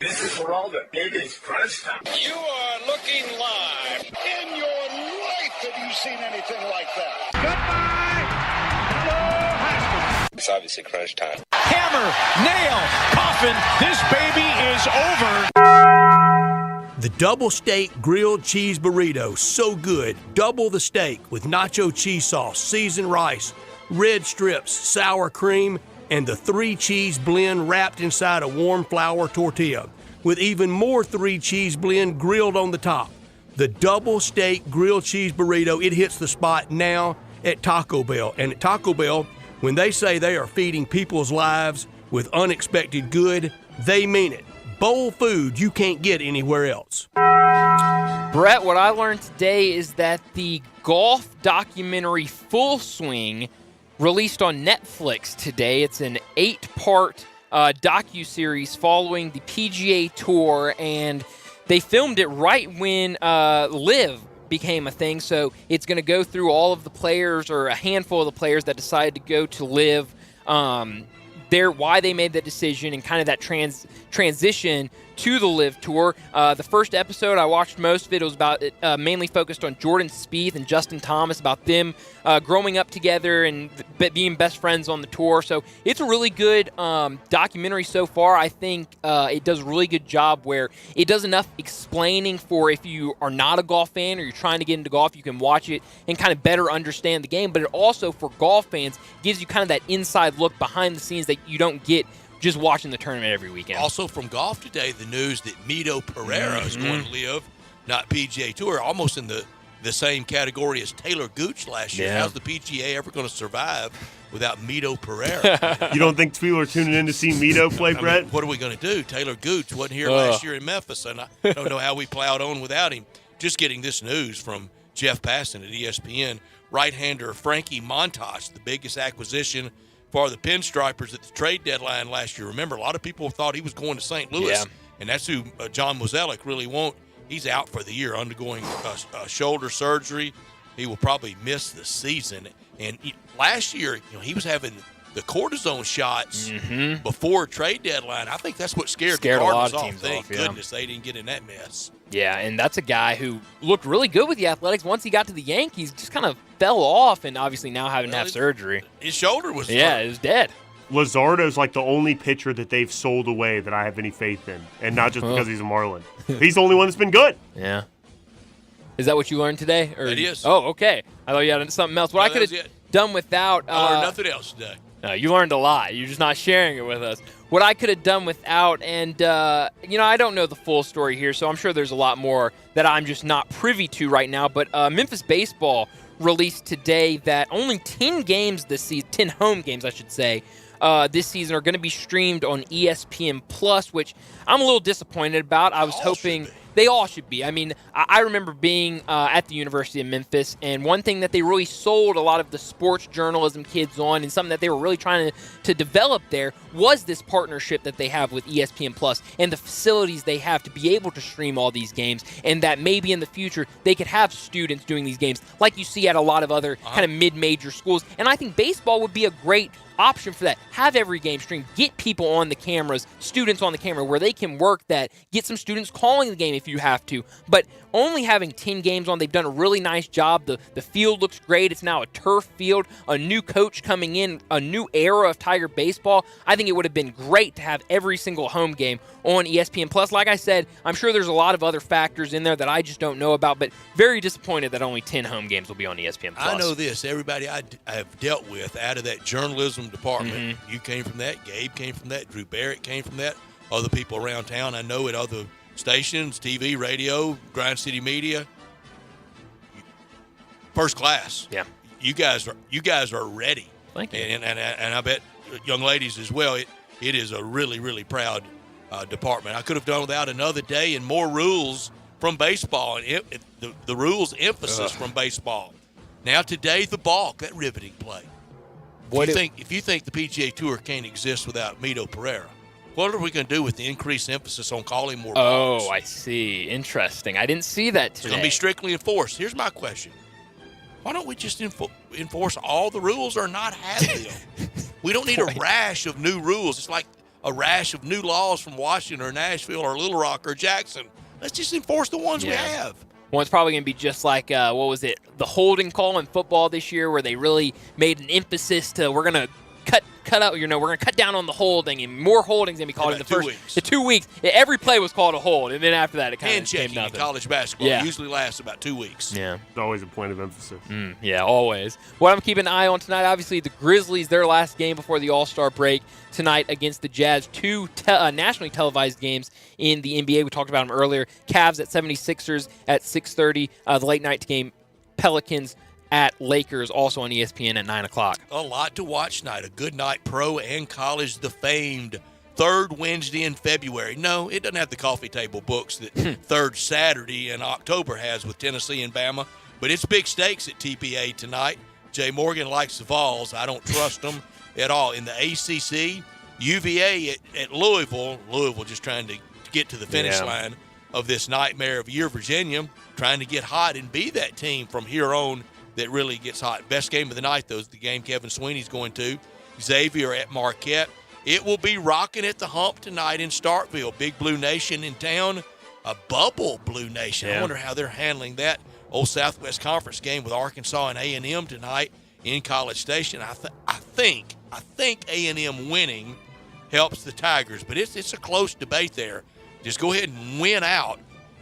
This is for all the biggest crunch time. You are looking live. In your life have you seen anything like that? Goodbye. Hello, Haskins. It's obviously crunch time. Hammer, nail, coffin. This baby is over. The double steak grilled cheese burrito, so good. Double the steak with nacho cheese sauce, seasoned rice, red strips, sour cream, and the 3-cheese blend wrapped inside a warm flour tortilla, with even more 3-cheese blend grilled on the top. The double steak grilled cheese burrito, it hits the spot now at Taco Bell. And at Taco Bell, when they say they are feeding people's lives with unexpected good, they mean it. Bowl food you can't get anywhere else. Brett, what I learned today is that the golf documentary Full Swing released on Netflix today. It's an 8-part docuseries following the PGA Tour, and they filmed it right when LIV became a thing. So it's going to go through all of the players, or a handful of the players that decided to go to LIV, why they made that decision, and kind of that transition to the LIV Tour. The first episode, I watched most of it. It was about mainly focused on Jordan Spieth and Justin Thomas, about them growing up together and being best friends on the tour. So it's a really good documentary so far. I think it does a really good job where it does enough explaining for if you are not a golf fan or you're trying to get into golf, you can watch it and kind of better understand the game. But it also, for golf fans, gives you kind of that inside look behind the scenes that you don't get just watching the tournament every weekend. Also from golf today, the news that Mito Pereira is going to LIV, not PGA Tour, almost in the same category as Taylor Gooch last year. Yeah. How's the PGA ever going to survive without Mito Pereira? You don't think people are tuning in to see Mito play, Brett? What are we going to do? Taylor Gooch wasn't here last year in Memphis, and I don't know how we plowed on without him. Just getting this news from Jeff Passan at ESPN. Right-hander Frankie Montas, the biggest acquisition for the Pinstripers at the trade deadline last year. Remember, a lot of people thought he was going to St. Louis, and that's who John Mozeliak really won't. He's out for the year, undergoing shoulder surgery. He will probably miss the season. And last year, he was having the cortisone shots before trade deadline. I think that's what scared the Cardinals off. Thank goodness they didn't get in that mess. Yeah, and that's a guy who looked really good with the Athletics. Once he got to the Yankees, just kind of fell off, and obviously now having to have surgery. His shoulder was it was dead. Luzardo's like the only pitcher that they've sold away that I have any faith in, and not just because he's a Marlin. He's the only one that's been good. Yeah. Is that what you learned today? Or It is. Oh, okay. I thought you had something else. What I could have done without. I learned nothing else today. You learned a lot. You're just not sharing it with us. What I could have done without, and, I don't know the full story here, so I'm sure there's a lot more that I'm just not privy to right now. But Memphis baseball released today that only 10 games this season, 10 home games, I should say, this season are going to be streamed on ESPN Plus, which I'm a little disappointed about. I was hoping they all should be. I mean, I remember being at the University of Memphis, and one thing that they really sold a lot of the sports journalism kids on, and something that they were really trying to develop there, was this partnership that they have with ESPN Plus and the facilities they have to be able to stream all these games, and that maybe in the future they could have students doing these games like you see at a lot of other kind of mid-major schools. And I think baseball would be a great option for that. Have every game streamed. Get people on the cameras, students on the camera, where they can work that. Get some students calling the game if you have to. But only having 10 games on, they've done a really nice job. The field looks great. It's now a turf field. A new coach coming in, a new era of Tiger baseball. I think it would have been great to have every single home game on ESPN Plus. Like I said, I'm sure there's a lot of other factors in there that I just don't know about, but very disappointed that only 10 home games will be on ESPN Plus. I know this. Everybody I have dealt with out of that journalism department, you came from that, Gabe came from that, Drew Barrett came from that, other people around town I know at other stations, TV, radio, Grind City Media. First class. Yeah. You guys are ready. Thank you. And I bet young ladies as well. It is a really, really proud department. I could have done without another day and more rules from baseball, and the rules emphasis from baseball. Now today, the balk, that riveting play. If you think the PGA Tour can't exist without Mito Pereira, what are we going to do with the increased emphasis on calling more balls? Oh, I see. Interesting. I didn't see that today. It's going to be strictly enforced. Here's my question. Why don't we just enforce all the rules or not have them? We don't need a rash of new rules. It's like a rash of new laws from Washington or Nashville or Little Rock or Jackson. Let's just enforce the ones we have. Well, it's probably going to be just like, what was it, the holding call in football this year, where they really made an emphasis to, we're going to cut out. We're going to cut down on the holding, and more holdings than we called in the first 2 weeks. The 2 weeks. Every play was called a hold, and then after that, it kind of Hand came checking in nothing. college basketball usually lasts about 2 weeks. Yeah, it's always a point of emphasis. Yeah, always. What I'm keeping an eye on tonight, obviously, the Grizzlies, their last game before the All-Star break tonight against the Jazz. 2 nationally televised games in the NBA. We talked about them earlier. Cavs at 76ers at 6:30. The late night game, Pelicans at Lakers, also on ESPN at 9 o'clock. A lot to watch tonight. A good night, pro and college, the famed third Wednesday in February. No, it doesn't have the coffee table books that third Saturday in October has with Tennessee and Bama, but it's big stakes at TPA tonight. Jay Morgan likes the Vols. I don't trust them at all. In the ACC, UVA at Louisville just trying to get to the finish line of this nightmare of a year. Virginia trying to get hot and be that team from here on that really gets hot. Best game of the night, though, is the game Kevin Sweeney's going to. Xavier at Marquette. It will be rocking at the hump tonight in Starkville. Big Blue Nation in town. A bubble Blue Nation. I wonder how they're handling that old Southwest Conference game with Arkansas and A&M tonight in College Station. I think A&M winning helps the Tigers, but it's a close debate there. Just go ahead and win out.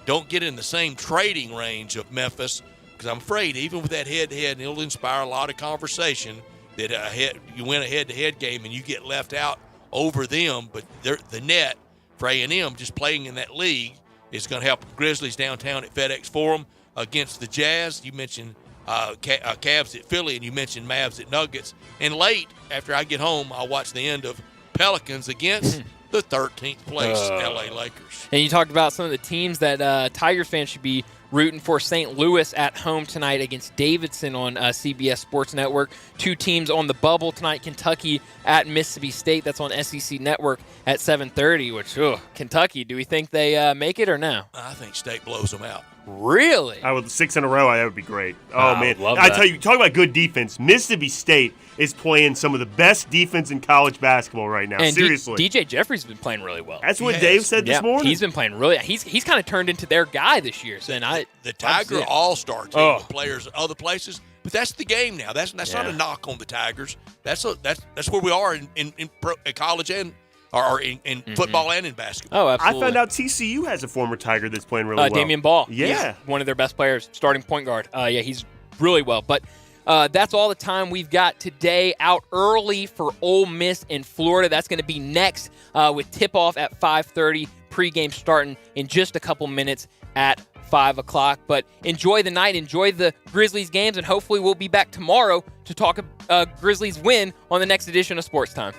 Don't get in the same trading range of Memphis, because I'm afraid even with that head-to-head, it'll inspire a lot of conversation that you win a head-to-head game and you get left out over them. But the net for A&M just playing in that league is going to help Grizzlies downtown at FedEx Forum against the Jazz. You mentioned Cavs at Philly, and you mentioned Mavs at Nuggets. And late, after I get home, I'll watch the end of Pelicans against the 13th place LA Lakers. And you talked about some of the teams that Tigers fans should be rooting for. St. Louis at home tonight against Davidson on CBS Sports Network. 2 teams on the bubble tonight. Kentucky at Mississippi State. That's on SEC Network at 7:30, which, Kentucky, do we think they make it or no? I think State blows them out. Really? I would 6 in a row. That would be great. Oh man, love I that. tell you, talk about good defense. Mississippi State is playing some of the best defense in college basketball right now. And Seriously, DJ Jeffrey's been playing really well. That's what Dave said this morning. He's been playing really. He's kind of turned into their guy this year. So the Tiger All-Star team with players at other places, but that's the game now. That's not a knock on the Tigers. That's where we are in college and or in football and in basketball. Oh, absolutely. I found out TCU has a former Tiger that's playing really well. Damian Ball. Yeah. He's one of their best players, starting point guard. He's really well. But that's all the time we've got today. Out early for Ole Miss in Florida. That's going to be next with tip-off at 5:30. Pregame starting in just a couple minutes at 5 o'clock. But enjoy the night. Enjoy the Grizzlies games. And hopefully we'll be back tomorrow to talk Grizzlies win on the next edition of Sports Time.